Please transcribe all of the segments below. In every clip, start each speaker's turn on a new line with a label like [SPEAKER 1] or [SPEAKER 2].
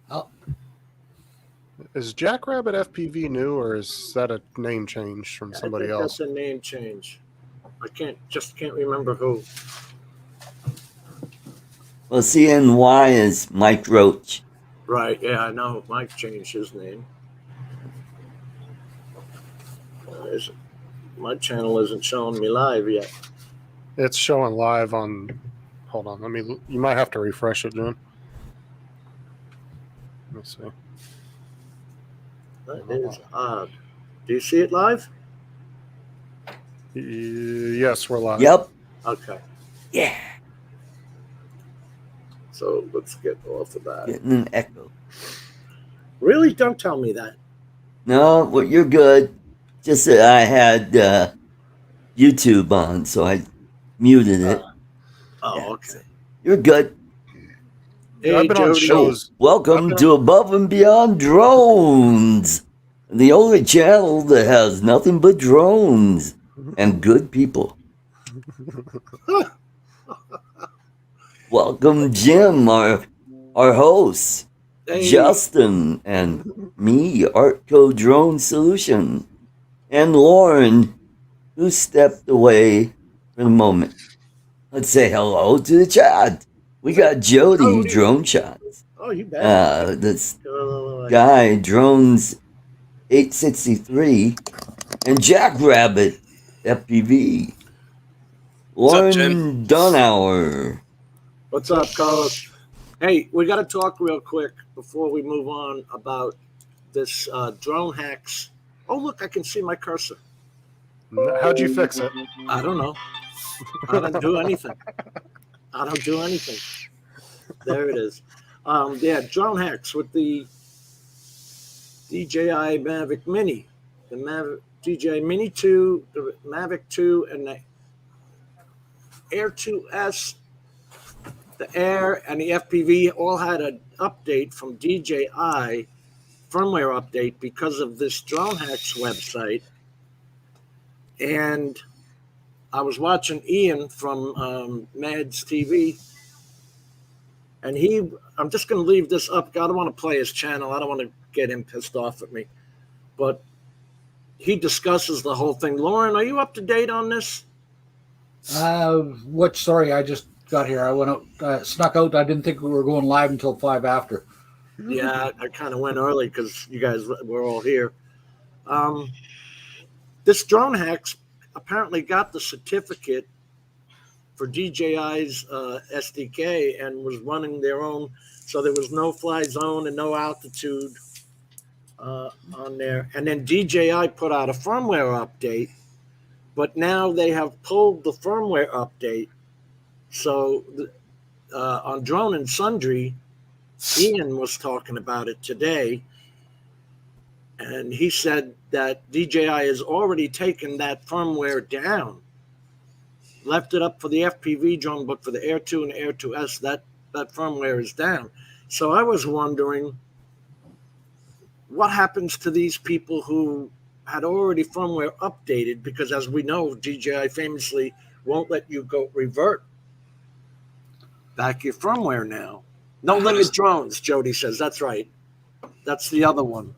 [SPEAKER 1] Oh,
[SPEAKER 2] Is Jackrabbit FPV new, or is that a name change from somebody else?
[SPEAKER 3] That's a name change. I can't remember who.
[SPEAKER 4] Well, CNY is Mike Roach.
[SPEAKER 3] Right, yeah, I know. Mike changed his name. My channel isn't showing me live yet.
[SPEAKER 2] It's showing live on. Hold on, you might have to refresh it, Jim. Let me see.
[SPEAKER 3] That is odd. Do you see it live?
[SPEAKER 2] Yes, we're live.
[SPEAKER 4] Yep.
[SPEAKER 3] Okay.
[SPEAKER 4] Yeah.
[SPEAKER 3] So let's get off of that.
[SPEAKER 4] Getting an echo.
[SPEAKER 3] Really? Don't tell me that.
[SPEAKER 4] No, well, you're good. Just that I had YouTube on, so I muted it.
[SPEAKER 3] Okay.
[SPEAKER 4] You're good.
[SPEAKER 3] Hey,
[SPEAKER 2] I've been on
[SPEAKER 3] Jody.
[SPEAKER 2] shows.
[SPEAKER 4] Welcome to Above and Beyond Drones, the only channel that has nothing but drones and good people. Welcome, Jim, our host,
[SPEAKER 3] Hey.
[SPEAKER 4] Justin, and me, Artco Drone Solution, and Lauren, who stepped away for the moment. Let's say hello to the chat. We got Jody Drone Shots.
[SPEAKER 3] Oh, you bet.
[SPEAKER 4] This guy, Drones 863, and Jackrabbit FPV. Lauren Dunauer.
[SPEAKER 3] What's up, Carlos? Hey, we got to talk real quick before we move on about this drone hacks. Oh, look, I can see my cursor.
[SPEAKER 2] How'd you fix it?
[SPEAKER 3] I don't know. I don't do anything. There it is. Yeah, drone hacks with the DJI Mavic Mini, the DJI Mini 2, the Mavic 2, and the Air 2S. The Air and the FPV all had an update from DJI, firmware update, because of this Drone Hacks website. And I was watching Ian from Mads TV, and I'm just going to leave this up. I don't want to play his channel. I don't want to get him pissed off at me. But he discusses the whole thing. Lauren, are you up to date on this?
[SPEAKER 1] Sorry, I just got here. I went out, snuck out. I didn't think we were going live until 5 after.
[SPEAKER 3] Yeah, I kind of went early because you guys were all here. This Drone Hacks apparently got the certificate for DJI's SDK and was running their own. So there was no fly zone and no altitude on there. And then DJI put out a firmware update, but now they have pulled the firmware update. So on Drone and Sundry, Ian was talking about it today, and he said that DJI has already taken that firmware down, left it up for the FPV drone, but for the Air 2 and Air 2S, that firmware is down. So I was wondering what happens to these people who had already firmware updated, because as we know, DJI famously won't let you go revert back your firmware now. No Limit Drones, Jody says. That's right. That's the other one.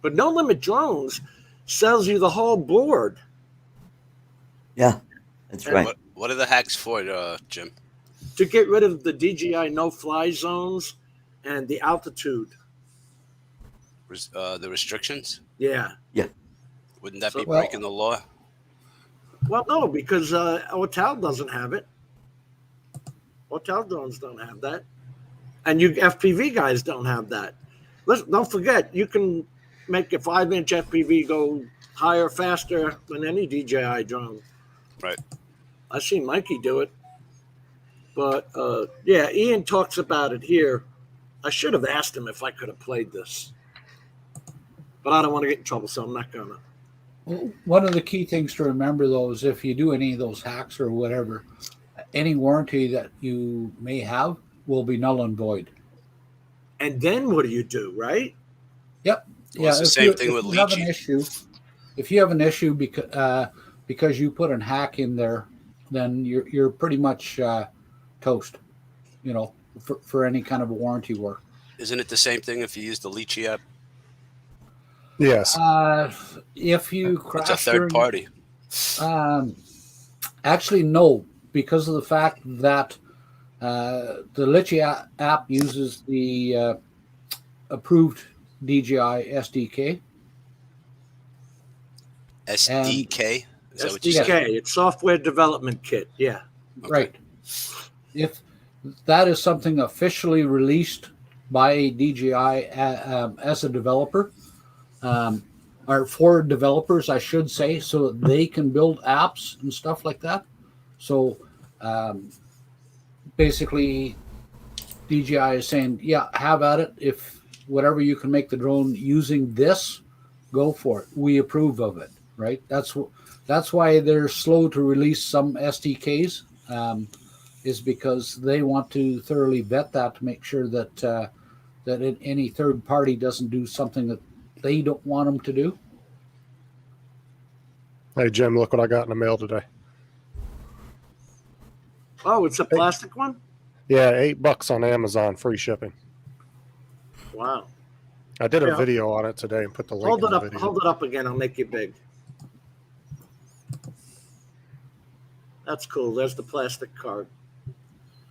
[SPEAKER 3] But No Limit Drones sells you the whole board.
[SPEAKER 4] Yeah, that's right.
[SPEAKER 5] What are the hacks for, Jim?
[SPEAKER 3] To get rid of the DJI no-fly zones and the altitude.
[SPEAKER 5] The restrictions?
[SPEAKER 3] Yeah.
[SPEAKER 4] Yeah.
[SPEAKER 5] Wouldn't that be breaking the law?
[SPEAKER 3] Well, no, because Hotel doesn't have it. Hotel drones don't have that. And you FPV guys don't have that. Don't forget, you can make a 5-inch FPV go higher, faster than any DJI drone.
[SPEAKER 5] Right.
[SPEAKER 3] I've seen Mikey do it. But, yeah, Ian talks about it here. I should have asked him if I could have played this. But I don't want to get in trouble, so I'm not going to.
[SPEAKER 1] Well, one of the key things to remember, though, is if you do any of those hacks or whatever, any warranty that you may have will be null and void.
[SPEAKER 3] And then what do you do, right?
[SPEAKER 1] Yep.
[SPEAKER 5] Well, it's the same thing with
[SPEAKER 1] leaching. If you have an issue because you put a hack in there, then you're pretty much toast, for any kind of warranty work.
[SPEAKER 5] Isn't it the same thing if you use the Lychee app?
[SPEAKER 2] Yes.
[SPEAKER 1] If you crash
[SPEAKER 5] It's a third party.
[SPEAKER 1] Actually, no, because of the fact that the Lychee app uses the approved DJI SDK.
[SPEAKER 5] SDK? Is that what you
[SPEAKER 3] SDK,
[SPEAKER 5] said?
[SPEAKER 3] it's software development kit. Yeah.
[SPEAKER 5] Okay.
[SPEAKER 1] Right. If that is something officially released by DJI as a developer, or for developers, I should say, so that they can build apps and stuff like that. So basically, DJI is saying, yeah, have at it. If whatever you can make the drone using this, go for it. We approve of it, right? That's why they're slow to release some SDKs, is because they want to thoroughly vet that to make sure that that any third party doesn't do something that they don't want them to do.
[SPEAKER 2] Hey, Jim, look what I got in the mail today.
[SPEAKER 3] Oh, it's a plastic one?
[SPEAKER 2] Yeah, $8 on Amazon, free shipping.
[SPEAKER 3] Wow.
[SPEAKER 2] I did a
[SPEAKER 3] Yeah.
[SPEAKER 2] video on it today and put the link
[SPEAKER 3] Hold
[SPEAKER 2] in
[SPEAKER 3] it
[SPEAKER 2] the
[SPEAKER 3] up.
[SPEAKER 2] video.
[SPEAKER 3] Hold it up again. I'll make you big. That's cool. There's the plastic card.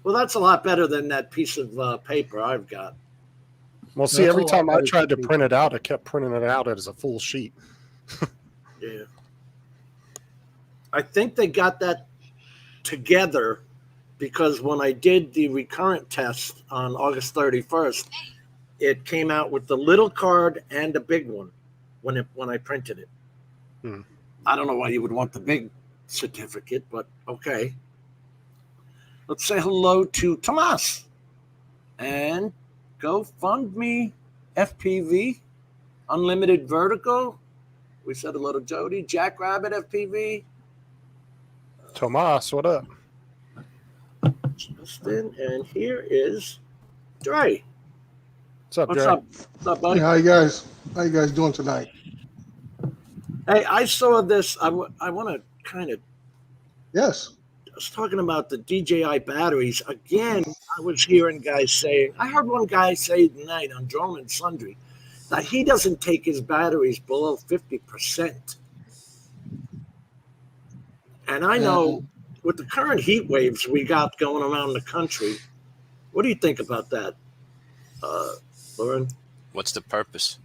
[SPEAKER 3] Well, that's a lot better than that piece of paper I've got.
[SPEAKER 2] Well, see,
[SPEAKER 1] That's
[SPEAKER 2] every
[SPEAKER 1] a lot
[SPEAKER 2] time I
[SPEAKER 1] better
[SPEAKER 2] tried to
[SPEAKER 1] too.
[SPEAKER 2] print it out, it kept printing it out as a full sheet.
[SPEAKER 3] Yeah. I think they got that together because when I did the recurrent test on August 31st, it came out with the little card and a big one when I printed it.
[SPEAKER 2] Hmm.
[SPEAKER 3] I don't know why you would want the big certificate, but okay. Let's say hello to Tomas and GoFundMe FPV Unlimited Vertical. We said hello to Jody, Jackrabbit FPV,
[SPEAKER 2] Tomas, what up?
[SPEAKER 3] Justin, and here is Dre.
[SPEAKER 2] What's up,
[SPEAKER 3] What's
[SPEAKER 2] Jerry?
[SPEAKER 3] up? What's up, buddy?
[SPEAKER 6] Hey, how you guys doing tonight?
[SPEAKER 3] Hey, I saw this. I want to kind of.
[SPEAKER 6] Yes.
[SPEAKER 3] I was talking about the DJI batteries again. I was hearing guys saying. I heard one guy say tonight on Drone and Sundry that he doesn't take his batteries below 50%. And I know with the current heat waves we got going around the country, what do you think about that, Lauren?
[SPEAKER 5] What's the purpose?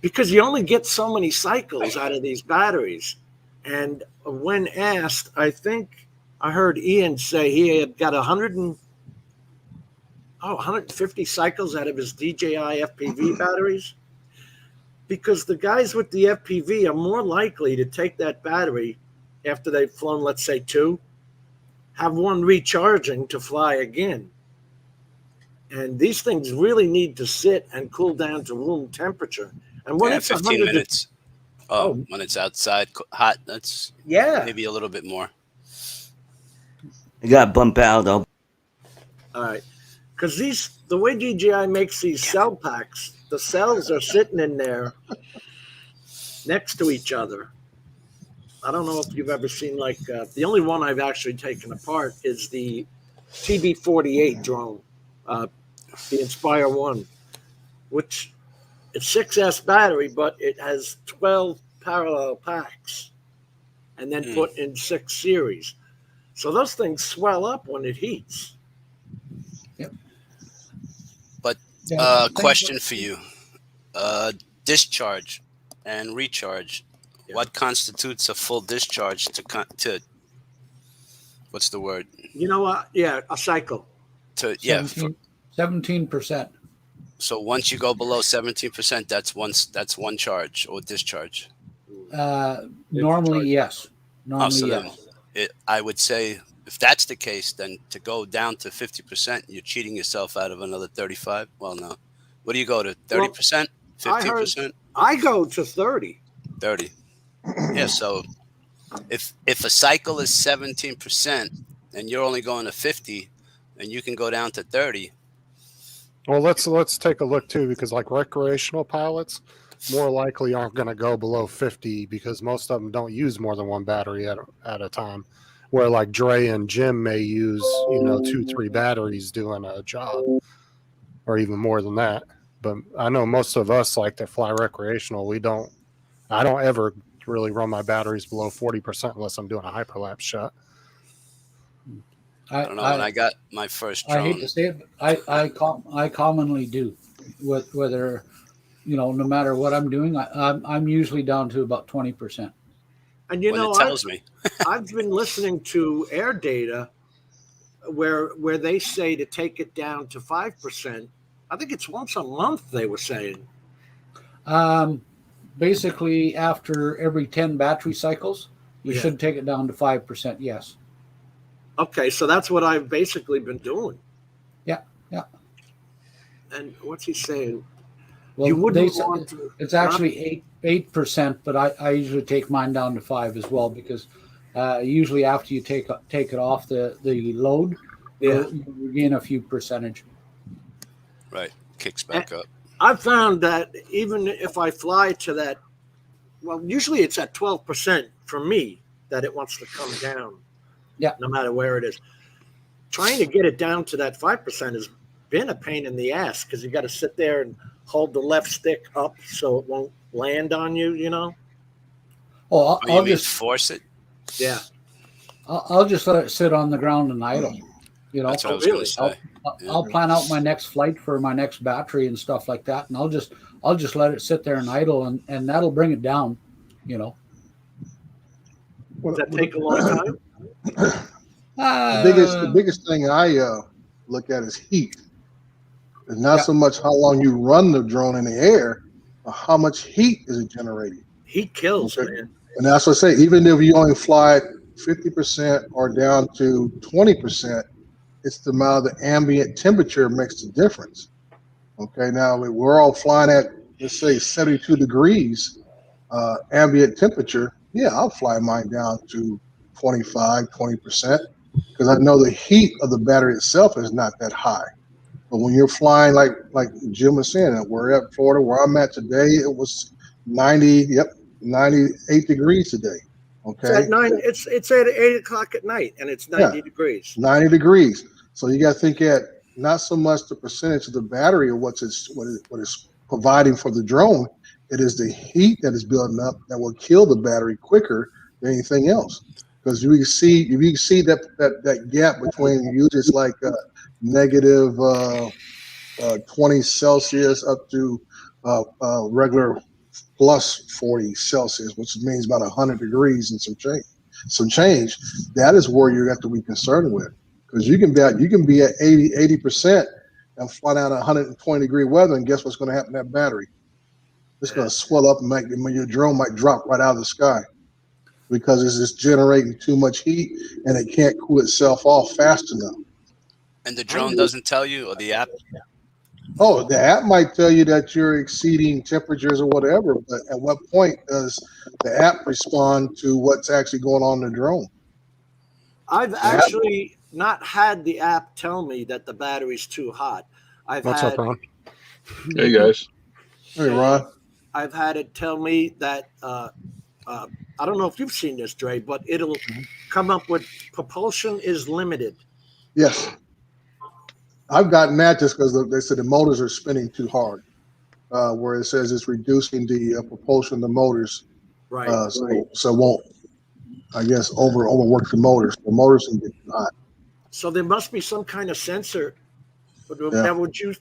[SPEAKER 3] Because you only get so many cycles out of these batteries. And when asked, I think I heard Ian say he had got 150 cycles out of his DJI FPV batteries. Because the guys with the FPV are more likely to take that battery after they've flown, let's say 2, have one recharging to fly again. And these things really need to sit and cool down to room temperature. And when it's
[SPEAKER 5] 15
[SPEAKER 3] 100
[SPEAKER 5] minutes. When it's outside hot, that's maybe a little bit more.
[SPEAKER 4] I got bump out.
[SPEAKER 3] All right. Because the way DJI makes these cell packs, the cells are sitting in there next to each other. I don't know if you've ever seen the only one I've actually taken apart is the TB48 drone, the Inspire 1, which it's 6S battery, but it has 12 parallel packs and then put in 6 series. So those things swell up when it heats.
[SPEAKER 5] But question for you. Discharge and recharge. Yeah. What constitutes a full discharge to what's the word?
[SPEAKER 3] You know what? Yeah, a cycle.
[SPEAKER 1] 17%.
[SPEAKER 5] So once you go below 17%, that's one charge or discharge.
[SPEAKER 1] Normally, yes. Normally, yes.
[SPEAKER 5] Then I would say if that's the case, then to go down to 50%, you're cheating yourself out of another 35. Well, no. What do you go to? 30%? 15%?
[SPEAKER 3] I go to 30.
[SPEAKER 5] 30. Yeah. So if a cycle is 17% and you're only going to 50, and you can go down to 30.
[SPEAKER 2] Well, let's take a look too, because like recreational pilots more likely aren't going to go below 50 because most of them don't use more than one battery at a time. Where like Dre and Jim may use 2-3 batteries doing a job. or even more than that. But I know most of us like to fly recreational. I don't ever really run my batteries below 40% unless I'm doing a hyperlapse shot.
[SPEAKER 5] I don't know. When I got my first
[SPEAKER 1] I hate
[SPEAKER 5] drone,
[SPEAKER 1] to say it, but I commonly do, whether no matter what I'm doing, I'm usually down to about 20%.
[SPEAKER 3] And
[SPEAKER 5] when it tells me,
[SPEAKER 3] I've been listening to air data where they say to take it down to 5%. I think it's once a month they were saying.
[SPEAKER 1] Basically, after every 10 battery cycles, you
[SPEAKER 3] Yeah.
[SPEAKER 1] should take it down to 5%. Yes.
[SPEAKER 3] Okay, so that's what I've basically been doing.
[SPEAKER 1] Yeah.
[SPEAKER 3] And what's he saying?
[SPEAKER 1] Well,
[SPEAKER 3] You wouldn't want to.
[SPEAKER 1] it's actually 8%, but I usually take mine down to 5 as well, because usually after you take it off the load,
[SPEAKER 3] Yeah.
[SPEAKER 1] you regain a few percentage.
[SPEAKER 5] right, kicks back up.
[SPEAKER 3] I've found that even if I fly to that, well, usually it's at 12% for me that it wants to come down.
[SPEAKER 1] Yeah.
[SPEAKER 3] No matter where it is. Trying to get it down to that 5% has been a pain in the ass, because you got to sit there and hold the left stick up so it won't land on you,
[SPEAKER 1] Oh,
[SPEAKER 5] You
[SPEAKER 1] I'll
[SPEAKER 5] mean
[SPEAKER 1] just
[SPEAKER 5] force it?
[SPEAKER 3] Yeah.
[SPEAKER 1] I'll just let it sit on the ground and idle.
[SPEAKER 5] That's what I was
[SPEAKER 3] really?
[SPEAKER 5] going to say.
[SPEAKER 1] I'll plan out my next flight for my next battery and stuff like that, and I'll just let it sit there and idle, and that'll bring it down.
[SPEAKER 3] Does that take a long time?
[SPEAKER 6] The biggest thing I look at is heat. It's not so much how long you run the drone in the air, but how much heat is it generating.
[SPEAKER 3] Heat kills,
[SPEAKER 6] Okay.
[SPEAKER 3] man.
[SPEAKER 6] And that's what I say. Even if you only fly 50% or down to 20%, it's the amount of the ambient temperature makes the difference. Okay, now we're all flying at, let's say, 72 degrees ambient temperature. Yeah, I'll fly mine down to 25, 20%, because I know the heat of the battery itself is not that high. But when you're flying, like Jim was saying, we're at Florida, where I'm at today, it was 98 degrees today. Okay,
[SPEAKER 3] It's at 8 o'clock at night, and it's 90 degrees.
[SPEAKER 6] 90 degrees. So you got to think at not so much the percentage of the battery or what is providing for the drone. It is the heat that is building up that will kill the battery quicker than anything else. Because if you can see that gap between you just like negative 20 Celsius up to regular plus 40 Celsius, which means about 100 degrees and some change. That is where you have to be concerned with, because you can be at 80% and fly down 120 degree weather, and guess what's going to happen to that battery? It's going to swell up and your drone might drop right out of the sky, because it's just generating too much heat and it can't cool itself off fast enough.
[SPEAKER 5] And the drone doesn't tell you, or the app?
[SPEAKER 6] Oh, the app might tell you that you're exceeding temperatures or whatever, but at what point does the app respond to what's actually going on in the drone?
[SPEAKER 3] I've actually not had the app tell me that the battery's too hot.
[SPEAKER 2] What's up, Ron?
[SPEAKER 7] Hey guys.
[SPEAKER 6] Hey, Ron.
[SPEAKER 3] I've had it tell me that I don't know if you've seen this, Dre, but it'll come up with propulsion is limited.
[SPEAKER 6] Yes. I've gotten that just because they said the motors are spinning too hard, where it says it's reducing the propulsion of the motors.
[SPEAKER 3] Right.
[SPEAKER 6] So it won't, I guess, overwork the motors. The motors can get too hot.
[SPEAKER 3] So there must be some kind of sensor that would use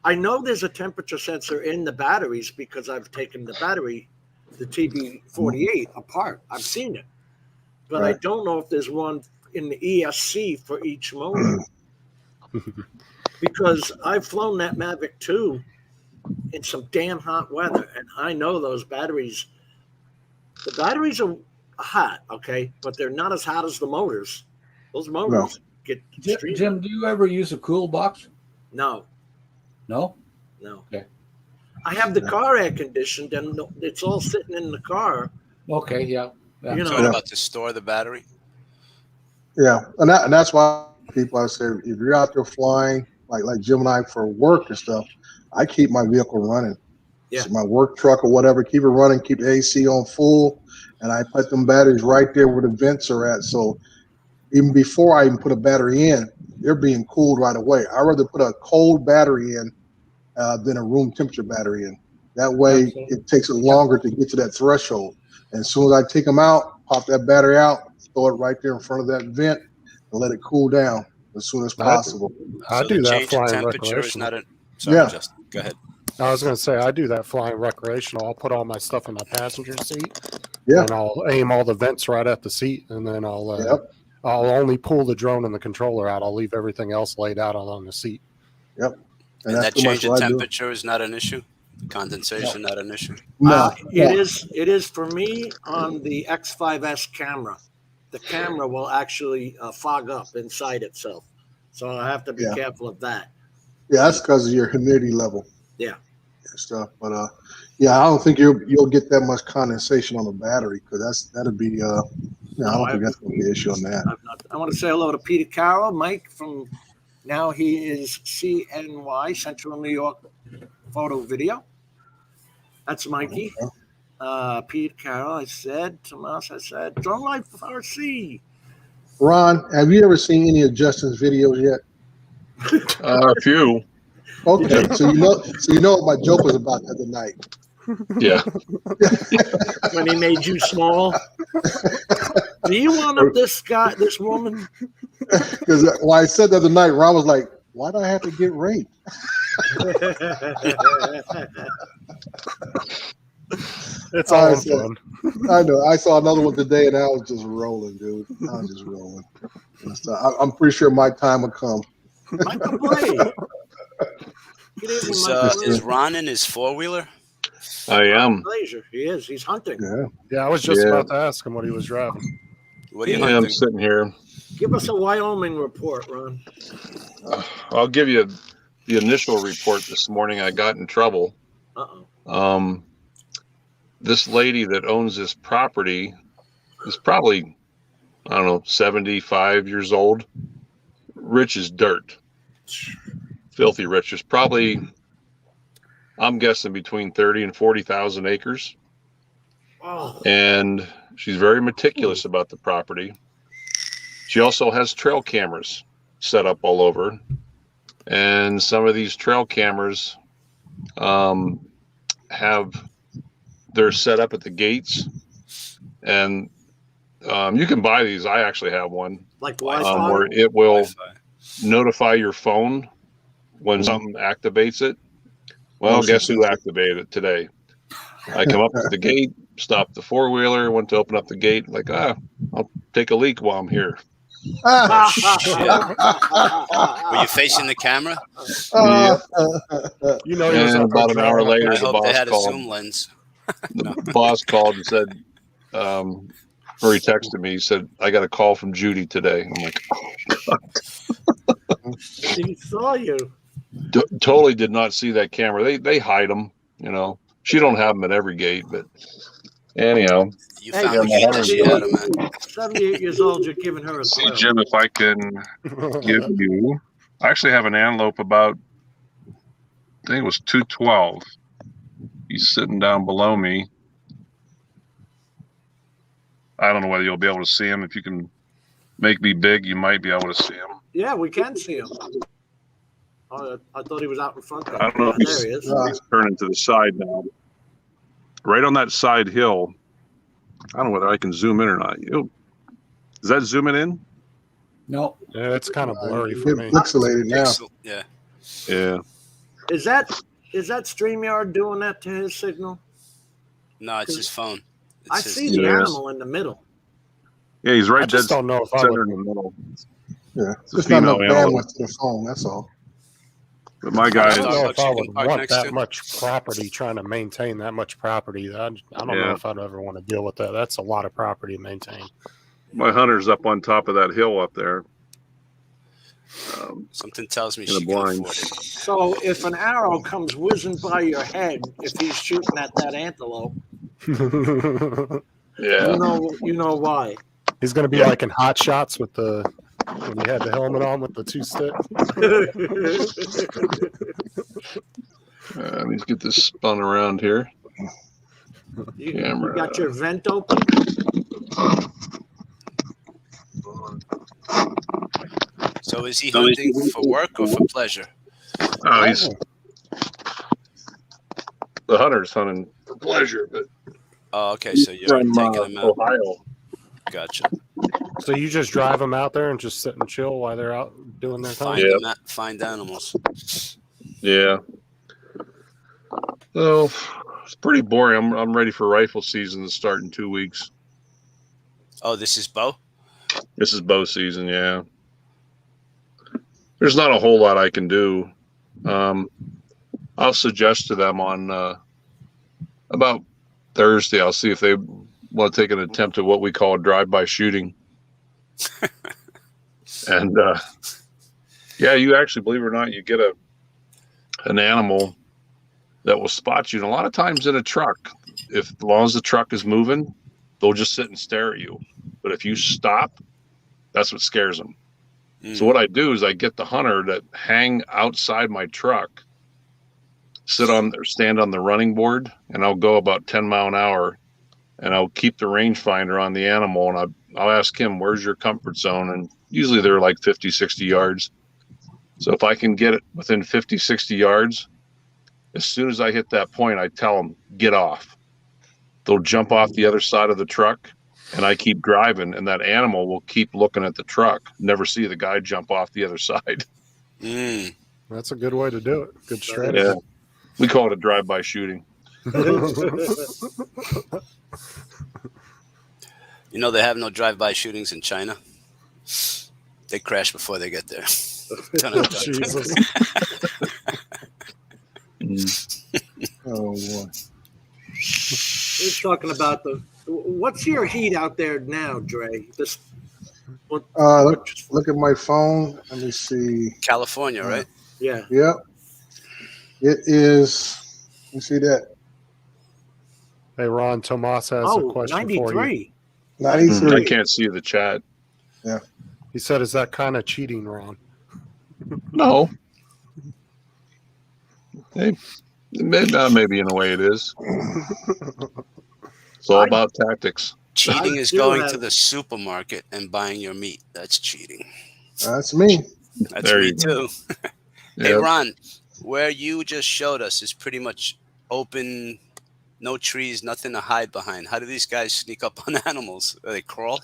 [SPEAKER 3] I know there's a temperature sensor in the batteries, because I've taken the TB48 apart. I've seen it, but I don't know if there's one in the ESC for each motor. Because I've flown that Mavic 2 in some damn hot weather, and I know those batteries. The batteries are hot, okay, but they're not as hot as the motors. Those motors get extreme.
[SPEAKER 1] Jim, do you ever use a cool box?
[SPEAKER 3] No.
[SPEAKER 1] Okay.
[SPEAKER 3] I have the car air conditioned, and it's all sitting in the car.
[SPEAKER 1] Okay, yeah.
[SPEAKER 3] You know,
[SPEAKER 5] So about to store the battery?
[SPEAKER 6] Yeah, and that's why people, I say, if you're out there flying, like Jim and I for work and stuff, I keep my vehicle running.
[SPEAKER 3] Yeah.
[SPEAKER 6] So my work truck or whatever, keep it running, keep the AC on full, and I put them batteries right there where the vents are at. So even before I even put a battery in, they're being cooled right away. I'd rather put a cold battery in than a room temperature battery in. That way, it takes it longer to get to that threshold. And as soon as I take them out, pop that battery out, throw it right there in front of that vent, and let it cool down as soon as possible.
[SPEAKER 2] I
[SPEAKER 5] So
[SPEAKER 2] do
[SPEAKER 5] the
[SPEAKER 2] that
[SPEAKER 5] change in
[SPEAKER 2] flying
[SPEAKER 5] temperature is
[SPEAKER 2] recreational.
[SPEAKER 5] not a. Sorry,
[SPEAKER 6] Yeah.
[SPEAKER 5] Justin. Go ahead.
[SPEAKER 2] I was going to say, I do that flying recreational. I'll put all my stuff in my passenger seat,
[SPEAKER 6] Yeah.
[SPEAKER 2] and I'll aim all the vents right at the seat, and then I'll only pull the drone and the controller out. I'll leave everything else laid out on the seat.
[SPEAKER 6] Yep.
[SPEAKER 5] And
[SPEAKER 6] that's
[SPEAKER 5] that
[SPEAKER 6] pretty much
[SPEAKER 5] change in
[SPEAKER 6] what I do.
[SPEAKER 5] temperature is not an issue? Condensation, not an issue?
[SPEAKER 6] No.
[SPEAKER 3] It is for me on the X5S camera. The camera will actually fog up inside itself. So I have to be careful of that.
[SPEAKER 6] Yeah, that's because of your humidity level.
[SPEAKER 3] Yeah.
[SPEAKER 6] And stuff. But yeah, I don't think you'll get that much condensation on the battery because that'd be I don't think that's gonna be an issue on that.
[SPEAKER 3] I want to say hello to Peter Carroll, Mike from now he is CNY, Central New York Photo Video. That's Mikey. Peter Carroll, I said. Tomas, I said. Drone Life RC.
[SPEAKER 6] Ron, have you ever seen any of Justin's videos yet?
[SPEAKER 7] A few.
[SPEAKER 6] Okay, so you know what my joke was about the other night.
[SPEAKER 7] Yeah.
[SPEAKER 3] When he made you small. Do you want this woman?
[SPEAKER 6] Because when I said the other night, Ron was like, "Why do I have to get raped?"
[SPEAKER 2] It's all fun.
[SPEAKER 6] I know. I saw another one today, and I was just rolling, dude. I was just rolling. So I'm pretty sure my time will come.
[SPEAKER 3] Michael Blade.
[SPEAKER 5] Is Ron in his four-wheeler?
[SPEAKER 7] I am.
[SPEAKER 3] Pleasure. He is. He's hunting.
[SPEAKER 2] Yeah, I was just about to ask him what he was driving.
[SPEAKER 5] What are you
[SPEAKER 7] hunting? I'm sitting here.
[SPEAKER 3] Give us a Wyoming report, Ron.
[SPEAKER 7] I'll give you the initial report this morning. I got in trouble. This lady that owns this property is probably, I don't know, 75 years old. Rich as dirt. Filthy rich. There's probably, I'm guessing, between 30 and 40,000 acres.
[SPEAKER 3] Oh.
[SPEAKER 7] And she's very meticulous about the property. She also has trail cameras set up all over. And some of these trail cameras they're set up at the gates. And you can buy these. I actually have one.
[SPEAKER 3] Like Wi-Fi?
[SPEAKER 7] Where it will notify your phone when something activates it. Well, guess who activated it today? I come up to the gate, stopped the four-wheeler, went to open up the gate, like, I'll take a leak while I'm here.
[SPEAKER 5] Were you facing the camera?
[SPEAKER 2] You know,
[SPEAKER 7] and about an hour later,
[SPEAKER 5] I
[SPEAKER 7] the
[SPEAKER 5] hope they
[SPEAKER 7] boss
[SPEAKER 5] had a
[SPEAKER 7] called.
[SPEAKER 5] zoom lens.
[SPEAKER 7] The boss called and said, or he texted me, he said, I got a call from Judy today. I'm like,
[SPEAKER 3] He saw you.
[SPEAKER 7] Totally did not see that camera. They hide them, you know. She don't have them at every gate, but anyhow.
[SPEAKER 5] You found the gate that she had them at.
[SPEAKER 3] 78 years old, you're giving her a
[SPEAKER 7] See,
[SPEAKER 3] thrill.
[SPEAKER 7] Jim, if I can give you, I actually have an antelope about, I think it was 212. He's sitting down below me. I don't know whether you'll be able to see him. If you can make me big, you might be able to see him.
[SPEAKER 3] Yeah, we can see him. Oh, I thought he was out in front.
[SPEAKER 7] I don't know if
[SPEAKER 3] There he is.
[SPEAKER 7] he's turning to the side now. Right on that side hill. I don't know whether I can zoom in or not. Is that zooming in?
[SPEAKER 1] No.
[SPEAKER 2] Yeah, it's kind of blurry for me.
[SPEAKER 6] Pixelated now.
[SPEAKER 5] Yeah.
[SPEAKER 7] Yeah.
[SPEAKER 3] Is that StreamYard doing that to his signal?
[SPEAKER 5] No, it's his phone.
[SPEAKER 3] I see the animal in the middle.
[SPEAKER 7] Yeah, he's right
[SPEAKER 2] I just
[SPEAKER 7] dead
[SPEAKER 2] don't know if I
[SPEAKER 7] center
[SPEAKER 2] would.
[SPEAKER 7] in the middle.
[SPEAKER 6] Yeah,
[SPEAKER 7] It's a
[SPEAKER 6] there's not enough
[SPEAKER 7] female antelope.
[SPEAKER 6] bandwidth to the phone. That's all.
[SPEAKER 7] But my
[SPEAKER 2] I
[SPEAKER 7] guy,
[SPEAKER 2] don't know if I
[SPEAKER 5] Starbucks
[SPEAKER 2] would
[SPEAKER 5] you can park
[SPEAKER 2] want
[SPEAKER 5] next
[SPEAKER 2] that
[SPEAKER 5] to.
[SPEAKER 2] much property, trying to maintain that much property. I don't know
[SPEAKER 7] Yeah.
[SPEAKER 2] if I'd ever want to deal with that. That's a lot of property to maintain.
[SPEAKER 7] my hunter's up on top of that hill up there.
[SPEAKER 5] Something tells me
[SPEAKER 7] In a
[SPEAKER 5] she can
[SPEAKER 7] blind.
[SPEAKER 5] afford it.
[SPEAKER 3] So if an arrow comes whizzing by your head, if he's shooting at that antelope,
[SPEAKER 7] Yeah.
[SPEAKER 3] you know why.
[SPEAKER 2] He's going to be like in Hot Shots with when he had the helmet on with the two stick.
[SPEAKER 7] Let me get this spun around here.
[SPEAKER 3] You
[SPEAKER 7] Camera.
[SPEAKER 3] got your vent open.
[SPEAKER 5] So So is he hunting for work or for pleasure?
[SPEAKER 7] Oh, he's the hunter's hunting for pleasure, but
[SPEAKER 5] Oh, okay. So you're
[SPEAKER 7] from
[SPEAKER 5] taking him out.
[SPEAKER 7] Ohio.
[SPEAKER 5] Gotcha.
[SPEAKER 2] So you just drive them out there and just sit and chill while they're out doing their thing?
[SPEAKER 5] Find animals.
[SPEAKER 7] Yeah. So it's pretty boring. I'm ready for rifle season to start in 2 weeks.
[SPEAKER 5] Oh, this is bow?
[SPEAKER 7] This is bow season, yeah. There's not a whole lot I can do. I'll suggest to them on about Thursday. I'll see if they want to take an attempt at what we call a drive-by shooting. And yeah, you actually, believe it or not, you get an animal that will spot you. And a lot of times in a truck, as long as the truck is moving, they'll just sit and stare at you. But if you stop, that's what scares them. So what I do is I get the hunter that hang outside my truck, stand on the running board, and I'll go about 10 mile an hour, and I'll keep the rangefinder on the animal, and I'll ask him, where's your comfort zone? And usually they're like 50, 60 yards. So if I can get it within 50, 60 yards, as soon as I hit that point, I tell them, get off. They'll jump off the other side of the truck, and I keep driving, and that animal will keep looking at the truck, never see the guy jump off the other side.
[SPEAKER 2] That's a good way to do it. Good strategy.
[SPEAKER 7] Yeah. We call it a drive-by shooting.
[SPEAKER 5] You know they have no drive-by shootings in China. They crash before they get there.
[SPEAKER 2] Jesus.
[SPEAKER 6] Oh boy.
[SPEAKER 3] We're talking about what's your heat out there now, Dre?
[SPEAKER 6] Look at my phone. Let me see.
[SPEAKER 5] California, right?
[SPEAKER 3] Yeah.
[SPEAKER 6] Yep. It is. You see that?
[SPEAKER 2] Hey, Ron, Tomas has a question for you.
[SPEAKER 6] 93.
[SPEAKER 7] I can't see the chat.
[SPEAKER 6] Yeah.
[SPEAKER 2] He said, is that kind of cheating, Ron?
[SPEAKER 7] No. Maybe in a way it is. It's all about tactics.
[SPEAKER 5] Cheating is going to the supermarket and buying your meat. That's cheating.
[SPEAKER 6] That's me.
[SPEAKER 5] That's me too. Hey,
[SPEAKER 7] Yep.
[SPEAKER 5] Ron, where you just showed us is pretty much open, no trees, nothing to hide behind. How do these guys sneak up on animals? Do they crawl?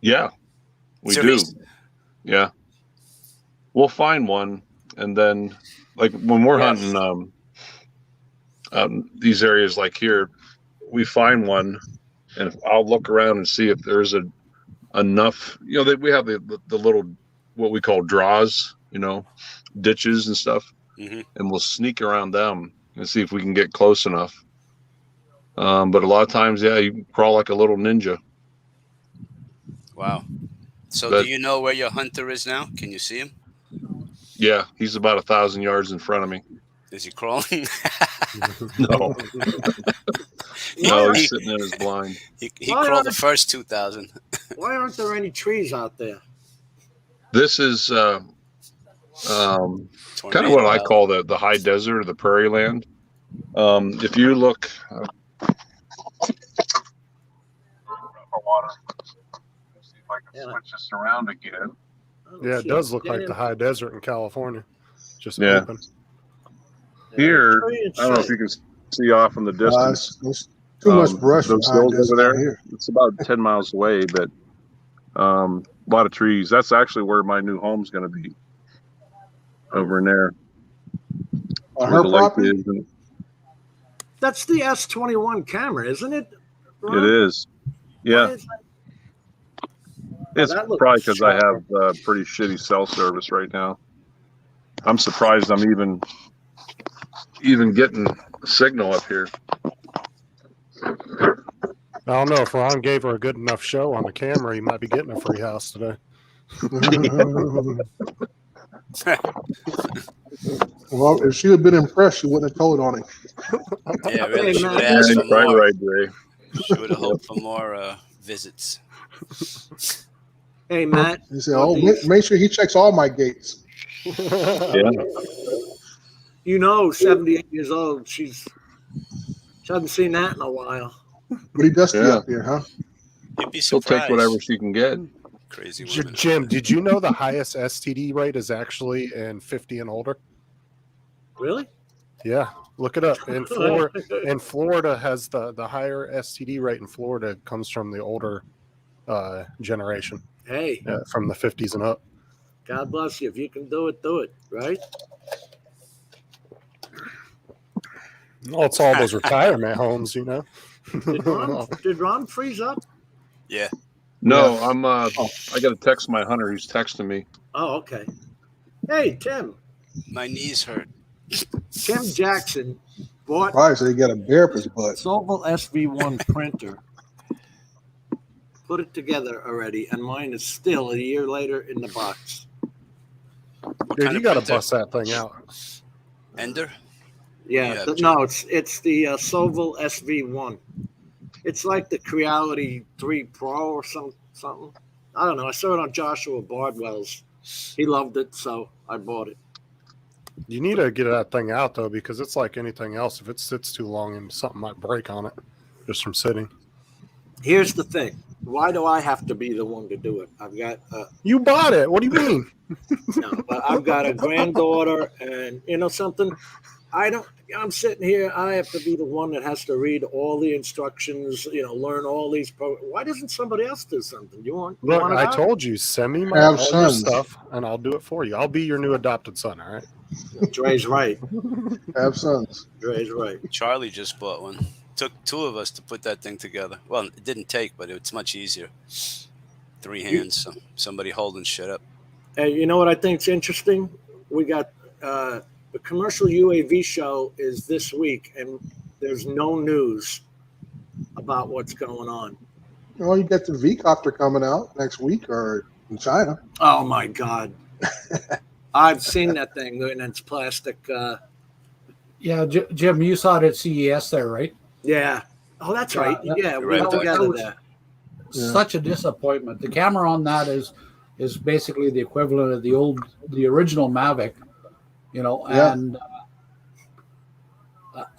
[SPEAKER 7] Yeah, we
[SPEAKER 5] Serious?
[SPEAKER 7] do. Yeah. We'll find one, and then, like, when we're hunting these areas like here, we find one, and I'll look around and see if there's enough, that we have the little, what we call draws, ditches and stuff, and we'll sneak around them and see if we can get close enough. But a lot of times, you crawl like a little ninja.
[SPEAKER 5] Wow. So do you know where your hunter is now? Can you see him?
[SPEAKER 7] Yeah, he's about 1,000 yards in front of me.
[SPEAKER 5] Is he crawling?
[SPEAKER 7] No. No, he's sitting in his blind.
[SPEAKER 5] He crawled the first 2,000.
[SPEAKER 3] Why aren't there any trees out there?
[SPEAKER 7] This is kind of what I call the high desert or the prairie land. If you look, see if I can switch this around again.
[SPEAKER 2] Yeah, it does look like the high desert in California. Just
[SPEAKER 7] Yeah.
[SPEAKER 2] open.
[SPEAKER 7] Here, I don't know if you can see off in the distance.
[SPEAKER 6] There's too much brush.
[SPEAKER 7] Those
[SPEAKER 6] behind
[SPEAKER 7] hills
[SPEAKER 6] this
[SPEAKER 7] over there.
[SPEAKER 6] down here.
[SPEAKER 7] It's about 10 miles away, but a lot of trees. That's actually where my new home's going to be. Over in there.
[SPEAKER 6] On
[SPEAKER 7] Where
[SPEAKER 6] her
[SPEAKER 7] the lake
[SPEAKER 6] property?
[SPEAKER 7] is, and
[SPEAKER 3] That's the S21 camera, isn't it? Ron?
[SPEAKER 7] it is. Yeah.
[SPEAKER 3] Why is that-
[SPEAKER 7] It's
[SPEAKER 3] that looks
[SPEAKER 7] probably because I
[SPEAKER 3] sharp.
[SPEAKER 7] have pretty shitty cell service right now. I'm surprised I'm even getting a signal up here.
[SPEAKER 2] I don't know if Ron gave her a good enough show on the camera. He might be getting a free house today.
[SPEAKER 6] Well, if she had been impressed, she wouldn't have told on it.
[SPEAKER 5] Yeah, really. She would have
[SPEAKER 3] Yeah,
[SPEAKER 5] asked
[SPEAKER 7] you're
[SPEAKER 5] for
[SPEAKER 7] probably
[SPEAKER 5] more.
[SPEAKER 7] right, Dre.
[SPEAKER 5] She would have hoped for more visits.
[SPEAKER 3] Hey, Matt.
[SPEAKER 6] He said, "Oh, make sure he checks all my gates."
[SPEAKER 7] Yeah.
[SPEAKER 3] 78 years old. She hasn't seen that in a while.
[SPEAKER 6] Pretty dusty
[SPEAKER 7] Yeah.
[SPEAKER 6] up here, huh?
[SPEAKER 5] You'd be
[SPEAKER 7] She'll
[SPEAKER 5] surprised.
[SPEAKER 7] take whatever she can get.
[SPEAKER 5] Crazy women.
[SPEAKER 2] Jim, did you know the highest STD rate is actually in 50 and older?
[SPEAKER 3] Really?
[SPEAKER 2] Yeah, look it up. In Florida has the higher STD rate in Florida comes from the older generation,
[SPEAKER 3] Hey,
[SPEAKER 2] from the 50s and up.
[SPEAKER 3] God bless you. If you can do it, right?
[SPEAKER 2] Well, it's all those retirement homes, you know.
[SPEAKER 3] Did Ron freeze up?
[SPEAKER 5] Yeah.
[SPEAKER 7] No,
[SPEAKER 6] Yeah.
[SPEAKER 7] I'm. I got to text my hunter. He's texting me.
[SPEAKER 3] Oh, okay. Hey, Tim.
[SPEAKER 5] My knees hurt.
[SPEAKER 3] Tim Jackson bought
[SPEAKER 6] Probably so he got a bear up his butt.
[SPEAKER 3] Sobel SV1 printer. Put it together already, and mine is still a year later in the box.
[SPEAKER 2] Dude,
[SPEAKER 5] kind
[SPEAKER 2] you
[SPEAKER 5] of
[SPEAKER 2] got to
[SPEAKER 5] printer?
[SPEAKER 2] bust that thing out.
[SPEAKER 5] Ender?
[SPEAKER 3] Yeah,
[SPEAKER 5] Yeah,
[SPEAKER 3] no, it's the Sobel SV1. It's like the Creality 3 Pro or something. I don't know. I saw it on Joshua Bardwell's. He loved it, so I bought it.
[SPEAKER 2] You need to get that thing out though, because it's like anything else. If it sits too long, and something might break on it just from sitting.
[SPEAKER 3] Here's the thing. Why do I have to be the one to do it? I've got
[SPEAKER 2] You bought it. What do you mean?
[SPEAKER 3] no, but I've got a granddaughter, and you know something. I'm sitting here. I have to be the one that has to read all the instructions. Learn all these. Why doesn't somebody else do something? You want?
[SPEAKER 2] Look,
[SPEAKER 3] want it
[SPEAKER 2] I
[SPEAKER 3] out?
[SPEAKER 2] told you, send me all your
[SPEAKER 6] sons.
[SPEAKER 2] stuff, and I'll do it for you. I'll be your new adopted son. All right.
[SPEAKER 3] Dre's right.
[SPEAKER 6] Have sons.
[SPEAKER 3] Dre's right.
[SPEAKER 5] Charlie just bought one. Took two of us to put that thing together. Well, it didn't take, but it's much easier. 3 hands, so somebody holding shit up.
[SPEAKER 3] And you know what I think's interesting? We got the commercial UAV show is this week, and there's no news about what's going on.
[SPEAKER 6] Well, you got the V-Coptr coming out next week or in China.
[SPEAKER 3] Oh my God. I've seen that thing, and it's plastic.
[SPEAKER 1] Yeah, Jim, you saw it at CES there, right?
[SPEAKER 3] Yeah. Oh, that's right. Yeah, we
[SPEAKER 5] right
[SPEAKER 3] got
[SPEAKER 5] back.
[SPEAKER 3] together there.
[SPEAKER 6] Yeah.
[SPEAKER 1] Such a disappointment. The camera on that is basically the equivalent of the original Mavic,
[SPEAKER 6] Yeah.
[SPEAKER 1] and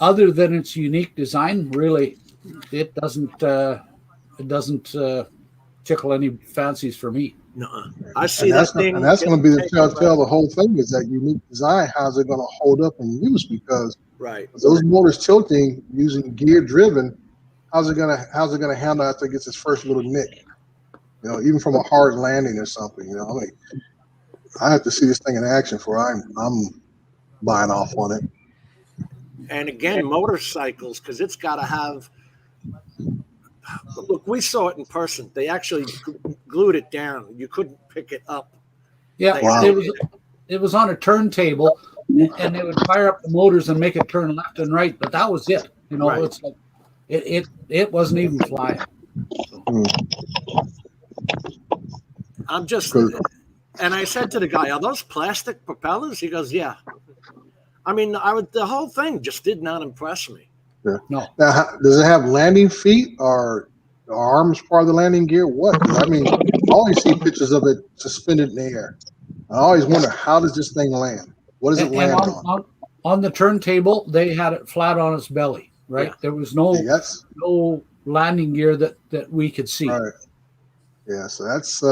[SPEAKER 1] other than its unique design, really, it doesn't tickle any fancies for me.
[SPEAKER 3] No, I see
[SPEAKER 6] And
[SPEAKER 3] that
[SPEAKER 6] that's
[SPEAKER 3] thing.
[SPEAKER 6] going to be the
[SPEAKER 3] taken
[SPEAKER 6] telltale.
[SPEAKER 3] away.
[SPEAKER 6] The whole thing is that unique design. How's it going to hold up in use? Because
[SPEAKER 3] Right.
[SPEAKER 6] those motors tilting using gear driven, how's it gonna handle after it gets its first little nick? Even from a hard landing or something. I have to see this thing in action before I'm buying off on it.
[SPEAKER 3] And again, motorcycles, because it's got to have. Look, we saw it in person. They actually glued it down. You couldn't pick it up.
[SPEAKER 1] Yeah,
[SPEAKER 6] Wow.
[SPEAKER 1] it was on a turntable, and they would fire up the motors and make it turn left and right, but that was it.
[SPEAKER 3] Right.
[SPEAKER 1] It's like it wasn't even flying.
[SPEAKER 3] I'm just,
[SPEAKER 6] Good.
[SPEAKER 3] and I said to the guy, "Are those plastic propellers?" He goes, "Yeah." I mean, the whole thing just did not impress me.
[SPEAKER 6] Yeah.
[SPEAKER 1] No.
[SPEAKER 6] Now, does it have landing feet or the arms part of the landing gear? What? I mean, I always see pictures of it suspended in the air. I always wonder, how does this thing land? What does it
[SPEAKER 1] And
[SPEAKER 6] land on?
[SPEAKER 1] on the turntable, they had it flat on its belly. Right,
[SPEAKER 3] Yeah.
[SPEAKER 1] there was no
[SPEAKER 6] Yes.
[SPEAKER 1] landing gear that we could see.
[SPEAKER 6] All right. Yeah, so that's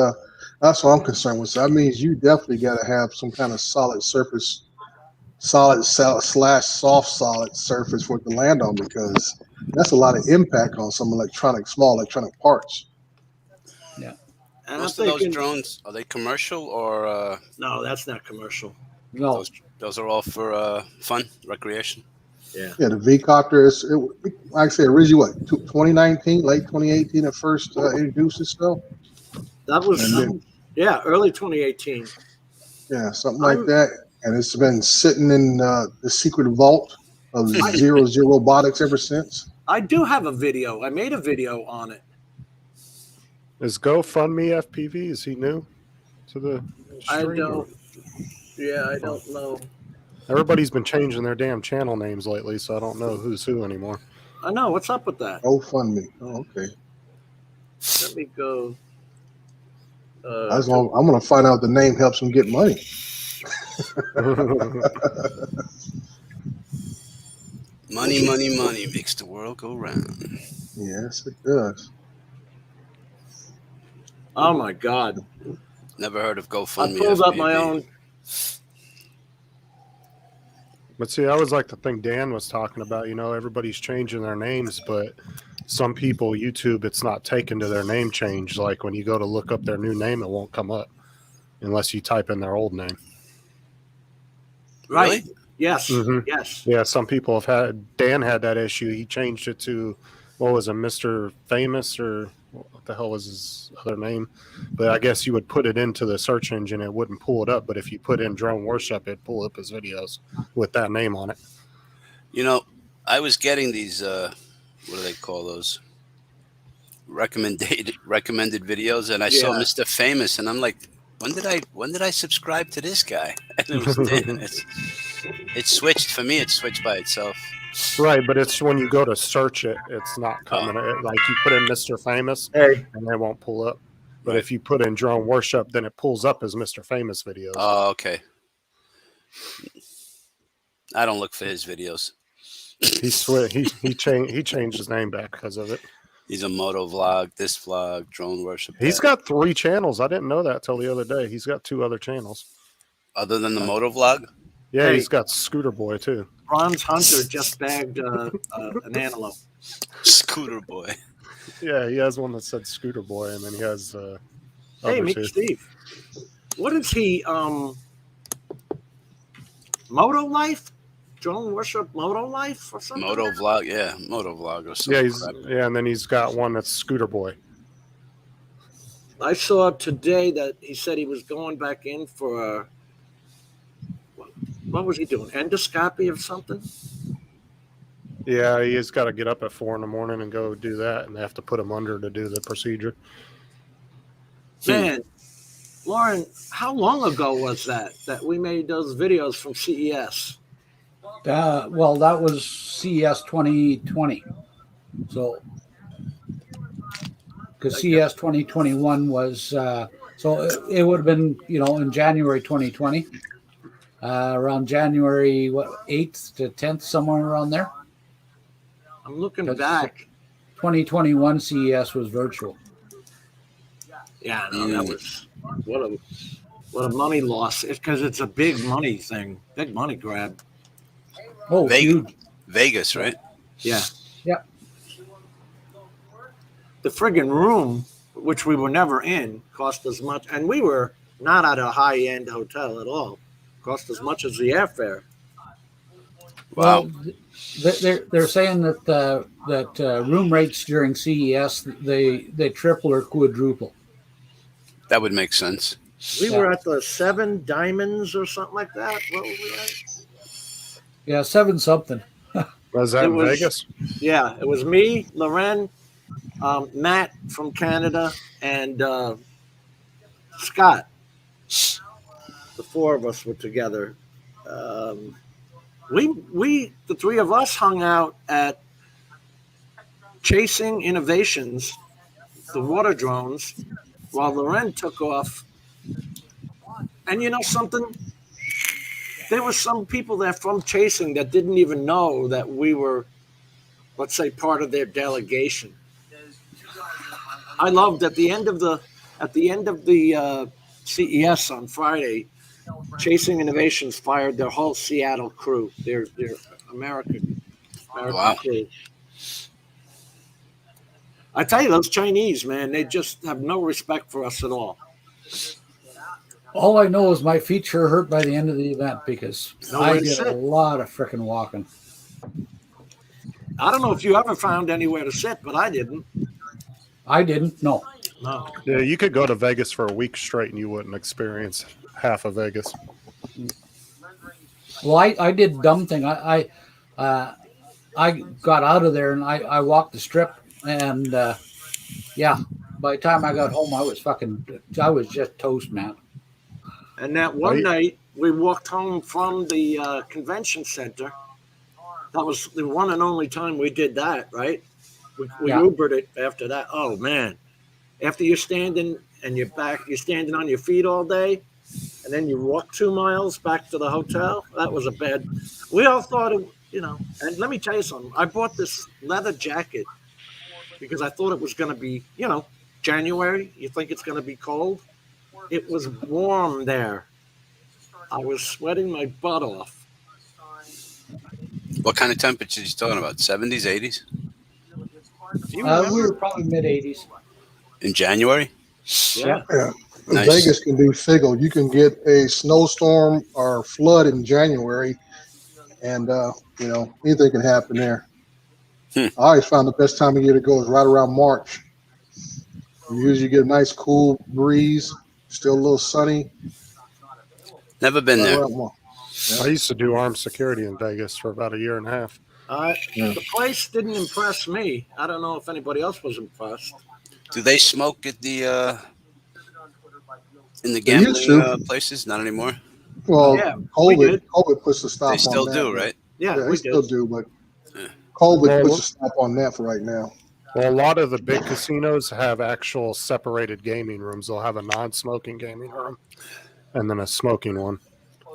[SPEAKER 6] what I'm concerned with. So that means you definitely got to have some kind of solid surface, /soft solid surface for it to land on, because that's a lot of impact on some small electronic parts.
[SPEAKER 3] And
[SPEAKER 5] Most
[SPEAKER 3] I'm
[SPEAKER 5] of those
[SPEAKER 3] thinking,
[SPEAKER 5] drones, are they commercial or
[SPEAKER 3] no, that's not commercial.
[SPEAKER 1] No,
[SPEAKER 5] those are all for fun, recreation?
[SPEAKER 6] Yeah, the V-Coptr is, like I said, originally 2019, late 2018, it first introduced itself.
[SPEAKER 3] That was,
[SPEAKER 6] And then-
[SPEAKER 3] early 2018.
[SPEAKER 6] Yeah, something like that. And it's been sitting in the secret vault of ZeroZero Robotics ever since.
[SPEAKER 3] I do have a video. I made a video on it.
[SPEAKER 2] Is GoFundMe FPV? Is he new to the
[SPEAKER 3] I
[SPEAKER 2] stream?
[SPEAKER 3] don't. Yeah, I don't know.
[SPEAKER 2] Everybody's been changing their damn channel names lately, so I don't know who's who anymore.
[SPEAKER 3] I know. What's up with that?
[SPEAKER 6] Oh, fund me. Oh, okay.
[SPEAKER 3] Let me go.
[SPEAKER 6] I'm going to find out the name helps him get money.
[SPEAKER 5] Money, money, money makes the world go round.
[SPEAKER 6] Yes, it does.
[SPEAKER 3] Oh my God!
[SPEAKER 5] Never heard of
[SPEAKER 3] I
[SPEAKER 5] GoFundMe.
[SPEAKER 3] pulled up my
[SPEAKER 5] FBB.
[SPEAKER 3] own.
[SPEAKER 2] But see, I always like the thing Dan was talking about. You know, everybody's changing their names, but some people, YouTube, it's not taken to their name change. Like when you go to look up their new name, it won't come up unless you type in their old name.
[SPEAKER 3] Right.
[SPEAKER 5] Really?
[SPEAKER 3] Yes.
[SPEAKER 2] Mhm.
[SPEAKER 3] Yes.
[SPEAKER 2] Yeah, some people have had. Dan had that issue. He changed it to, what was it, Mr. Famous, or what the hell was his other name? But I guess you would put it into the search engine, it wouldn't pull it up. But if you put in Drone Worship, it'd pull up his videos with that name on it.
[SPEAKER 5] You know, I was getting these. What do they call those? Recommended videos, and I saw
[SPEAKER 3] Yeah.
[SPEAKER 5] Mr. Famous, and I'm like, when did I subscribe to this guy? And it was it switched for me. It switched by itself.
[SPEAKER 2] Right, but it's when you go to search it, it's not coming. Like you put in Mr. Famous,
[SPEAKER 3] Hey.
[SPEAKER 2] and it won't pull up. But if you put in Drone Worship, then it pulls up as Mr. Famous videos.
[SPEAKER 5] Oh, okay. I don't look for his videos.
[SPEAKER 2] He changed his name back because of it.
[SPEAKER 5] He's a moto vlog, this vlog, drone worship.
[SPEAKER 2] He's
[SPEAKER 5] that.
[SPEAKER 2] got 3 channels. I didn't know that till the other day. He's got 2 other channels.
[SPEAKER 5] Other than the moto vlog?
[SPEAKER 2] Yeah,
[SPEAKER 3] Hey.
[SPEAKER 2] he's got Scooter Boy too.
[SPEAKER 3] Bronze Hunter just bagged an antelope.
[SPEAKER 5] Scooter Boy.
[SPEAKER 2] Yeah, he has one that said Scooter Boy, and then he has
[SPEAKER 3] Hey,
[SPEAKER 2] other
[SPEAKER 3] meet
[SPEAKER 2] 2.
[SPEAKER 3] Steve. What is he? Moto Life? Drone Worship Moto Life or something?
[SPEAKER 5] Moto vlog, yeah. Moto vlog or something.
[SPEAKER 2] Yeah, and then he's got one that's Scooter Boy.
[SPEAKER 3] I saw today that he said he was going back in for what was he doing? Endoscopy or something?
[SPEAKER 2] Yeah, he's got to get up at 4 a.m. and go do that, and they have to put him under to do the procedure.
[SPEAKER 3] Man, Lauren, how long ago was that we made those videos from CES?
[SPEAKER 1] Well, that was CES 2020. So, because CES 2021 was, so it would have been, in January 2020, around January, 8th to 10th, somewhere around there.
[SPEAKER 3] I'm looking
[SPEAKER 1] That's-
[SPEAKER 3] back.
[SPEAKER 1] 2021 CES was virtual.
[SPEAKER 3] Yeah, no, that was what a money loss. It's because it's a big money thing, big money grab.
[SPEAKER 1] Oh, huge.
[SPEAKER 5] Vegas, right?
[SPEAKER 3] Yeah.
[SPEAKER 1] Yep.
[SPEAKER 3] The friggin' room, which we were never in, cost as much, and we were not at a high-end hotel at all. Cost as much as the airfare.
[SPEAKER 5] Wow.
[SPEAKER 1] Well, they're saying that room rates during CES they triple or quadruple.
[SPEAKER 5] That would make sense.
[SPEAKER 3] We were at the 7 Diamonds or something like that. What were we at?
[SPEAKER 1] Yeah, 7 something.
[SPEAKER 2] Was that
[SPEAKER 3] It
[SPEAKER 2] in
[SPEAKER 3] was-
[SPEAKER 2] Vegas?
[SPEAKER 3] Yeah, it was me, Loren, Matt from Canada, and Scott. The 4 of us were together. We the 3 of us hung out at Chasing Innovations, the water drones, while Loren took off. And you know something? There were some people there from Chasing that didn't even know that we were, let's say, part of their delegation. I loved at the end of the CES on Friday, Chasing Innovations fired their whole Seattle crew, their American
[SPEAKER 5] Wow.
[SPEAKER 3] crew. I tell you, those Chinese, man, they just have no respect for us at all.
[SPEAKER 1] All I know is my feet sure hurt by the end of the event because
[SPEAKER 3] Nowhere
[SPEAKER 1] I
[SPEAKER 3] to
[SPEAKER 1] did a
[SPEAKER 3] sit.
[SPEAKER 1] lot of frickin' walking.
[SPEAKER 3] I don't know if you ever found anywhere to sit, but I didn't.
[SPEAKER 1] I didn't. No.
[SPEAKER 3] No.
[SPEAKER 2] Yeah, you could go to Vegas for a week straight and you wouldn't experience half of Vegas.
[SPEAKER 1] Well, I did a dumb thing. I got out of there and I walked the strip and yeah, by the time I got home, I was just toast, man.
[SPEAKER 3] And that one
[SPEAKER 2] Right.
[SPEAKER 3] night, we walked home from the convention center. That was the one and only time we did that, right? We
[SPEAKER 1] Yeah.
[SPEAKER 3] Ubered it after that. Oh, man. After you're standing and you're standing on your feet all day, and then you walk 2 miles back to the hotel, that was a bad. We all thought, and let me tell you something. I bought this leather jacket because I thought it was going to be, January. You think it's going to be cold. it was warm there. I was sweating my butt off.
[SPEAKER 5] What kind of temperatures are you talking about? 70s, 80s?
[SPEAKER 3] Do you
[SPEAKER 1] We
[SPEAKER 3] remember?
[SPEAKER 1] were probably mid 80s.
[SPEAKER 5] In January?
[SPEAKER 3] Yeah.
[SPEAKER 6] Yeah.
[SPEAKER 5] Nice.
[SPEAKER 6] Vegas can do fickle. You can get a snowstorm or flood in January, and anything can happen there. I always found the best time of year to go is right around March. You usually get a nice cool breeze, still a little sunny.
[SPEAKER 5] Never been
[SPEAKER 6] Right
[SPEAKER 5] there.
[SPEAKER 6] around March.
[SPEAKER 2] I used to do armed security in Vegas for about a year and a half.
[SPEAKER 6] Yeah.
[SPEAKER 3] The place didn't impress me. I don't know if anybody else was impressed.
[SPEAKER 5] Do they smoke at the in the
[SPEAKER 6] They used
[SPEAKER 5] gambling
[SPEAKER 6] to.
[SPEAKER 5] places? Not anymore.
[SPEAKER 6] Well,
[SPEAKER 3] Yeah, we did.
[SPEAKER 6] COVID puts a stop
[SPEAKER 5] They
[SPEAKER 6] on
[SPEAKER 5] still
[SPEAKER 6] that.
[SPEAKER 5] do, right?
[SPEAKER 3] Yeah,
[SPEAKER 6] Yeah,
[SPEAKER 3] we
[SPEAKER 6] they still
[SPEAKER 3] did.
[SPEAKER 6] do, but
[SPEAKER 5] Yeah.
[SPEAKER 6] COVID
[SPEAKER 2] Well,
[SPEAKER 6] puts a stop on that for right now.
[SPEAKER 2] Well, a lot of the big casinos have actual separated gaming rooms. They'll have a non-smoking gaming room and then a smoking one.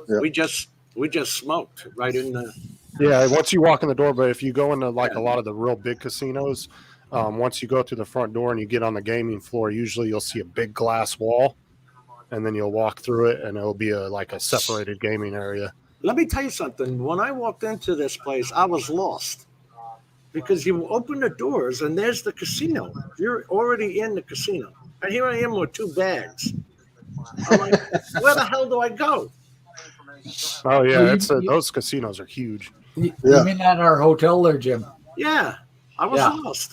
[SPEAKER 6] Yeah.
[SPEAKER 3] We just smoked right in the.
[SPEAKER 2] Yeah, once you walk in the door, but if you go into like a lot of the real big casinos, once you go through the front door and you get on the gaming floor, usually you'll see a big glass wall, and then you'll walk through it, and it'll be like a separated gaming area.
[SPEAKER 3] Let me tell you something. When I walked into this place, I was lost because you open the doors and there's the casino. You're already in the casino, and here I am with 2 bags. I'm like, where the hell do I go?
[SPEAKER 2] Oh yeah,
[SPEAKER 1] Well,
[SPEAKER 2] those casinos are huge.
[SPEAKER 1] You
[SPEAKER 6] Yeah.
[SPEAKER 1] mean at our hotel there, Jim?
[SPEAKER 3] Yeah, I was
[SPEAKER 1] Yeah.
[SPEAKER 3] lost.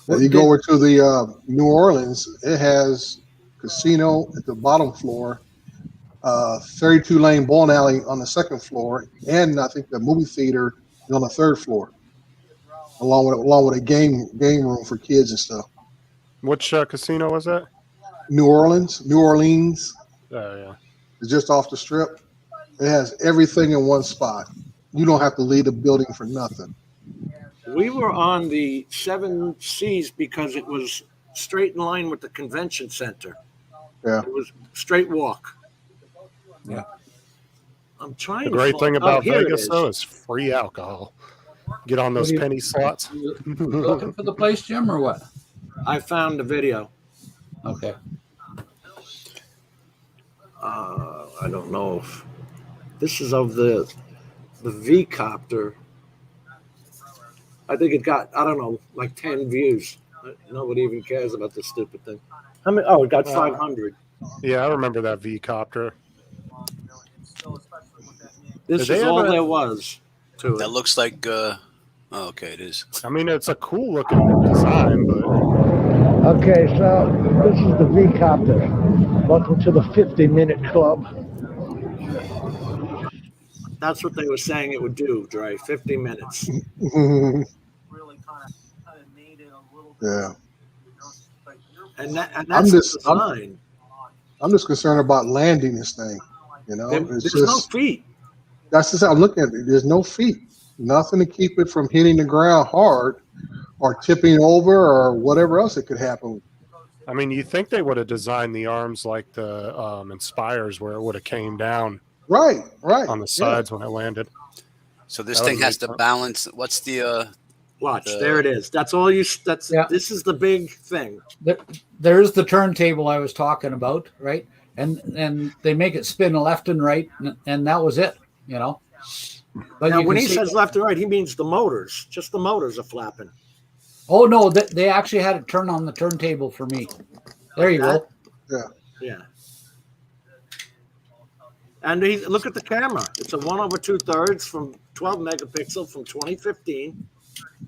[SPEAKER 6] When you go over to the New Orleans, it has casino at the bottom floor, 32-lane bowling alley on the second floor, and I think the movie theater is on the third floor, along with a game room for kids and stuff.
[SPEAKER 2] Which casino was that?
[SPEAKER 6] New Orleans
[SPEAKER 2] Oh yeah.
[SPEAKER 6] is just off the strip. It has everything in one spot. You don't have to leave the building for nothing.
[SPEAKER 3] We were on the 7 Cs because it was straight in line with the convention center.
[SPEAKER 6] Yeah.
[SPEAKER 3] It was straight walk.
[SPEAKER 1] Yeah.
[SPEAKER 3] I'm trying.
[SPEAKER 2] The great thing about
[SPEAKER 3] here it
[SPEAKER 2] Vegas
[SPEAKER 3] is.
[SPEAKER 2] though is free alcohol. Get on those
[SPEAKER 1] What do you-
[SPEAKER 2] penny slots.
[SPEAKER 1] You looking for the place, Jim, or what?
[SPEAKER 3] I found the video.
[SPEAKER 1] Okay.
[SPEAKER 3] I don't know if this is of the V Coptr. I think it got, I don't know, like 10 views. Nobody even cares about this stupid thing. How many? Oh, it got 500.
[SPEAKER 2] Yeah, I remember that V Coptr.
[SPEAKER 3] This
[SPEAKER 2] Did they
[SPEAKER 3] is all
[SPEAKER 2] ever-
[SPEAKER 3] there was to
[SPEAKER 5] That
[SPEAKER 3] it.
[SPEAKER 5] looks like. Oh, okay, it is.
[SPEAKER 2] I mean, it's a cool looking design, but
[SPEAKER 8] Okay, so this is the V Coptr. Welcome to the 50-minute club.
[SPEAKER 3] That's what they were saying it would do, Dre. 50 minutes.
[SPEAKER 6] Yeah.
[SPEAKER 3] And that's
[SPEAKER 6] I'm
[SPEAKER 3] the
[SPEAKER 6] just-
[SPEAKER 3] design.
[SPEAKER 6] I'm just concerned about landing this thing.
[SPEAKER 3] There's no feet.
[SPEAKER 6] That's just I'm looking at it. There's no feet. Nothing to keep it from hitting the ground hard or tipping over or whatever else it could happen.
[SPEAKER 2] I mean, you think they would have designed the arms like the Inspires, where it would have came down
[SPEAKER 6] Right.
[SPEAKER 2] on the sides when it landed.
[SPEAKER 5] So this
[SPEAKER 2] That
[SPEAKER 5] thing
[SPEAKER 2] would
[SPEAKER 5] has
[SPEAKER 2] make
[SPEAKER 5] to balance. What's the?
[SPEAKER 3] Watch, there it is. That's all you. That's
[SPEAKER 1] Yeah.
[SPEAKER 3] This is the big thing.
[SPEAKER 1] There's the turntable I was talking about, right? And they make it spin left and right, and that was it, But
[SPEAKER 3] Now,
[SPEAKER 1] you
[SPEAKER 3] when
[SPEAKER 1] can
[SPEAKER 3] he
[SPEAKER 1] see-
[SPEAKER 3] says left and right, he means the motors. Just the motors are flapping.
[SPEAKER 1] oh no, they actually had it turn on the turntable for me. There you go.
[SPEAKER 3] Yeah. And look at the camera. It's a 1/2 from 12 megapixel from 2015.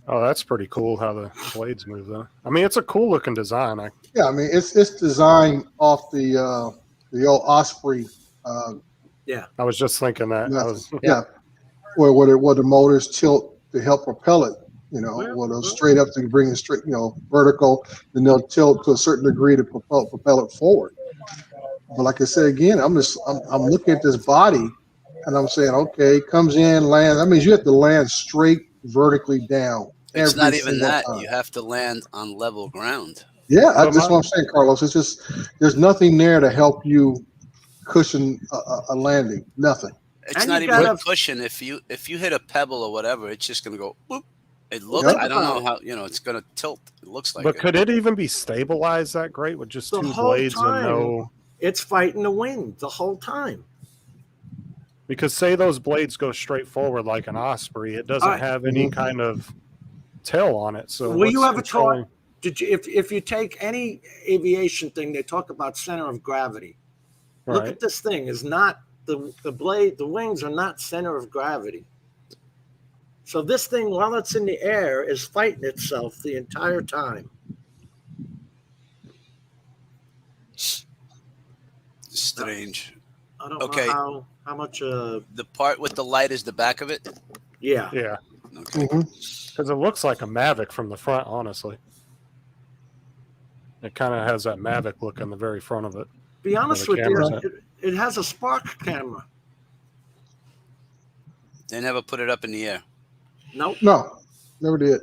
[SPEAKER 2] Oh, that's pretty cool how the blades move, though. I mean, it's a cool looking design.
[SPEAKER 6] Yeah, I mean it's designed off the old Osprey.
[SPEAKER 2] I was just thinking that.
[SPEAKER 6] Yeah, where the motors tilt to help propel it. Where they'll straight up to bring it straight, vertical, then they'll tilt to a certain degree to propel it forward. But like I said again, I'm looking at this body, and I'm saying, okay, it comes in, lands. That means you have to land straight vertically down.
[SPEAKER 5] It's
[SPEAKER 6] every
[SPEAKER 5] not even
[SPEAKER 6] single
[SPEAKER 5] that.
[SPEAKER 6] time.
[SPEAKER 5] You have to land on level ground.
[SPEAKER 6] Yeah,
[SPEAKER 2] But
[SPEAKER 6] that's what I'm saying, Carlos. It's just there's nothing there to help you cushion a landing. Nothing.
[SPEAKER 5] It's
[SPEAKER 3] And
[SPEAKER 5] not
[SPEAKER 3] you
[SPEAKER 5] even a
[SPEAKER 3] gotta-
[SPEAKER 5] cushion. If you hit a pebble or whatever, it's just gonna go boop, It looks.
[SPEAKER 6] Yep.
[SPEAKER 5] I don't know how. It's going to tilt. It looks like.
[SPEAKER 2] But
[SPEAKER 5] it.
[SPEAKER 2] could it even be stabilized that great with just
[SPEAKER 3] The
[SPEAKER 2] two
[SPEAKER 3] whole
[SPEAKER 2] blades and
[SPEAKER 3] time.
[SPEAKER 2] no?
[SPEAKER 3] It's fighting the wind the whole time.
[SPEAKER 2] Because say those blades go straight forward like an Osprey, it doesn't
[SPEAKER 3] All right.
[SPEAKER 2] have any kind of tail on it. So
[SPEAKER 3] Will you
[SPEAKER 2] what's
[SPEAKER 3] ever
[SPEAKER 2] controlling-
[SPEAKER 3] talk? Did you, if you take any aviation thing, they talk about center of gravity. Look
[SPEAKER 2] Right.
[SPEAKER 3] at this thing. Is not the blade. The wings are not center of gravity. So this thing, while it's in the air, is fighting itself the entire time.
[SPEAKER 5] Strange.
[SPEAKER 3] I don't
[SPEAKER 5] Okay.
[SPEAKER 3] know how much.
[SPEAKER 5] The part with the light is the back of it.
[SPEAKER 3] Yeah.
[SPEAKER 2] Yeah,
[SPEAKER 5] Okay.
[SPEAKER 2] because it looks like a Mavic from the front. Honestly, it kind of has that Mavic look on the very front of it.
[SPEAKER 3] Be honest
[SPEAKER 2] the
[SPEAKER 3] with
[SPEAKER 2] camera's
[SPEAKER 3] you, it has a spark camera.
[SPEAKER 5] They never put it up in the air.
[SPEAKER 3] Nope.
[SPEAKER 6] No, never did.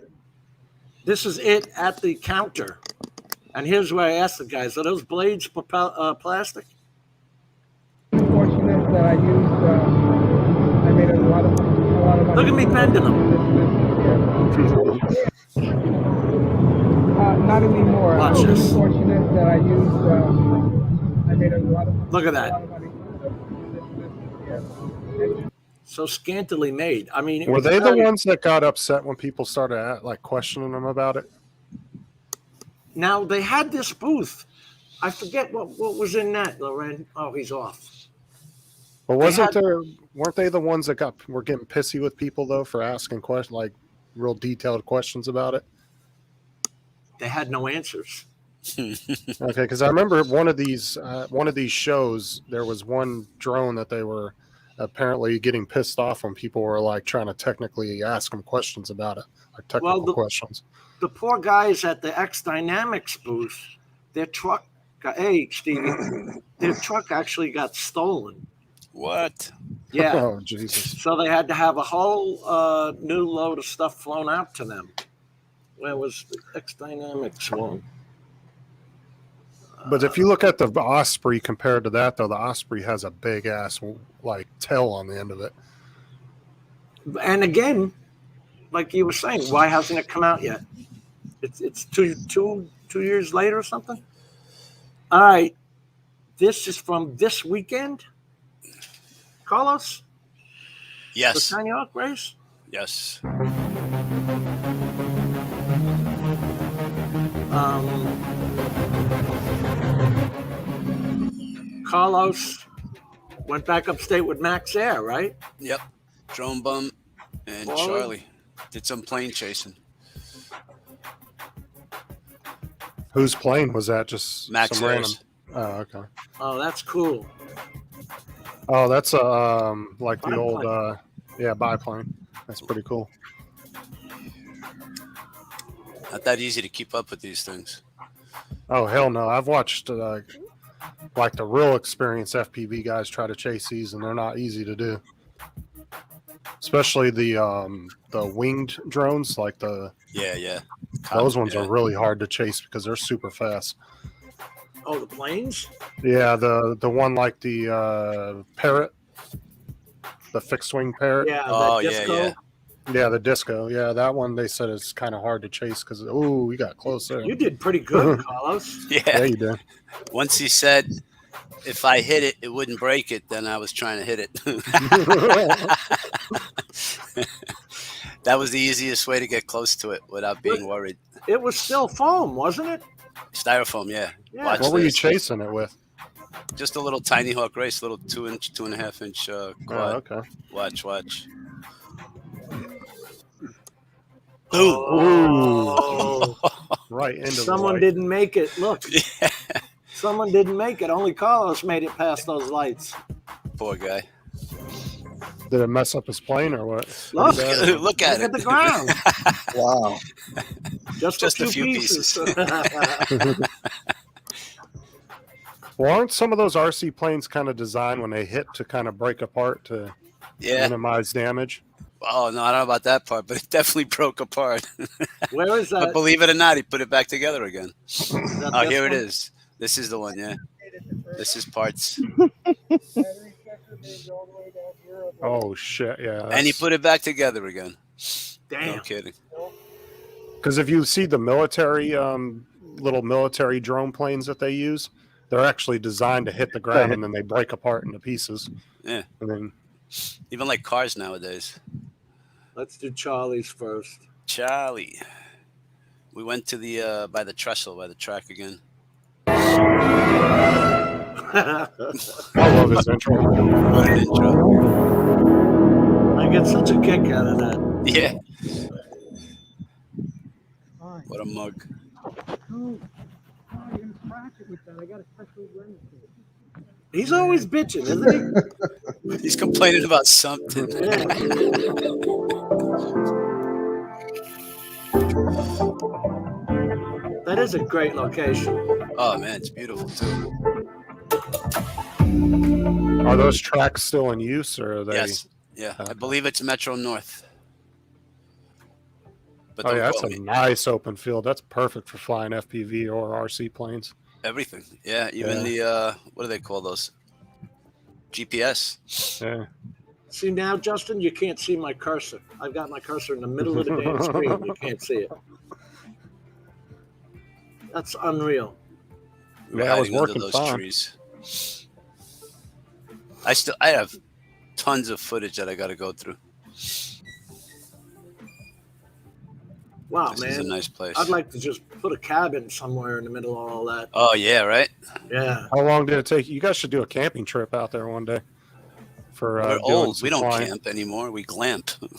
[SPEAKER 3] This is it at the counter. And here's where I asked the guys: are those blades plastic?
[SPEAKER 8] Fortunate that I used. I made a lot of money.
[SPEAKER 3] Look at me bending them.
[SPEAKER 8] Not anymore.
[SPEAKER 3] Watch
[SPEAKER 8] I'm
[SPEAKER 3] this.
[SPEAKER 8] fortunate that I used. I made a lot of.
[SPEAKER 3] Look at that.
[SPEAKER 8] A lot of money.
[SPEAKER 3] So scantily made. I mean, it
[SPEAKER 2] Were
[SPEAKER 3] was
[SPEAKER 2] they the
[SPEAKER 3] very-
[SPEAKER 2] ones that got upset when people started questioning them about it?
[SPEAKER 3] Now they had this booth. I forget what was in that, Loren. Oh, he's off.
[SPEAKER 2] But
[SPEAKER 3] had-
[SPEAKER 2] weren't they the ones that were getting pissy with people though for asking questions, like real detailed questions about it?
[SPEAKER 3] They had no answers.
[SPEAKER 2] Okay, because I remember one of these shows, there was one drone that they were apparently getting pissed off when people were trying to technically ask them questions about it, like technical questions.
[SPEAKER 3] The poor guys at the X Dynamics booth, their truck. Hey, Stevie, their truck actually got stolen.
[SPEAKER 5] What?
[SPEAKER 3] Yeah.
[SPEAKER 2] Oh Jesus!
[SPEAKER 3] So they had to have a whole new load of stuff flown out to them. Where was the X Dynamics one?
[SPEAKER 2] But if you look at the Osprey compared to that, though, the Osprey has a big ass tail on the end of it.
[SPEAKER 3] And again, like you were saying, why hasn't it come out yet? It's two years later or something. All right, this is from this weekend. Carlos,
[SPEAKER 5] Yes.
[SPEAKER 3] the TinyHawk race.
[SPEAKER 5] Yes.
[SPEAKER 3] Carlos went back upstate with Max Air, right?
[SPEAKER 5] Yep. Drone Bum and
[SPEAKER 3] Wally?
[SPEAKER 5] Charlie did some plane chasing.
[SPEAKER 2] Whose plane was that? Just
[SPEAKER 5] Max
[SPEAKER 2] some random.
[SPEAKER 5] Airs.
[SPEAKER 2] Oh, okay.
[SPEAKER 3] Oh, that's cool.
[SPEAKER 2] Oh, that's like the
[SPEAKER 3] Biplane.
[SPEAKER 2] old biplane. That's pretty cool.
[SPEAKER 5] Not that easy to keep up with these things.
[SPEAKER 2] Oh hell no! I've watched like the real experienced FPV guys try to chase these, and they're not easy to do. Especially the winged drones, like
[SPEAKER 5] Yeah.
[SPEAKER 2] those ones
[SPEAKER 5] Yeah.
[SPEAKER 2] are really hard to chase because they're super fast.
[SPEAKER 3] Oh, the planes?
[SPEAKER 2] Yeah, the one like the Parrot, the fixed wing Parrot.
[SPEAKER 3] Yeah.
[SPEAKER 5] Oh,
[SPEAKER 3] that
[SPEAKER 5] yeah,
[SPEAKER 3] disco.
[SPEAKER 5] yeah.
[SPEAKER 2] Yeah, the Disco. Yeah, that one they said is kind of hard to chase because we got close there.
[SPEAKER 3] You did pretty good, Carlos.
[SPEAKER 2] Yeah,
[SPEAKER 5] Yeah.
[SPEAKER 2] you did.
[SPEAKER 5] Once he said if I hit it, it wouldn't break it, then I was trying to hit it. That was the easiest way to get close to it without being worried.
[SPEAKER 3] It was still foam, wasn't it?
[SPEAKER 5] Styrofoam, yeah.
[SPEAKER 3] Yeah.
[SPEAKER 5] Watch
[SPEAKER 2] What were you
[SPEAKER 5] this.
[SPEAKER 2] chasing it with?
[SPEAKER 5] Just a little TinyHawk race, little 2.5 inch quad.
[SPEAKER 2] Oh, okay.
[SPEAKER 5] Watch.
[SPEAKER 3] Oh.
[SPEAKER 2] Right into
[SPEAKER 3] Someone
[SPEAKER 2] the light.
[SPEAKER 3] didn't make it. Look. Someone didn't make it. Only Carlos made it past those lights.
[SPEAKER 5] Poor guy.
[SPEAKER 2] Did it mess up his plane or what?
[SPEAKER 3] Look.
[SPEAKER 5] Look at it.
[SPEAKER 3] the ground.
[SPEAKER 6] Wow.
[SPEAKER 3] Just
[SPEAKER 5] Just
[SPEAKER 3] a
[SPEAKER 5] a
[SPEAKER 3] few
[SPEAKER 5] few
[SPEAKER 3] pieces.
[SPEAKER 2] Well, aren't some of those RC planes kind of designed when they hit to kind of break apart to
[SPEAKER 5] Yeah.
[SPEAKER 2] minimize damage?
[SPEAKER 5] Oh, no, I don't know about that part, but it definitely broke apart.
[SPEAKER 3] Where is
[SPEAKER 5] But
[SPEAKER 3] that?
[SPEAKER 5] believe it or not, he put it back together again.
[SPEAKER 3] That
[SPEAKER 5] Oh,
[SPEAKER 3] this
[SPEAKER 5] here it
[SPEAKER 3] one?
[SPEAKER 5] is. This is the one, yeah. This is parts.
[SPEAKER 2] Oh shit! Yeah.
[SPEAKER 5] And he
[SPEAKER 2] that's-
[SPEAKER 5] put it back together again.
[SPEAKER 3] Damn.
[SPEAKER 5] No kidding.
[SPEAKER 2] Because if you see the military, little military drone planes that they use, they're actually designed to hit the ground and then they break apart into pieces.
[SPEAKER 5] Yeah.
[SPEAKER 2] And then
[SPEAKER 5] Even like cars nowadays.
[SPEAKER 3] Let's do Charlie's first.
[SPEAKER 5] Charlie. We went to the by the trestle, by the track again.
[SPEAKER 2] I love his intro.
[SPEAKER 5] What an intro.
[SPEAKER 3] I get such a kick out of that.
[SPEAKER 5] Yeah. What a mug.
[SPEAKER 3] He's always bitching, isn't he?
[SPEAKER 5] He's complaining about something.
[SPEAKER 3] That is a great location.
[SPEAKER 5] Oh man, it's beautiful too.
[SPEAKER 2] Are those tracks still in use, or are they?
[SPEAKER 5] Yes. Yeah. I believe it's Metro North. But
[SPEAKER 2] Oh
[SPEAKER 5] don't
[SPEAKER 2] yeah, that's
[SPEAKER 5] quote
[SPEAKER 2] a
[SPEAKER 5] me.
[SPEAKER 2] nice open field. That's perfect for flying FPV or RC planes.
[SPEAKER 5] Everything. Yeah. Even the what do they call those? GPS.
[SPEAKER 2] Yeah.
[SPEAKER 3] See now, Justin, you can't see my cursor. I've got my cursor in the middle of the damn screen. You can't see it. That's unreal.
[SPEAKER 2] Yeah, I was
[SPEAKER 5] Hiding under
[SPEAKER 2] working
[SPEAKER 5] those
[SPEAKER 2] fine.
[SPEAKER 5] trees. I have tons of footage that I got to go through.
[SPEAKER 3] Wow,
[SPEAKER 5] This
[SPEAKER 3] man.
[SPEAKER 5] is a nice place.
[SPEAKER 3] I'd like to just put a cabin somewhere in the middle of all that.
[SPEAKER 5] Oh yeah, right.
[SPEAKER 3] Yeah.
[SPEAKER 2] How long did it take? You guys should do a camping trip out there one day. For
[SPEAKER 5] We're
[SPEAKER 2] doing
[SPEAKER 5] old.
[SPEAKER 2] some
[SPEAKER 5] We don't
[SPEAKER 2] flying.
[SPEAKER 5] camp anymore. We glamp.
[SPEAKER 2] Well,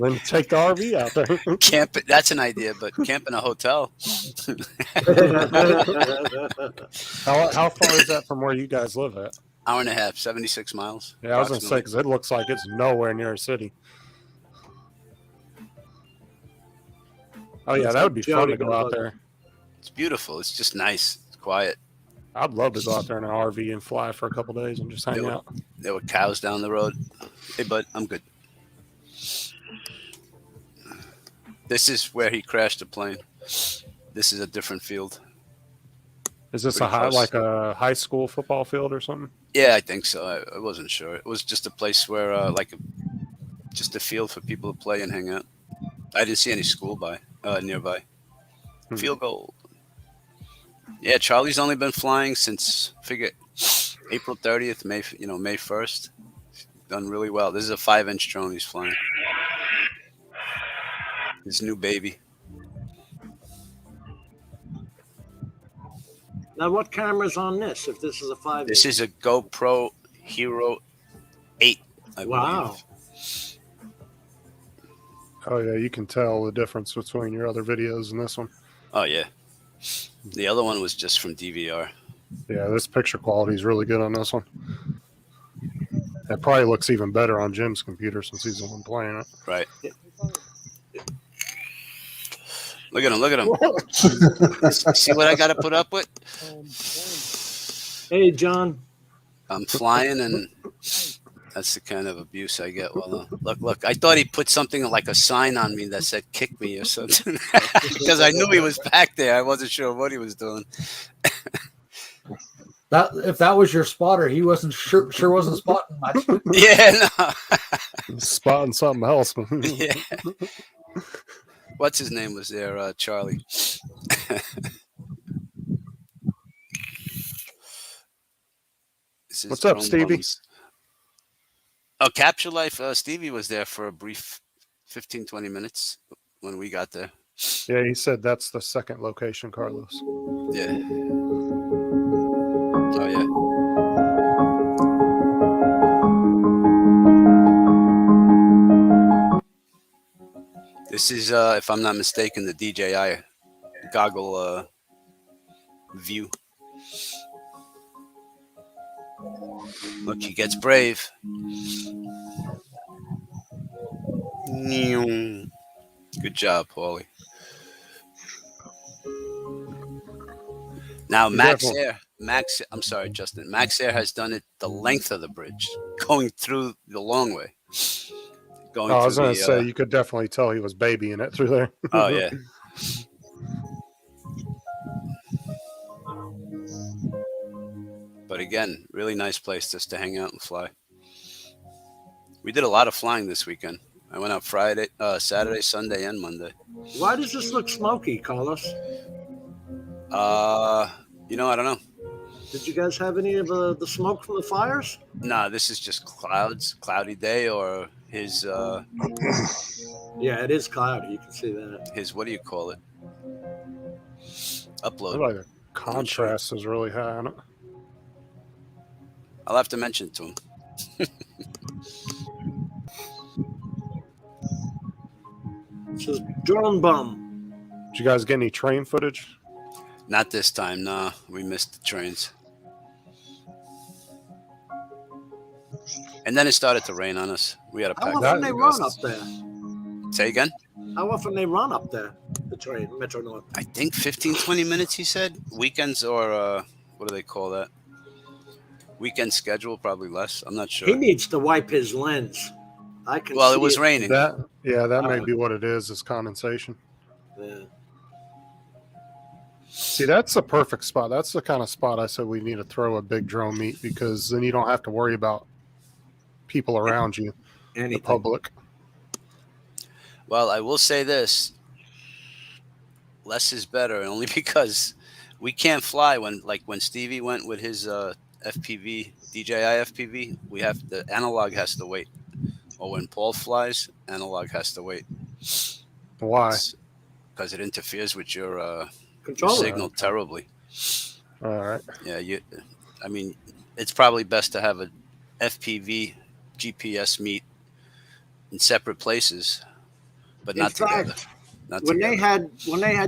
[SPEAKER 2] then take the RV out there.
[SPEAKER 5] Camp. That's an idea, but camp in a hotel.
[SPEAKER 2] How far is that from where you guys live at?
[SPEAKER 5] Hour and a half, 76 miles.
[SPEAKER 2] Yeah, I was gonna say
[SPEAKER 5] approximately.
[SPEAKER 2] because it looks like it's nowhere near a city. Oh yeah, that would be fun to go out there.
[SPEAKER 5] It's beautiful. It's just nice. It's quiet.
[SPEAKER 2] I'd love to go out there in an RV and fly for a couple days and just hang
[SPEAKER 5] Yeah.
[SPEAKER 2] out.
[SPEAKER 5] There were cows down the road. Hey, bud, I'm good. This is where he crashed the plane. This is a different field.
[SPEAKER 2] Is this
[SPEAKER 5] Pretty
[SPEAKER 2] a
[SPEAKER 5] close.
[SPEAKER 2] like a high school football field or something?
[SPEAKER 5] Yeah, I think so. I wasn't sure. It was just a place where, just a field for people to play and hang out. I didn't see any school nearby. Field goal. Yeah, Charlie's only been flying since April 30th, May 1st. Done really well. This is a 5-inch drone he's flying. His new baby.
[SPEAKER 3] Now, what camera's on this? If this is a 5.
[SPEAKER 5] This is a GoPro Hero 8. I
[SPEAKER 3] Wow.
[SPEAKER 5] believe.
[SPEAKER 2] Oh yeah, you can tell the difference between your other videos and this one.
[SPEAKER 5] Oh yeah. The other one was just from DVR.
[SPEAKER 2] Yeah, this picture quality is really good on this one. It probably looks even better on Jim's computer since he's the one playing it.
[SPEAKER 5] Right. Look at him. Look at him. See what I got to put up with?
[SPEAKER 3] Hey, John.
[SPEAKER 5] I'm flying, and that's the kind of abuse I get. Well, look. I thought he put something like a sign on me that said "kick me" or something, because I knew he was back there. I wasn't sure what he was doing.
[SPEAKER 1] That if that was your spotter, he wasn't sure wasn't spotting much.
[SPEAKER 5] Yeah, no.
[SPEAKER 2] Spotting something else.
[SPEAKER 5] Yeah. What's his name was there? Charlie.
[SPEAKER 2] What's up, Stevie?
[SPEAKER 5] Bums. Oh, Capture Life. Stevie was there for a brief 15-20 minutes when we got there.
[SPEAKER 2] Yeah, he said that's the second location, Carlos.
[SPEAKER 5] Yeah. Oh, yeah. This is, if I'm not mistaken, the DJI goggle view. Look, he gets brave. Good job, Paulie. Now, I'm sorry, Justin. Max Air has done it the length of the bridge, going through the long way. Going
[SPEAKER 2] I was
[SPEAKER 5] through
[SPEAKER 2] going to say, you could definitely tell he was babying it through there.
[SPEAKER 5] Oh, yeah. But again, really nice place just to hang out and fly. We did a lot of flying this weekend. I went out Friday, Saturday, Sunday, and Monday.
[SPEAKER 3] Why does this look smoky, Carlos?
[SPEAKER 5] I don't know.
[SPEAKER 3] Did you guys have any of the smoke from the fires?
[SPEAKER 5] Nah, this is just cloudy day, or his
[SPEAKER 3] Yeah, it is cloudy. You can see that.
[SPEAKER 5] his what do you call it? Upload.
[SPEAKER 2] I like the contrast is really high on it.
[SPEAKER 5] I'll have to mention it to him.
[SPEAKER 3] It says drone bum.
[SPEAKER 2] Did you guys get any train footage?
[SPEAKER 5] Not this time. Nah, we missed the trains. And then it started to rain on us. We had a
[SPEAKER 3] How
[SPEAKER 5] pack.
[SPEAKER 3] often they run up there?
[SPEAKER 5] Say again?
[SPEAKER 3] How often they run up there? The train, Metro North.
[SPEAKER 5] I think 15, 20 minutes, he said. Weekends or what do they call that? Weekend schedule, probably less. I'm not sure.
[SPEAKER 3] He needs to wipe his lens. I can.
[SPEAKER 5] Well,
[SPEAKER 3] see
[SPEAKER 5] it was raining.
[SPEAKER 2] That may be what it is condensation.
[SPEAKER 3] Yeah.
[SPEAKER 2] See, that's the perfect spot. That's the kind of spot I said we need to throw a big drone meet, because then you don't have to worry about people around you, the public.
[SPEAKER 5] Well, I will say this. Less is better, only because we can't fly when Stevie went with his FPV, DJI FPV, the analog has to wait. Or when Paul flies, analog has to wait.
[SPEAKER 2] Why?
[SPEAKER 5] Because it interferes with your
[SPEAKER 3] controller
[SPEAKER 5] signal terribly.
[SPEAKER 2] All right.
[SPEAKER 5] Yeah, it's probably best to have a FPV GPS meet in separate places, but not together.
[SPEAKER 3] When they had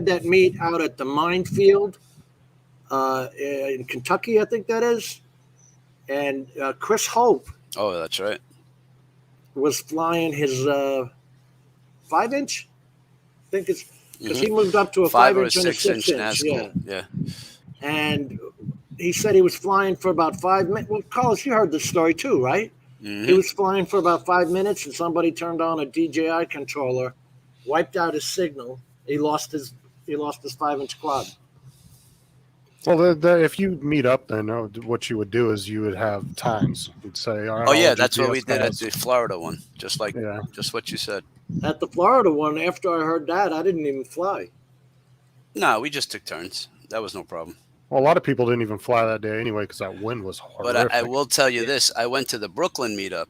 [SPEAKER 3] that meet out at the minefield in Kentucky, I think that is, and Chris Hope.
[SPEAKER 5] Oh, that's right.
[SPEAKER 3] Was flying his 5-inch. I think it's because he moved up to a 5-inch and a 6-inch.
[SPEAKER 5] Yeah.
[SPEAKER 3] And he said he was flying for about 5 minutes. Well, Carlos, you heard this story too, right?
[SPEAKER 5] Mm-hmm.
[SPEAKER 3] He was flying for about 5 minutes, and somebody turned on a DJI controller, wiped out his signal. He lost his 5-inch quad.
[SPEAKER 2] Well, if you meet up, then what you would do is you would have times. You'd say, all right.
[SPEAKER 5] Oh yeah, that's what we did at the Florida one. Just what you said.
[SPEAKER 3] At the Florida one, after I heard that, I didn't even fly.
[SPEAKER 5] No, we just took turns. That was no problem.
[SPEAKER 2] Well, a lot of people didn't even fly that day anyway because that wind was horrific.
[SPEAKER 5] But I will tell you this. I went to the Brooklyn meetup,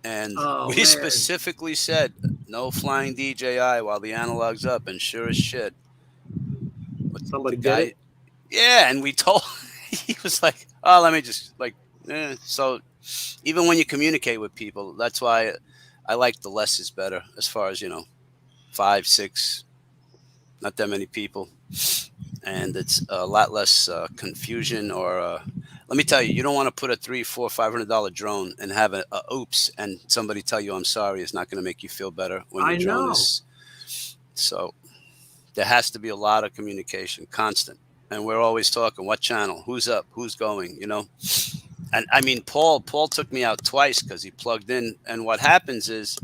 [SPEAKER 5] and we specifically said no flying DJI while the analog's up, and sure as shit.
[SPEAKER 3] Somebody did it?
[SPEAKER 5] Yeah, and we told he was like, "Oh, let me just So even when you communicate with people, that's why I like the less is better. As far as 5, 6, not that many people, and it's a lot less confusion. Or let me tell you, you don't want to put a $300, $400, $500 drone and have a oops, and somebody tell you I'm sorry. It's not going to make you feel better when your drone is. So there has to be a lot of communication, constant. And we're always talking, what channel, who's up, who's going, And I mean, Paul took me out twice because he plugged in. And what happens is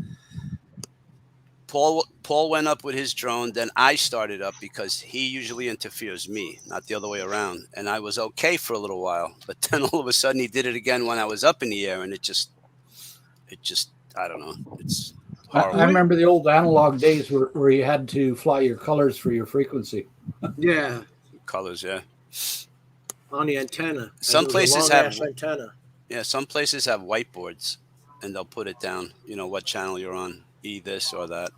[SPEAKER 5] Paul went up with his drone. Then I started up because he usually interferes me, not the other way around. And I was okay for a little while. But then all of a sudden he did it again when I was up in the air. And it just, I don't know. It's horrible.
[SPEAKER 1] I remember the old analog days where you had to fly your colors for your frequency.
[SPEAKER 3] Yeah.
[SPEAKER 5] Colors, yeah.
[SPEAKER 3] On the antenna.
[SPEAKER 5] Some places have
[SPEAKER 3] antenna.
[SPEAKER 5] Yeah, some places have whiteboards, and they'll put it down. What channel you're on, this or that.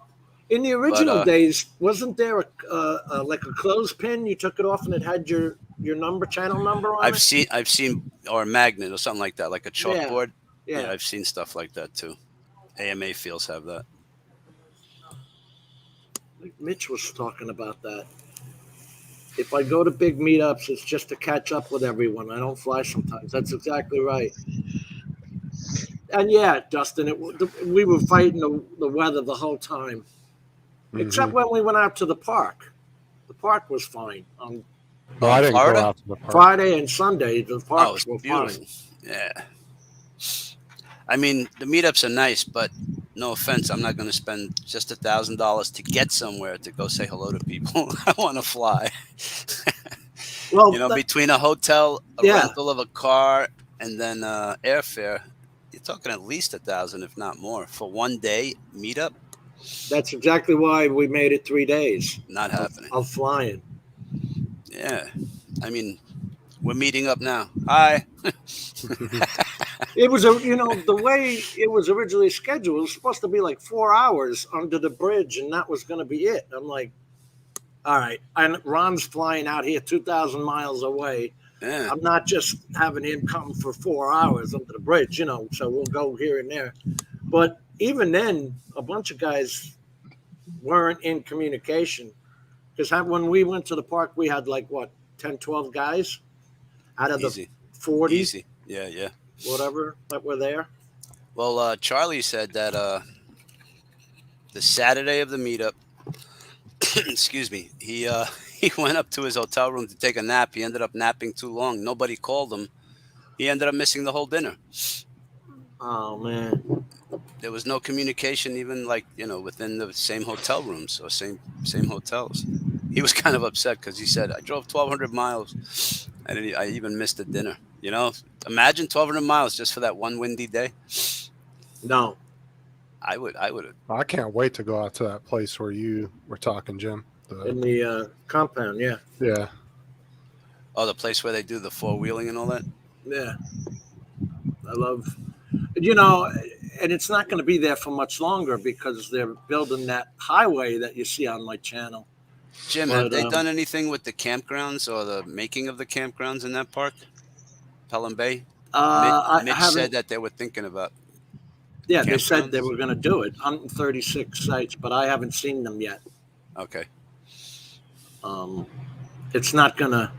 [SPEAKER 3] In the original days, wasn't there a like a clothespin? You took it off and it had your channel number on it.
[SPEAKER 5] I've seen or a magnet or something like that, like a chalkboard.
[SPEAKER 3] Yeah,
[SPEAKER 5] I've seen stuff like that too. AMA fields have that.
[SPEAKER 3] Mitch was talking about that. If I go to big meetups, it's just to catch up with everyone. I don't fly sometimes. That's exactly right. And yeah, Dustin, we were fighting the weather the whole time, except when we went out to the park. The park was fine.
[SPEAKER 2] I didn't
[SPEAKER 5] Florida?
[SPEAKER 2] go out to the park.
[SPEAKER 3] Friday and Sunday, the parks were
[SPEAKER 5] beautiful.
[SPEAKER 3] fine.
[SPEAKER 5] Yeah. I mean, the meetups are nice, but no offense, I'm not going to spend just $1,000 to get somewhere to go say hello to people. I want to fly.
[SPEAKER 3] Well,
[SPEAKER 5] between a hotel, a rental of a car, and then airfare, talking at least 1,000, if not more, for one day meetup.
[SPEAKER 3] That's exactly why we made it 3 days
[SPEAKER 5] Not happening.
[SPEAKER 3] of flying.
[SPEAKER 5] Yeah, I mean, we're meeting up now. Hi.
[SPEAKER 3] It was the way it was originally scheduled, it was supposed to be like 4 hours under the bridge, and that was going to be it. I'm like, all right. And Ron's flying out here 2,000 miles away.
[SPEAKER 5] Yeah.
[SPEAKER 3] I'm not just having him come for 4 hours under the bridge, so we'll go here and there. But even then, a bunch of guys weren't in communication. Because when we went to the park, we had like, 10, 12 guys out of
[SPEAKER 5] Easy.
[SPEAKER 3] the 40,
[SPEAKER 5] Easy. Yeah.
[SPEAKER 3] whatever, that were there.
[SPEAKER 5] Well, Charlie said that the Saturday of the meetup, excuse me, he went up to his hotel room to take a nap. He ended up napping too long. Nobody called him. He ended up missing the whole dinner.
[SPEAKER 3] Oh, man.
[SPEAKER 5] There was no communication, even within the same hotel rooms or same hotels. He was kind of upset because he said, I drove 1,200 miles and I even missed the dinner. Imagine 1,200 miles just for that one windy day.
[SPEAKER 3] No.
[SPEAKER 5] I would.
[SPEAKER 2] I can't wait to go out to that place where you were talking, Jim.
[SPEAKER 3] In the compound, yeah.
[SPEAKER 2] Yeah.
[SPEAKER 5] Oh, the place where they do the four-wheeling and all that?
[SPEAKER 3] Yeah. I love, and it's not going to be there for much longer because they're building that highway that you see on my channel.
[SPEAKER 5] Jim, have they done anything with the campgrounds or the making of the campgrounds in that park? Pelham Bay? Mitch said that they were thinking about.
[SPEAKER 3] Yeah, they said they were going to do it on 36 sites, but I haven't seen them yet.
[SPEAKER 5] Okay.
[SPEAKER 3] It's not going to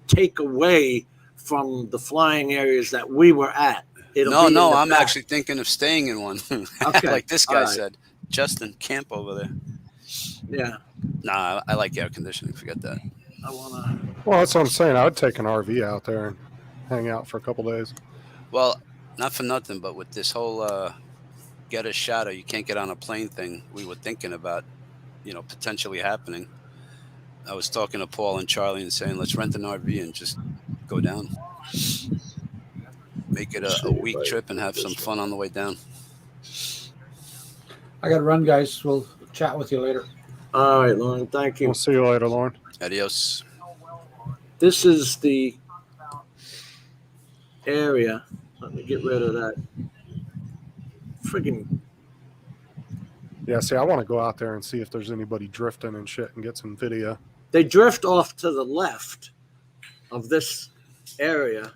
[SPEAKER 3] take away from the flying areas that we were at.
[SPEAKER 5] No, I'm actually thinking of staying in one.
[SPEAKER 3] Okay.
[SPEAKER 5] Like this guy said. Justin, camp over there.
[SPEAKER 3] Yeah.
[SPEAKER 5] Nah, I like air conditioning. Forget that.
[SPEAKER 3] I want to.
[SPEAKER 2] Well, that's what I'm saying. I would take an RV out there and hang out for a couple days.
[SPEAKER 5] Well, not for nothing, but with this whole get a shot or you can't get on a plane thing we were thinking about, potentially happening. I was talking to Paul and Charlie and saying, let's rent an RV and just go down. Make it a week trip and have some fun on the way down.
[SPEAKER 1] I got to run, guys. We'll chat with you later.
[SPEAKER 3] All right, Lauren. Thank you.
[SPEAKER 2] We'll see you later, Lauren.
[SPEAKER 5] Adios.
[SPEAKER 3] This is the area. Let me get rid of that. Friggin'.
[SPEAKER 2] Yeah, see, I want to go out there and see if there's anybody drifting and shit and get some video.
[SPEAKER 3] They drift off to the left of this area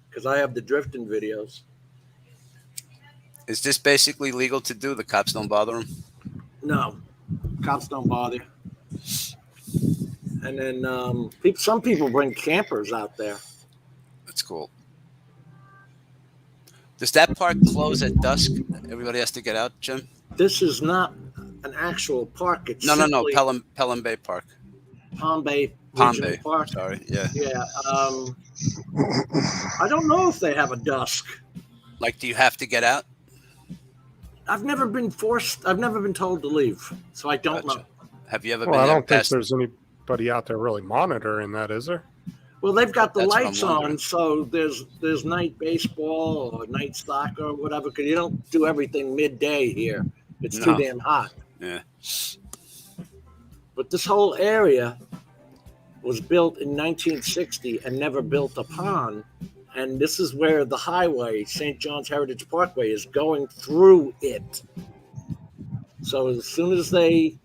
[SPEAKER 3] because I have the drifting videos.
[SPEAKER 5] Is this basically legal to do? The cops don't bother them?
[SPEAKER 3] No, cops don't bother. And then some people bring campers out there.
[SPEAKER 5] That's cool. Does that park close at dusk? Everybody has to get out, Jim?
[SPEAKER 3] This is not an actual park. It's
[SPEAKER 5] No. Pelham Bay Park.
[SPEAKER 3] Palm Bay
[SPEAKER 5] Palm
[SPEAKER 3] Regional
[SPEAKER 5] Bay.
[SPEAKER 3] Park.
[SPEAKER 5] Sorry, yeah.
[SPEAKER 3] Yeah. I don't know if they have a dusk.
[SPEAKER 5] Like, do you have to get out?
[SPEAKER 3] I've never been forced. I've never been told to leave, so I don't know.
[SPEAKER 5] Have you ever
[SPEAKER 2] Well,
[SPEAKER 5] been
[SPEAKER 2] I
[SPEAKER 5] there
[SPEAKER 2] don't think
[SPEAKER 5] past?
[SPEAKER 2] there's anybody out there really monitoring that, is there?
[SPEAKER 3] Well, they've got the
[SPEAKER 5] That's what I'm
[SPEAKER 3] lights
[SPEAKER 5] wondering.
[SPEAKER 3] on, so there's night baseball or night soccer or whatever. Because you don't do everything midday here. It's too
[SPEAKER 5] No.
[SPEAKER 3] damn hot.
[SPEAKER 5] Yeah.
[SPEAKER 3] But this whole area was built in 1960 and never built upon. And this is where the highway, St. John's Heritage Parkway, is going through it. So as soon as they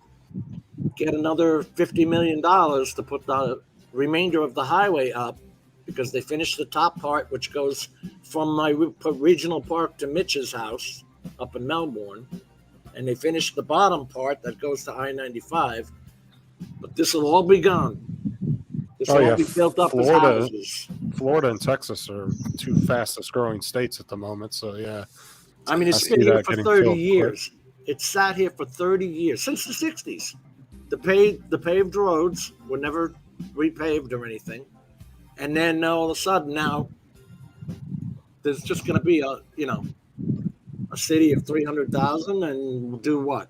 [SPEAKER 3] get another $50 million to put the remainder of the highway up, because they finished the top part, which goes from my regional park to Mitch's house up in Melbourne, and they finished the bottom part that goes to I-95. But this will all be gone. This will all be built up as houses.
[SPEAKER 2] Florida and Texas are two fastest growing states at the moment. So, yeah.
[SPEAKER 3] I mean, it's
[SPEAKER 2] I
[SPEAKER 3] been
[SPEAKER 2] see
[SPEAKER 3] here
[SPEAKER 2] that
[SPEAKER 3] for
[SPEAKER 2] getting
[SPEAKER 3] 30
[SPEAKER 2] filled
[SPEAKER 3] years. It's sat here for 30 years, since the 60s. The paved roads were never repaved or anything. And then all of a sudden now, there's just going to be a city of 300,000 and we'll do what?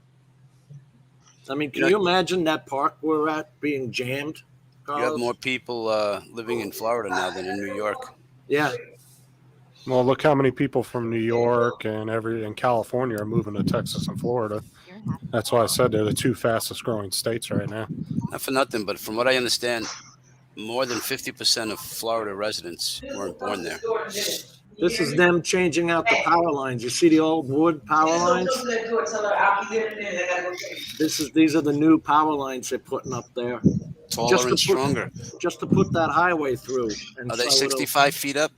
[SPEAKER 3] I mean, can you imagine that park we're at being jammed?
[SPEAKER 5] You have more people living in Florida now than in New York.
[SPEAKER 3] Yeah.
[SPEAKER 2] Well, look how many people from New York and California are moving to Texas and Florida. That's why I said they're the two fastest growing states right now.
[SPEAKER 5] Not for nothing, but from what I understand, more than 50% of Florida residents weren't born there.
[SPEAKER 3] This is them changing out the power lines. You see the old wood power lines? These are the new power lines they're putting up there.
[SPEAKER 5] Taller and stronger.
[SPEAKER 3] Just to put that highway through. And
[SPEAKER 5] Are they
[SPEAKER 3] so
[SPEAKER 5] 65 feet up?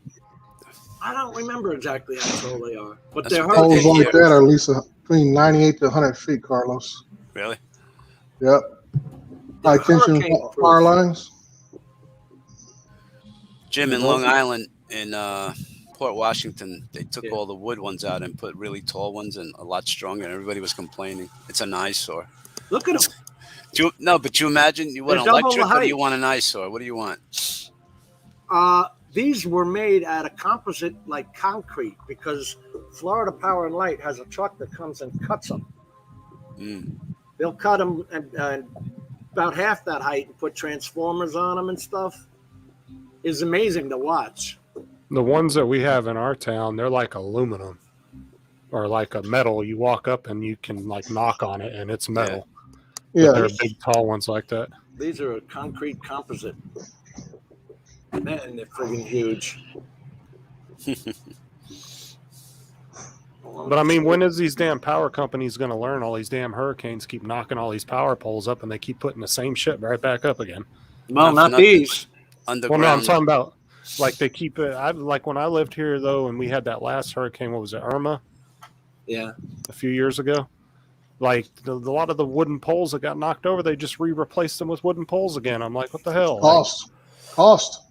[SPEAKER 3] I don't remember exactly how tall they are, but
[SPEAKER 5] That's
[SPEAKER 3] they're
[SPEAKER 5] what they
[SPEAKER 6] Poles
[SPEAKER 5] did
[SPEAKER 6] like
[SPEAKER 5] here.
[SPEAKER 6] that are at least between 98 to 100 feet, Carlos.
[SPEAKER 5] Really?
[SPEAKER 6] Yep. High tension
[SPEAKER 3] hurricane-proof.
[SPEAKER 6] power lines.
[SPEAKER 5] Jim, in Long Island, in Port Washington, they took all the wood ones out and put really tall ones and a lot stronger, and everybody was complaining. It's an eyesore.
[SPEAKER 3] Look at them.
[SPEAKER 5] But you imagine you want
[SPEAKER 3] They're double
[SPEAKER 5] electric
[SPEAKER 3] the
[SPEAKER 5] or do you
[SPEAKER 3] height.
[SPEAKER 5] want an eyesore? What do you want?
[SPEAKER 3] These were made out of composite, like concrete, because Florida Power and Light has a truck that comes and cuts them. They'll cut them and about half that height and put transformers on them and stuff. It's amazing to watch.
[SPEAKER 2] The ones that we have in our town, they're like aluminum or like a metal. You walk up and you can like knock on it and it's metal.
[SPEAKER 6] Yeah.
[SPEAKER 2] They're big, tall ones like that.
[SPEAKER 3] These are a concrete composite. Man, they're friggin' huge.
[SPEAKER 2] But I mean, when is these damn power companies going to learn? All these damn hurricanes keep knocking all these power poles up and they keep putting the same shit right back up again.
[SPEAKER 3] Well,
[SPEAKER 5] Not for
[SPEAKER 3] not
[SPEAKER 5] nothing,
[SPEAKER 3] these.
[SPEAKER 5] Underground.
[SPEAKER 2] Well, no, I'm talking about like they keep it. Like when I lived here though, and we had that last hurricane. What was it, Irma?
[SPEAKER 3] Yeah.
[SPEAKER 2] A few years ago. Like a lot of the wooden poles that got knocked over, they just replaced them with wooden poles again. I'm like, what the hell?
[SPEAKER 6] Cost.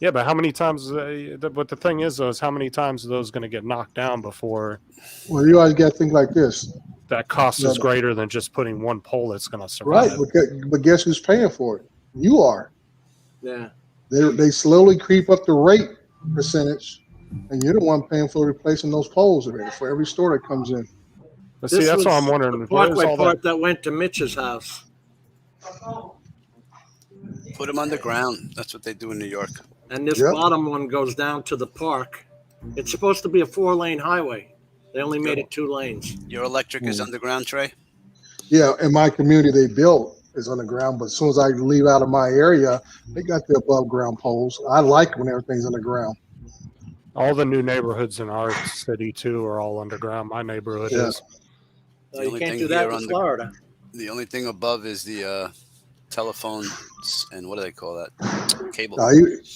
[SPEAKER 2] Yeah, but how many times? But the thing is, though, is how many times are those going to get knocked down before
[SPEAKER 6] Well, you always got to think like this.
[SPEAKER 2] that cost is
[SPEAKER 6] Yeah.
[SPEAKER 2] greater than just putting one pole that's going to survive?
[SPEAKER 6] Right. But guess who's paying for it? You are.
[SPEAKER 3] Yeah.
[SPEAKER 6] They slowly creep up the rate percentage, and you're the one paying for replacing those poles for every store that comes in.
[SPEAKER 2] But see, that's what I'm
[SPEAKER 3] was
[SPEAKER 2] wondering.
[SPEAKER 3] The
[SPEAKER 2] Where's
[SPEAKER 3] Parkway
[SPEAKER 2] all
[SPEAKER 3] part
[SPEAKER 2] that?
[SPEAKER 3] that went to Mitch's house.
[SPEAKER 5] Put them underground. That's what they do in New York.
[SPEAKER 3] And this
[SPEAKER 6] Yep.
[SPEAKER 3] bottom one goes down to the park. It's supposed to be a 4-lane highway. They only made it 2 lanes.
[SPEAKER 5] Your electric is underground, Trey?
[SPEAKER 6] Yeah, in my community, they built is underground, but as soon as I leave out of my area, they got the above ground poles. I like when everything's underground.
[SPEAKER 2] All the new neighborhoods in our city too are all underground. My neighborhood
[SPEAKER 6] Yeah.
[SPEAKER 2] is.
[SPEAKER 5] The
[SPEAKER 3] You
[SPEAKER 5] only
[SPEAKER 3] can't
[SPEAKER 5] thing
[SPEAKER 3] do that
[SPEAKER 5] here
[SPEAKER 3] in Florida.
[SPEAKER 5] The only thing above is the telephones and what do they call that? Cable.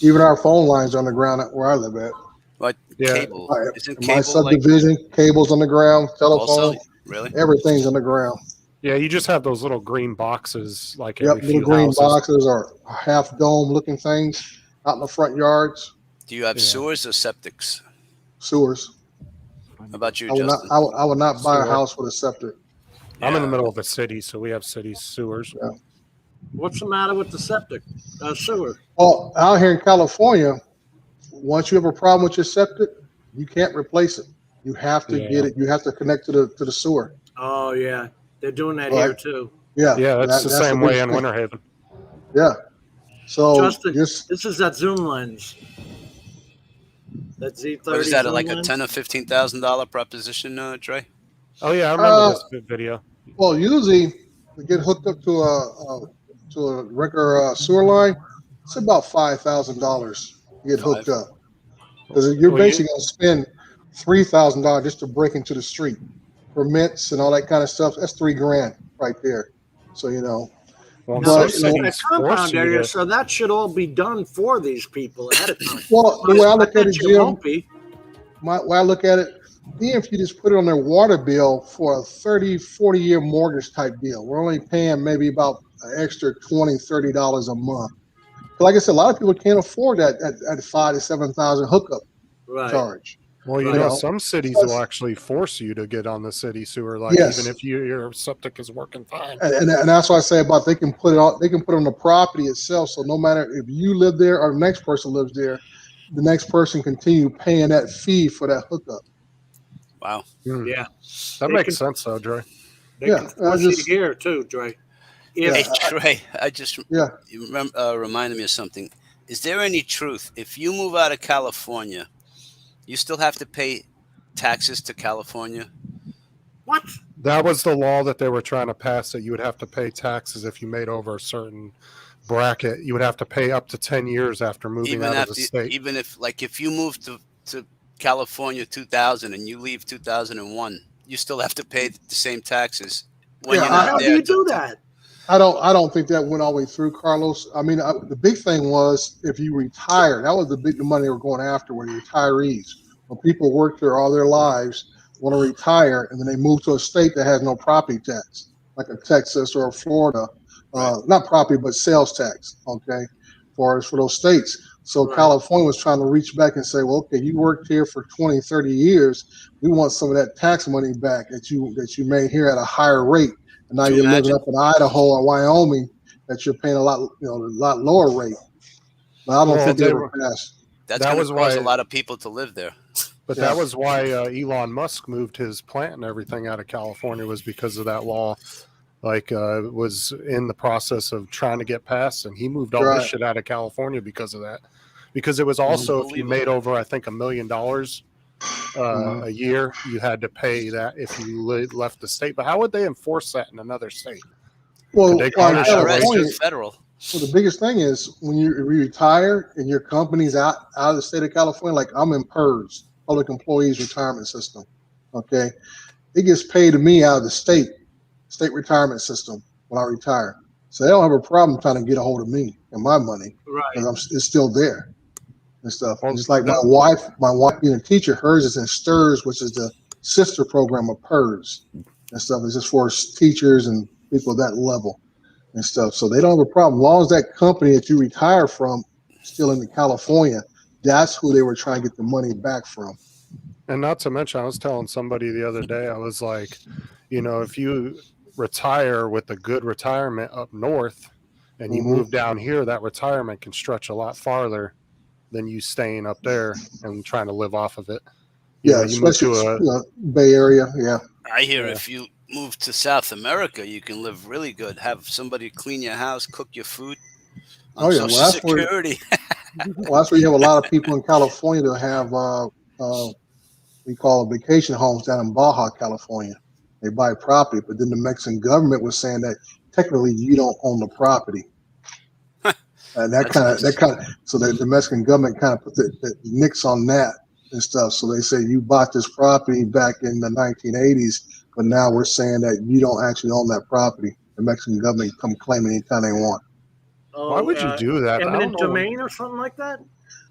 [SPEAKER 6] Even our phone lines are underground where I live at.
[SPEAKER 5] What
[SPEAKER 2] Yeah.
[SPEAKER 5] cable? Isn't
[SPEAKER 6] In my
[SPEAKER 5] cable like
[SPEAKER 6] subdivision, cables underground, telephone,
[SPEAKER 5] also really?
[SPEAKER 6] everything's underground.
[SPEAKER 2] Yeah, you just have those little green boxes like
[SPEAKER 6] Yep,
[SPEAKER 2] every
[SPEAKER 6] little
[SPEAKER 2] few
[SPEAKER 6] green
[SPEAKER 2] houses.
[SPEAKER 6] boxes or half dome looking things out in the front yards,
[SPEAKER 5] Do you have
[SPEAKER 2] Yeah.
[SPEAKER 5] sewers or septics?
[SPEAKER 6] sewers.
[SPEAKER 5] How about you,
[SPEAKER 6] I would not,
[SPEAKER 5] Justin?
[SPEAKER 6] I would not buy a
[SPEAKER 2] Sewer.
[SPEAKER 6] house with a septic.
[SPEAKER 2] I'm in the
[SPEAKER 5] Yeah.
[SPEAKER 2] middle of a city, so we have city sewers.
[SPEAKER 3] What's the matter with the septic sewer?
[SPEAKER 6] Well, out here in California, once you have a problem with your septic, you can't replace it. You have to
[SPEAKER 2] Yeah.
[SPEAKER 6] get it. You have to connect to the sewer.
[SPEAKER 3] Oh yeah, they're doing that
[SPEAKER 6] Well,
[SPEAKER 3] here too.
[SPEAKER 6] Yeah,
[SPEAKER 2] Yeah, that's the same
[SPEAKER 6] big
[SPEAKER 2] way in
[SPEAKER 6] thing.
[SPEAKER 2] Winter Haven.
[SPEAKER 6] Yeah. So
[SPEAKER 3] Justin,
[SPEAKER 6] just
[SPEAKER 3] this is that zoom lens. That Z30.
[SPEAKER 5] What is that?
[SPEAKER 3] zoom
[SPEAKER 5] Like a
[SPEAKER 3] lens?
[SPEAKER 5] $10,000 or $15,000 proposition, Trey?
[SPEAKER 2] Oh yeah, I remember this video.
[SPEAKER 6] well, usually to get hooked up to a regular sewer line, it's about $5,000 to get hooked up because you're
[SPEAKER 2] Well,
[SPEAKER 6] basically going to spend $3,000 just to break into the street, permits and all that kind of stuff. That's $3,000 right there. So
[SPEAKER 2] Well,
[SPEAKER 3] Now,
[SPEAKER 6] But,
[SPEAKER 3] this
[SPEAKER 2] some
[SPEAKER 3] is
[SPEAKER 6] you know,
[SPEAKER 3] a
[SPEAKER 2] cities force
[SPEAKER 3] compound
[SPEAKER 2] you
[SPEAKER 3] area,
[SPEAKER 2] to-
[SPEAKER 3] so that should all be done for these people ahead of time.
[SPEAKER 6] well, the way I look at it,
[SPEAKER 3] It
[SPEAKER 6] Jim,
[SPEAKER 3] won't be.
[SPEAKER 6] way I look at it, even if you just put it on their water bill for a 30, 40-year mortgage type deal, we're only paying maybe about an extra $20, $30 a month. But like I said, a lot of people can't afford that at $5,000 to $7,000 hookup
[SPEAKER 3] Right.
[SPEAKER 6] charge.
[SPEAKER 2] Well, you
[SPEAKER 6] Right.
[SPEAKER 2] know, some cities will actually force you to get on the city sewer, like
[SPEAKER 6] Yes.
[SPEAKER 2] even if your septic is working fine.
[SPEAKER 6] And that's why I say about they can put it on the property itself. So no matter if you live there or the next person lives there, the next person continue paying that fee for that hookup.
[SPEAKER 5] Wow.
[SPEAKER 2] Hmm.
[SPEAKER 3] Yeah.
[SPEAKER 2] That
[SPEAKER 3] They
[SPEAKER 2] makes
[SPEAKER 3] can-
[SPEAKER 2] sense, though, Dre.
[SPEAKER 3] They
[SPEAKER 6] Yeah,
[SPEAKER 3] can
[SPEAKER 6] I
[SPEAKER 3] force
[SPEAKER 6] just-
[SPEAKER 3] you here too, Dre.
[SPEAKER 6] Yeah.
[SPEAKER 5] Hey, Trey, I just
[SPEAKER 6] Yeah.
[SPEAKER 5] you remember, reminded me of something. Is there any truth if you move out of California You still have to pay taxes to California.
[SPEAKER 3] What?
[SPEAKER 2] That was the law that they were trying to pass, that you would have to pay taxes if you made over a certain bracket. You would have to pay up to 10 years after moving out of the state.
[SPEAKER 5] Even if, like, if you move to California 2000 and you leave 2001, you still have to pay the same taxes when you're not
[SPEAKER 3] How
[SPEAKER 5] there.
[SPEAKER 3] do you do that?
[SPEAKER 6] I don't think that went all the way through, Carlos. I mean, the big thing was if you retire, that was the money they were going after, were the retirees. When people worked there all their lives, want to retire, and then they move to a state that has no property tax, like a Texas or a Florida, not property, but sales tax, okay, for those states. So California was trying to reach back and say, well, okay, you worked here for 20, 30 years. We want some of that tax money back that you made here at a higher rate. And now you're living up in Idaho or Wyoming that you're paying a lot lower rate. But I don't think they were passed.
[SPEAKER 5] That's going to cause a lot of people to live there.
[SPEAKER 2] But that was why Elon Musk moved his plant and everything out of California, was because of that law. Like, was in the process of trying to get passed, and he moved all this shit out of California because of that. Because it was also, if you made over, I think, $1 million a year, you had to pay that if you left the state. But how would they enforce that in another state?
[SPEAKER 6] Well,
[SPEAKER 5] federal.
[SPEAKER 6] So the biggest thing is when you retire and your company's out of the state of California, like I'm in PERS, Public Employees Retirement System. Okay, it gets paid to me out of the state retirement system when I retire. So they don't have a problem trying to get a hold of me and my money, because it's still there and stuff. And just like my wife being a teacher, hers is in STIRS, which is the sister program of PERS and stuff. It's just for teachers and people at that level and stuff. So they don't have a problem. As long as that company that you retire from is still in California, that's who they were trying to get the money back from.
[SPEAKER 2] And not to mention, I was telling somebody the other day, I was like, if you retire with a good retirement up north and you move down here, that retirement can stretch a lot farther than you staying up there and trying to live off of it.
[SPEAKER 6] You especially
[SPEAKER 2] move to
[SPEAKER 6] Bay Area. Yeah.
[SPEAKER 5] I hear if you move to South America, you can live really good. Have somebody clean your house, cook your food. Social Security.
[SPEAKER 6] That's where you have a lot of people in California that have we call vacation homes down in Baja, California. They buy property, but then the Mexican government was saying that technically you don't own the property. And that kind of, so the Mexican government kind of put the nix on that and stuff. So they say you bought this property back in the 1980s, but now we're saying that you don't actually own that property. The Mexican government can come claim it anytime they want.
[SPEAKER 2] Why would you do that?
[SPEAKER 3] Eminent domain or something like that?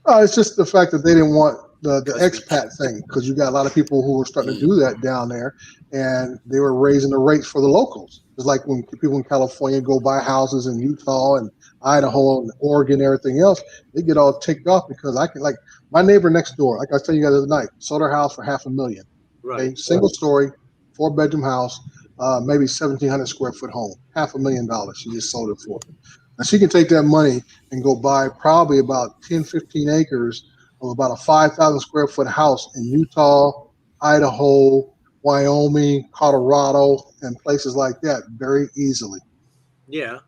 [SPEAKER 6] It's just the fact that they didn't want the expat thing, because you got a lot of people who were starting to do that down there, and they were raising the rates for the locals. It's like when people in California go buy houses in Utah and Idaho and Oregon and everything else, they get all ticked off because I can, like my neighbor next door, like I was telling you guys the other night, sold her house for $500,000.
[SPEAKER 3] Right.
[SPEAKER 6] Okay? Single story, 4-bedroom house, maybe 1,700 square foot home, $500,000 she just sold it for. Now she can take that money and go buy probably about 10, 15 acres of about a 5,000 square foot house in Utah, Idaho, Wyoming, Colorado, and places like that very easily.
[SPEAKER 3] Yeah.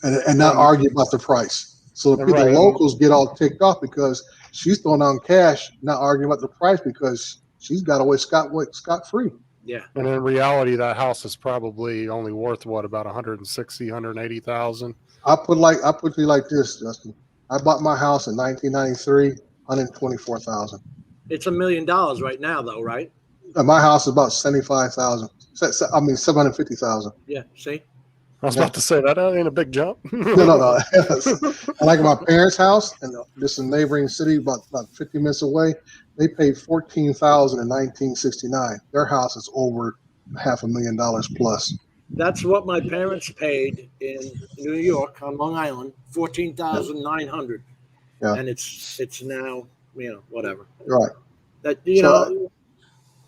[SPEAKER 6] And not argue about the price. So the people, locals get all ticked off because she's throwing down cash, not arguing about the price because she's got away scot-free.
[SPEAKER 3] Yeah.
[SPEAKER 2] And in reality, that house is probably only worth about 160, 180,000.
[SPEAKER 6] I put it like this, Justin. I bought my house in 1993, 124,000.
[SPEAKER 3] It's $1 million right now, though, right?
[SPEAKER 6] And my house is about 75,000. I mean 750,000.
[SPEAKER 3] Yeah. See.
[SPEAKER 2] I was about to say that ain't a big jump.
[SPEAKER 6] No. Like my parents' house, and just a neighboring city, about 50 minutes away, they paid $14,000 in 1969. Their house is over $500,000 plus.
[SPEAKER 3] That's what my parents paid in New York on Long Island, $14,900.
[SPEAKER 6] Yeah.
[SPEAKER 3] And it's now, whatever.
[SPEAKER 6] Right.
[SPEAKER 3] That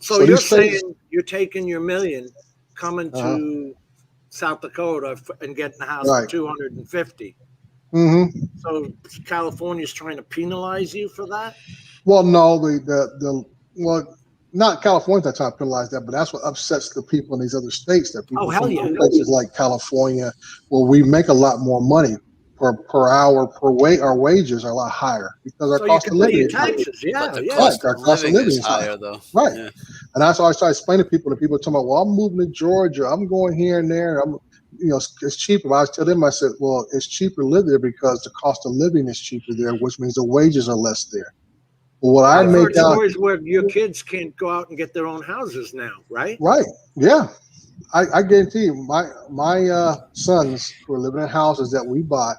[SPEAKER 3] So you're saying you're taking your $1 million, coming to South Dakota and getting a house for $250,000.
[SPEAKER 6] Mm-hmm.
[SPEAKER 3] So California's trying to penalize you for that?
[SPEAKER 6] Well, no, not California's not trying to penalize that, but that's what upsets the people in these other states. That people from places like California, where we make a lot more money, per hour our wages are a lot higher because our
[SPEAKER 3] So
[SPEAKER 6] cost
[SPEAKER 3] you
[SPEAKER 6] of
[SPEAKER 3] can pay
[SPEAKER 6] living
[SPEAKER 3] your
[SPEAKER 6] is higher.
[SPEAKER 3] taxes. Yeah,
[SPEAKER 5] But the
[SPEAKER 3] yeah.
[SPEAKER 5] cost
[SPEAKER 6] Our
[SPEAKER 5] of
[SPEAKER 6] cost of
[SPEAKER 5] living
[SPEAKER 6] living
[SPEAKER 5] is
[SPEAKER 6] is higher.
[SPEAKER 5] higher, though.
[SPEAKER 6] Right.
[SPEAKER 5] Yeah.
[SPEAKER 6] And that's why I started explaining to people. And people tell me, well, I'm moving to Georgia. I'm going here and there. It's cheaper. But I tell them, I said, well, it's cheaper to live there because the cost of living is cheaper there, which means the wages are less there. But what I
[SPEAKER 3] I've
[SPEAKER 6] make
[SPEAKER 3] heard
[SPEAKER 6] out,
[SPEAKER 3] stories where your kids can't go out and get their own houses now, right?
[SPEAKER 6] right? Yeah, I guarantee you, my sons who are living in houses that we bought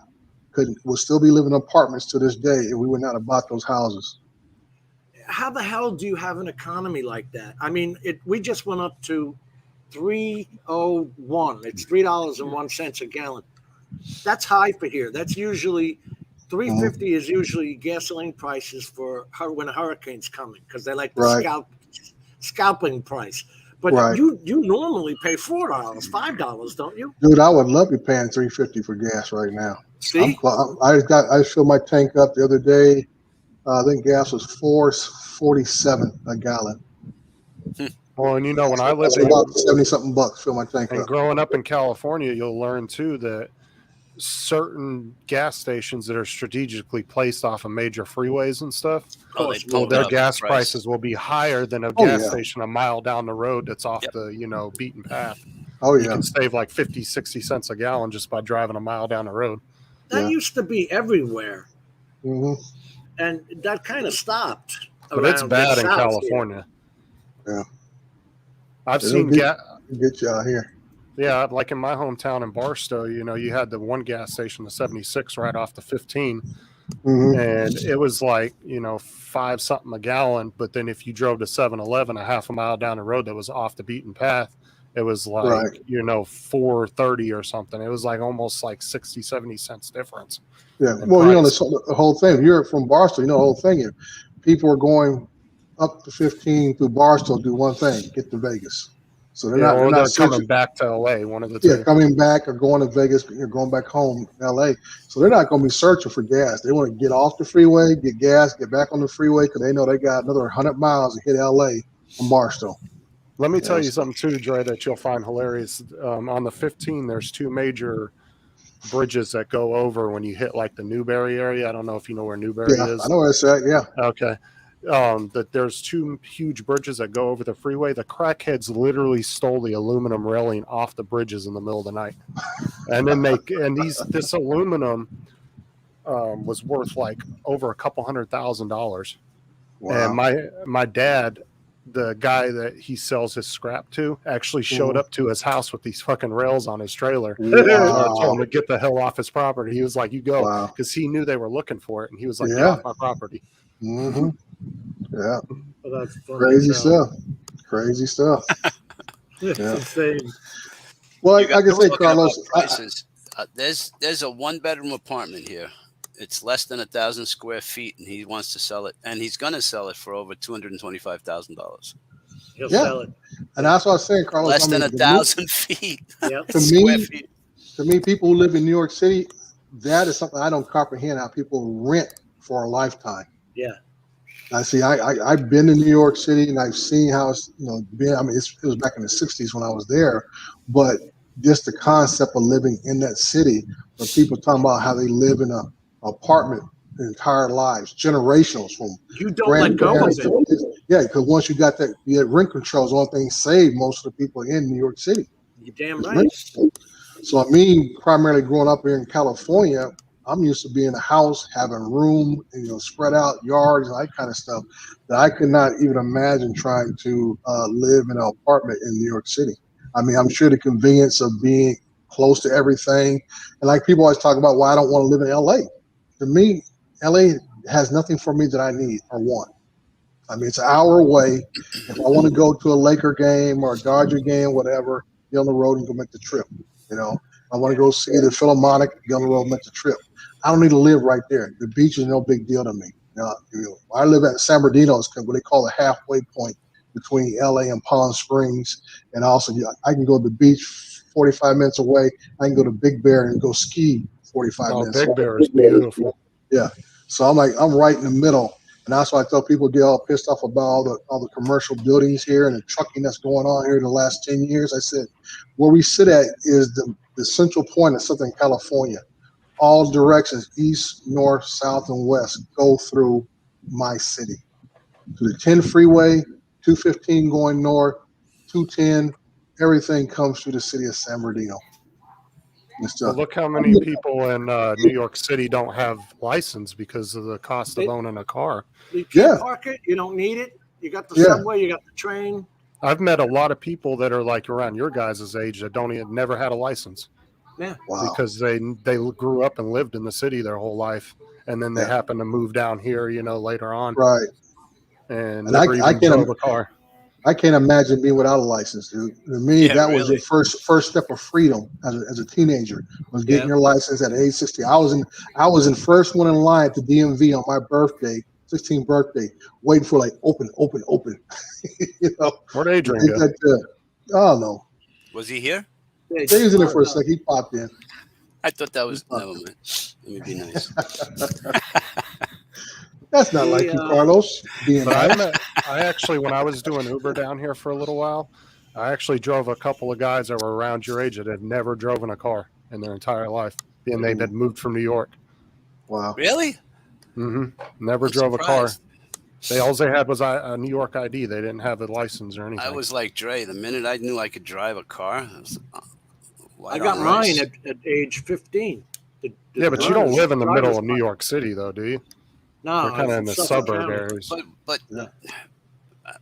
[SPEAKER 6] will still be living in apartments to this day if we would not have bought those houses.
[SPEAKER 3] How the hell do you have an economy like that? I mean, we just went up to $3.01. It's $3.01 a gallon. That's high for here. That's usually $3.50 is usually gasoline prices for when a hurricane's coming because they like the scalping price. But you normally pay $4, $5, don't you?
[SPEAKER 6] Dude, I would love to be paying $3.50 for gas right now.
[SPEAKER 3] See,
[SPEAKER 6] I filled my tank up the other day. I think gas was $4.47 a gallon.
[SPEAKER 2] Well, and when I lived
[SPEAKER 6] about $70-something bucks, fill my tank
[SPEAKER 2] and
[SPEAKER 6] up.
[SPEAKER 2] growing up in California, you'll learn too that certain gas stations that are strategically placed off of major freeways and stuff, their gas prices will be higher than a gas station a mile down the road that's off the beaten path.
[SPEAKER 6] Oh yeah,
[SPEAKER 2] you can save like 50-60 cents a gallon just by driving a mile down the road.
[SPEAKER 3] That used to be everywhere,
[SPEAKER 6] and
[SPEAKER 3] that kind of stopped.
[SPEAKER 2] But it's bad in California.
[SPEAKER 6] Yeah,
[SPEAKER 2] I've seen gas
[SPEAKER 6] get you out here.
[SPEAKER 2] Yeah, like in my hometown in Barstow, you had the one gas station, the 76, right off the 15, and it was like 5 something a gallon. But then if you drove to 7-Eleven a half a mile down the road that was off the beaten path, it was like $4.30 or something. It was like almost like 60-70 cents difference.
[SPEAKER 6] Yeah, well, the whole thing. You're from Barstow, the whole thing. If people are going up to 15 through Barstow, do one thing: get to Vegas. So they're not
[SPEAKER 2] coming back to LA. One of the two.
[SPEAKER 6] Yeah, coming back or going to Vegas. You're going back home, LA. So they're not going to be searching for gas. They want to get off the freeway, get gas, get back on the freeway because they know they got another 100 miles to hit LA from Barstow.
[SPEAKER 2] Let me tell you something too, Dre, that you'll find hilarious. On the 15, there's 2 major bridges that go over when you hit like the Newberry area. I don't know if you know where Newberry is.
[SPEAKER 6] I know where it's at. Yeah.
[SPEAKER 2] Okay. That there's 2 huge bridges that go over the freeway. The crackheads literally stole the aluminum railing off the bridges in the middle of the night, and then this aluminum was worth like over $200,000. Wow. And my dad, the guy that he sells his scrap to, actually showed up to his house with these fucking rails on his trailer. Told him to get the hell off his property. He was like, "You go," because he knew they were looking for it, and he was like, "Get off my property."
[SPEAKER 6] Yeah,
[SPEAKER 3] well, that's funny.
[SPEAKER 6] Crazy stuff.
[SPEAKER 3] It's insane.
[SPEAKER 6] Well, like I say, Carlos,
[SPEAKER 5] prices. There's a 1-bedroom apartment here. It's less than 1,000 square feet, and he wants to sell it, and he's going to sell it for over $225,000.
[SPEAKER 3] He'll sell it,
[SPEAKER 6] and that's what I was saying, Carlos.
[SPEAKER 5] Less than 1,000 feet.
[SPEAKER 6] To me, people who live in New York City, that is something I don't comprehend. How people rent for a lifetime.
[SPEAKER 3] Yeah.
[SPEAKER 6] I see. I've been to New York City and I've seen how it's been. I mean, it was back in the '60s when I was there, but just the concept of living in that city, where people talking about how they live in an apartment their entire lives, generationals from
[SPEAKER 3] you don't let go of it.
[SPEAKER 6] Yeah, because once you got that, you had rent control is one thing saved most of the people in New York City.
[SPEAKER 3] You're damn right.
[SPEAKER 6] So I mean, primarily growing up here in California, I'm used to being in a house, having room, spread out yards and that kind of stuff that I could not even imagine trying to live in an apartment in New York City. I mean, I'm sure the convenience of being close to everything. And like people always talk about why I don't want to live in LA. To me, LA has nothing for me that I need or want. I mean, it's an hour away. If I want to go to a Laker game or a Dodger game, whatever, get on the road and go make the trip. I want to go see the Philharmonic, get on the road and make the trip. I don't need to live right there. The beach is no big deal to me. I live at San Bernardino, what they call the halfway point between LA and Palm Springs. And also, I can go to the beach 45 minutes away. I can go to Big Bear and go ski 45 minutes.
[SPEAKER 2] Big Bear is beautiful.
[SPEAKER 6] Yeah. So I'm right in the middle. And that's why I tell people get all pissed off about all the commercial buildings here and the trucking that's going on here in the last 10 years. I said, where we sit at is the central point of Southern California. all directions, east, north, south, and west, go through my city. To the 10 freeway, 215 going north, 210, everything comes through the city of San Bernardino.
[SPEAKER 2] Well, look how many people in New York City don't have license because of the cost of owning a car.
[SPEAKER 3] You can't park it. You don't need it. You got the subway. You got the train.
[SPEAKER 2] I've met a lot of people that are like around your guys' age that don't even never had a license.
[SPEAKER 3] Yeah.
[SPEAKER 6] Wow.
[SPEAKER 2] Because they grew up and lived in the city their whole life, and then they happen to move down here, later on.
[SPEAKER 6] Right.
[SPEAKER 2] And never even drove a car.
[SPEAKER 6] I can't imagine being without a license, dude. To me, that was the first step of freedom as a teenager, was getting your license at age 16. I was in first one in line at the DMV on my birthday, 16th birthday, waiting for open.
[SPEAKER 2] Where'd Adrian go?
[SPEAKER 6] Oh no.
[SPEAKER 5] Was he here?
[SPEAKER 6] Yeah, he was in there for a second. He popped in.
[SPEAKER 5] I thought that was never mind. Let me be nice.
[SPEAKER 6] That's not like you, Carlos.
[SPEAKER 2] But I actually, when I was doing Uber down here for a little while, I actually drove a couple of guys that were around your age that had never driven a car in their entire life, and they had moved from New York.
[SPEAKER 6] Wow.
[SPEAKER 5] Really?
[SPEAKER 2] Mm-hmm. Never drove a car. All they had was a New York ID. They didn't have a license or anything.
[SPEAKER 5] I was like Dre. The minute I knew I could drive a car,
[SPEAKER 3] I got mine at age 15.
[SPEAKER 2] But you don't live in the middle of New York City, though, do you?
[SPEAKER 3] No,
[SPEAKER 2] we're kind of in the suburb areas.
[SPEAKER 5] But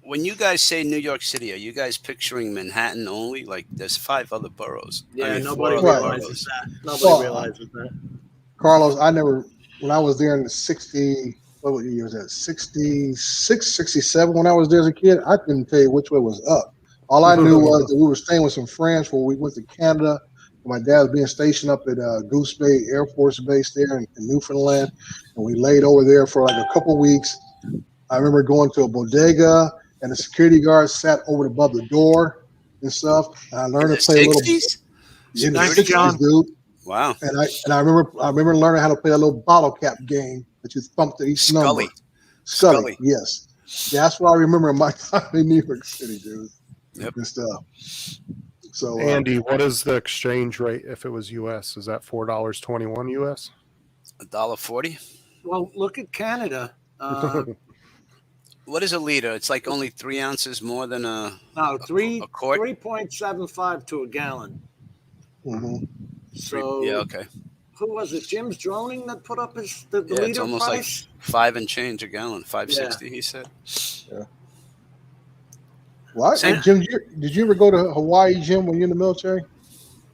[SPEAKER 5] when you guys say New York City, are you guys picturing Manhattan only? Like, there's 5 other boroughs.
[SPEAKER 3] Yeah, nobody realizes that. Nobody realizes that.
[SPEAKER 6] Carlos, when I was there in the 60, what year was that? 66, 67, when I was there as a kid, I couldn't tell you which way was up. All I knew was that we were staying with some friends before we went to Canada. My dad was being stationed up at Goose Bay Air Force Base there in Newfoundland, and we laid over there for like a couple weeks. I remember going to a bodega, and the security guard sat over above the door and stuff. And I learned to play a little. In the 60s, dude.
[SPEAKER 5] Wow.
[SPEAKER 6] And I remember learning how to play a little bottle cap game that you thumped at each number. Scully. Yes. That's what I remember my time in New York City, dude.
[SPEAKER 5] Yep.
[SPEAKER 6] And stuff. So,
[SPEAKER 2] Andy, what is the exchange rate if it was U.S.? Is that $4.21 U.S.?
[SPEAKER 5] $1.40.
[SPEAKER 3] Well, look at Canada.
[SPEAKER 5] What is a liter? It's like only 3 ounces more than a quart.
[SPEAKER 3] 3.75 to a gallon.
[SPEAKER 6] Mm-hmm.
[SPEAKER 3] So
[SPEAKER 5] yeah, okay.
[SPEAKER 3] Who was it? Jim's Droning that put up the
[SPEAKER 5] yeah,
[SPEAKER 3] liter
[SPEAKER 5] it's almost
[SPEAKER 3] price?
[SPEAKER 5] like 5 and change a gallon, 5.60. He said.
[SPEAKER 6] Yeah. What? Jim, did you ever go to Hawaii, Jim, when you're in the military?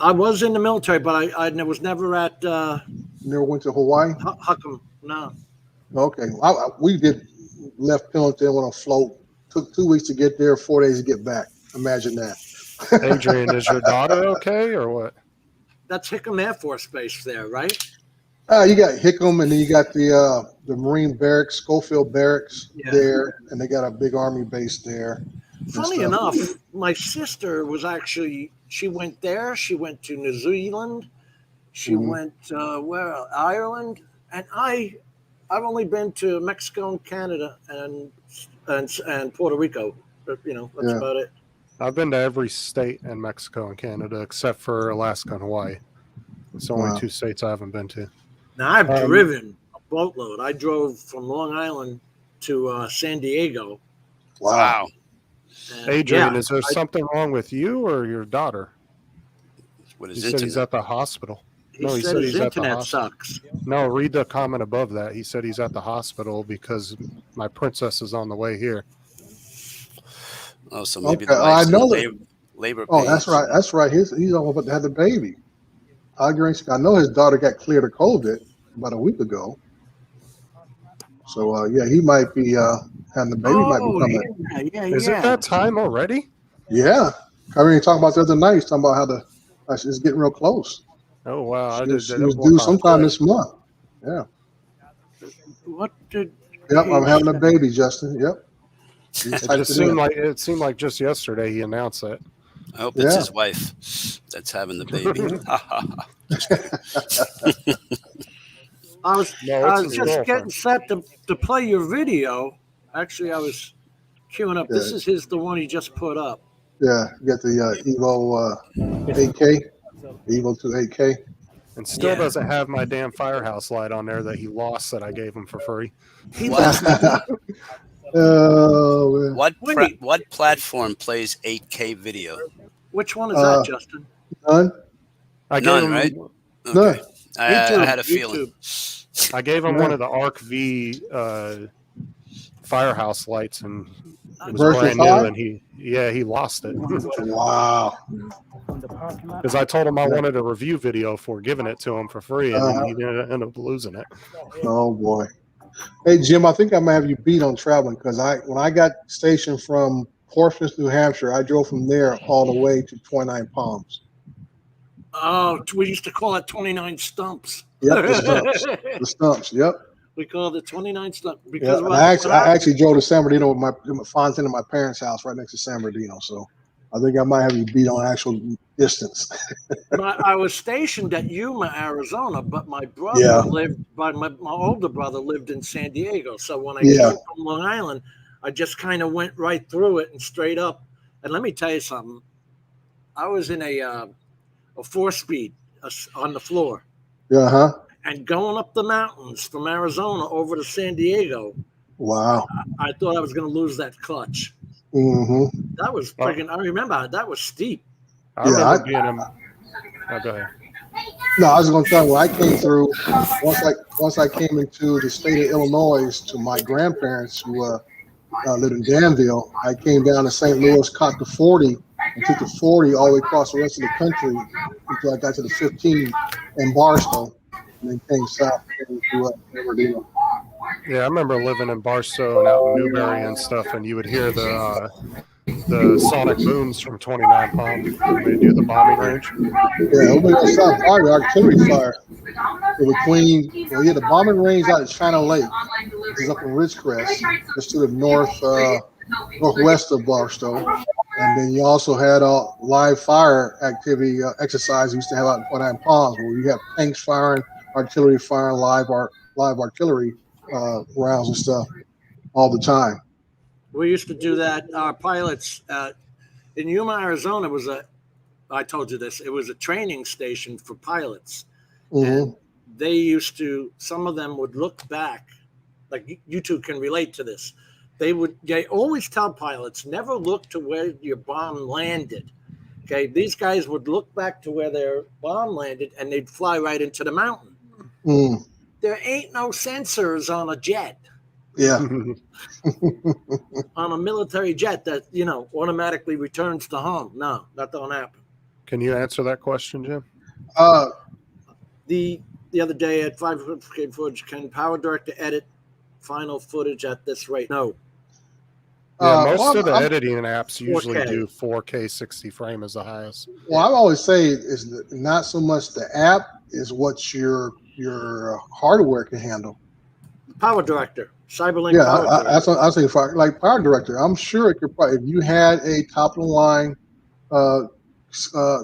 [SPEAKER 3] I was in the military, but I was never at.
[SPEAKER 6] Never went to Hawaii?
[SPEAKER 3] Huckham, no.
[SPEAKER 6] Okay. We left Pendleton, went on float. Took 2 weeks to get there, 4 days to get back. Imagine that.
[SPEAKER 2] Adrian, is your daughter okay or what?
[SPEAKER 3] That's Hickam Air Force Base there, right?
[SPEAKER 6] You got Hickam, and then you got the Marine Barracks, Schofield Barracks there, and they got a big Army base there.
[SPEAKER 3] Funny enough, my sister was she went there. She went to New Zealand. She went Ireland, and I've only been to Mexico and Canada and Puerto Rico. But, that's about it.
[SPEAKER 2] I've been to every state in Mexico and Canada except for Alaska and Hawaii. It's only 2 states I haven't been to.
[SPEAKER 3] Now I've driven a boatload. I drove from Long Island to San Diego.
[SPEAKER 5] Wow.
[SPEAKER 2] Adrian, is there something wrong with you or your daughter?
[SPEAKER 5] He
[SPEAKER 2] said he's at the hospital.
[SPEAKER 3] He said his internet sucks.
[SPEAKER 2] No, read the comment above that. He said he's at the hospital because my princess is on the way here.
[SPEAKER 5] Oh, so maybe
[SPEAKER 6] I know
[SPEAKER 5] labor.
[SPEAKER 6] Oh, that's right. That's right. He's almost about to have the baby. I know his daughter got cleared of COVID about a week ago. So he might be having the baby. Might be coming.
[SPEAKER 2] Is it that time already?
[SPEAKER 6] Yeah. I mean, talking about the other night. He's talking about how it's getting real close.
[SPEAKER 2] Oh wow!
[SPEAKER 6] She was due sometime this month. Yeah.
[SPEAKER 3] What did?
[SPEAKER 6] Yep, I'm having a baby, Justin. Yep.
[SPEAKER 2] It seemed like just yesterday he announced that.
[SPEAKER 5] I hope it's his wife that's having the baby.
[SPEAKER 3] I was just getting set to play your video. Actually, I was queuing up. This is the one he just put up.
[SPEAKER 6] Yeah, you got the Evo 8K, Evo 2 8K.
[SPEAKER 2] and still
[SPEAKER 3] Yeah.
[SPEAKER 2] doesn't have my damn firehouse light on there that he lost that I gave him for free.
[SPEAKER 3] He
[SPEAKER 5] What?
[SPEAKER 3] lost that.
[SPEAKER 6] Oh, man.
[SPEAKER 5] What platform plays 8K video?
[SPEAKER 3] Which one is that, Justin?
[SPEAKER 6] None?
[SPEAKER 2] I gave
[SPEAKER 5] None,
[SPEAKER 2] him,
[SPEAKER 5] right?
[SPEAKER 6] None.
[SPEAKER 5] Okay. I
[SPEAKER 3] YouTube,
[SPEAKER 5] had a feeling.
[SPEAKER 2] I gave him
[SPEAKER 6] Yeah.
[SPEAKER 2] one of the Arc V firehouse lights, and it was
[SPEAKER 6] Version
[SPEAKER 2] brand
[SPEAKER 6] 5?
[SPEAKER 2] new, and he lost it.
[SPEAKER 6] Wow.
[SPEAKER 2] Because I told him I wanted a review video for giving it to him for free, and then he ended up losing it.
[SPEAKER 6] Oh, boy. Hey, Jim, I think I might have you beat on traveling because when I got stationed from Portsmouth, New Hampshire, I drove from there all the way to 29 Palms.
[SPEAKER 3] Oh, we used to call it 29 stumps.
[SPEAKER 6] Yep, the stumps. The stumps, yep.
[SPEAKER 3] We called it 29 stumps because
[SPEAKER 6] Yeah, and I actually drove to San Bernardino with my Fontaine and my parents' house right next to San Bernardino. So I think I might have you beat on actual distance.
[SPEAKER 3] I was stationed at Yuma, Arizona, but my brother my older brother lived in San Diego. So when I came from Long Island, I just kind of went right through it and straight up. And let me tell you something. I was in a 4-speed on the floor.
[SPEAKER 6] Uh-huh.
[SPEAKER 3] And going up the mountains from Arizona over to San Diego.
[SPEAKER 6] Wow.
[SPEAKER 3] I thought I was going to lose that clutch.
[SPEAKER 6] Mm-hmm.
[SPEAKER 3] That was friggin', I remember that was steep.
[SPEAKER 2] I remember being in. Oh, go ahead.
[SPEAKER 6] No, I was going to tell you, when I came through, once I came into the state of Illinois to my grandparents who lived in Danville, I came down to St. Louis, caught the 40, and took the 40 all the way across the rest of the country until I got to the 15 in Barstow, and then came south to Bernardino.
[SPEAKER 2] Yeah, I remember living in Barstow and out in Newberry and stuff, and you would hear the sonic booms from 29 Palms when they do the bombing range.
[SPEAKER 6] Yeah, we got South Fire, artillery fire. Between, well, yeah, the bombing range out at China Lake, which is up in Ridgecrest, just to the northwest of Barstow. And then you also had live fire activity exercise we used to have out in 29 Palms, where you have tanks firing, artillery firing, live artillery rounds and stuff all the time.
[SPEAKER 3] We used to do that. Our pilots in Yuma, Arizona I told you this, it was a training station for pilots.
[SPEAKER 6] Mm-hmm.
[SPEAKER 3] And they used to, some of them would look back, like you two can relate to this. They always tell pilots, never look to where your bomb landed. Okay, these guys would look back to where their bomb landed and they'd fly right into the mountain.
[SPEAKER 6] Mm.
[SPEAKER 3] There ain't no sensors on a jet.
[SPEAKER 6] Yeah.
[SPEAKER 3] On a military jet that, automatically returns to home. No, that don't happen.
[SPEAKER 2] Can you answer that question, Jim?
[SPEAKER 3] The other day at 500K footage, can Power Director edit final footage at this rate? No.
[SPEAKER 2] Yeah, most of the editing apps usually
[SPEAKER 3] 4K.
[SPEAKER 2] do 4K 60 frame as the highest.
[SPEAKER 6] Well, I always say is not so much the app is what your hardware can handle.
[SPEAKER 3] Power Director, Cyberlink.
[SPEAKER 6] Yeah,
[SPEAKER 3] Power Director.
[SPEAKER 6] that's what I say. Like Power Director, I'm sure it could probably, if you had a top of the line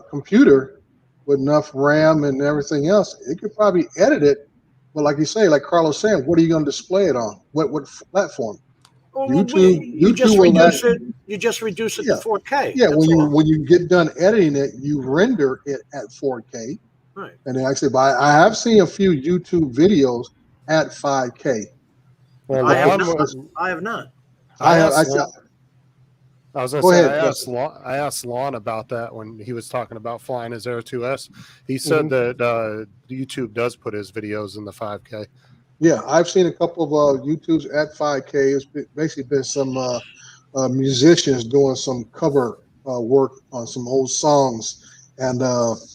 [SPEAKER 6] computer with enough RAM and everything else, it could probably edit it. But like you say, like Carlos saying, what are you going to display it on? What platform?
[SPEAKER 3] You just reduce it to 4K.
[SPEAKER 6] Yeah, when you get done editing it, you render it at 4K.
[SPEAKER 3] Right.
[SPEAKER 6] And then actually, I have seen a few YouTube videos at 5K.
[SPEAKER 2] Well,
[SPEAKER 3] I have not.
[SPEAKER 2] I was going to say, I asked Lon about that when he was talking about flying his Air 2S. He said that YouTube does put his videos in the 5K.
[SPEAKER 6] Yeah, I've seen a couple of YouTubes at 5K. It's basically been some musicians doing some cover work on some old songs, and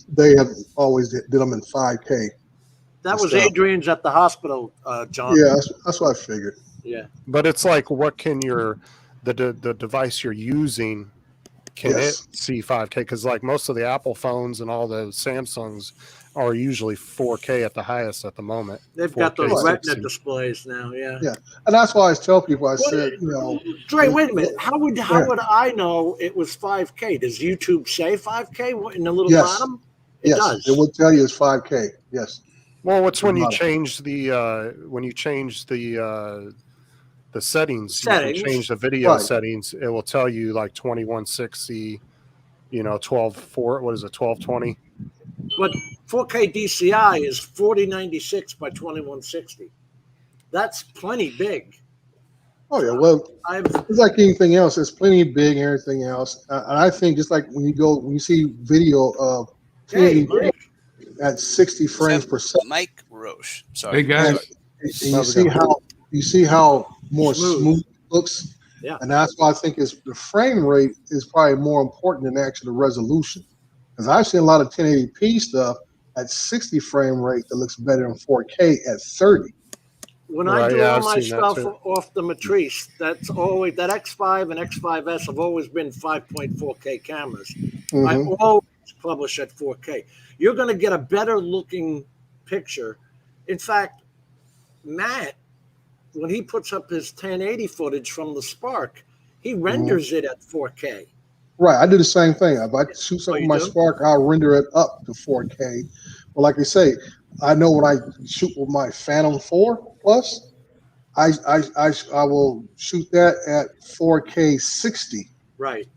[SPEAKER 6] they have always did them in 5K.
[SPEAKER 3] That was Adrian's at the hospital, John.
[SPEAKER 6] Yeah, that's what I figured.
[SPEAKER 3] Yeah,
[SPEAKER 2] but it's like, what can the device you're using, can it see 5K? Because like most of the Apple phones and all the Samsungs are usually 4K at the highest at the moment.
[SPEAKER 3] They've got those Retina displays now. Yeah.
[SPEAKER 6] Yeah, and that's why I tell people. I said,
[SPEAKER 3] Dre, wait a minute. How would I know it was 5K? Does YouTube say 5K in the little bottom? It does.
[SPEAKER 6] It will tell you it's 5K. Yes.
[SPEAKER 2] Well, it's when you change the settings. You can change the video settings. It will tell you like 2160, 1220.
[SPEAKER 3] But 4K DCI is 4096 by 2160. That's plenty big.
[SPEAKER 6] Oh yeah, well,
[SPEAKER 3] I've
[SPEAKER 6] it's like anything else. It's plenty big and everything else. And I think just like when you see video of
[SPEAKER 3] hey,
[SPEAKER 6] 1080p
[SPEAKER 3] Mike.
[SPEAKER 6] at 60 frames per second,
[SPEAKER 5] Mike Roche. Sorry.
[SPEAKER 9] Hey guys,
[SPEAKER 6] and you see how more smooth it looks.
[SPEAKER 3] Yeah.
[SPEAKER 6] And that's why I think the frame rate is probably more important than actually the resolution. Because I've seen a lot of 1080p stuff at 60 frame rate that looks better than 4K at 30.
[SPEAKER 3] When I do
[SPEAKER 2] yeah,
[SPEAKER 3] all
[SPEAKER 2] I've
[SPEAKER 3] my
[SPEAKER 2] seen that
[SPEAKER 3] stuff
[SPEAKER 2] too.
[SPEAKER 3] off the Matrice, that's always that X5 and X5S have always been 5.4K cameras. I always publish at 4K. You're going to get a better looking picture. In fact, Matt, when he puts up his 1080 footage from the Spark, he renders it at 4K.
[SPEAKER 6] Right, I do the same thing. If I shoot something
[SPEAKER 3] you
[SPEAKER 6] with my
[SPEAKER 3] do?
[SPEAKER 6] Spark, I'll render it up to 4K. But like I say, I know when I shoot with my Phantom 4 Plus, I will shoot that at 4K 60,
[SPEAKER 3] Right.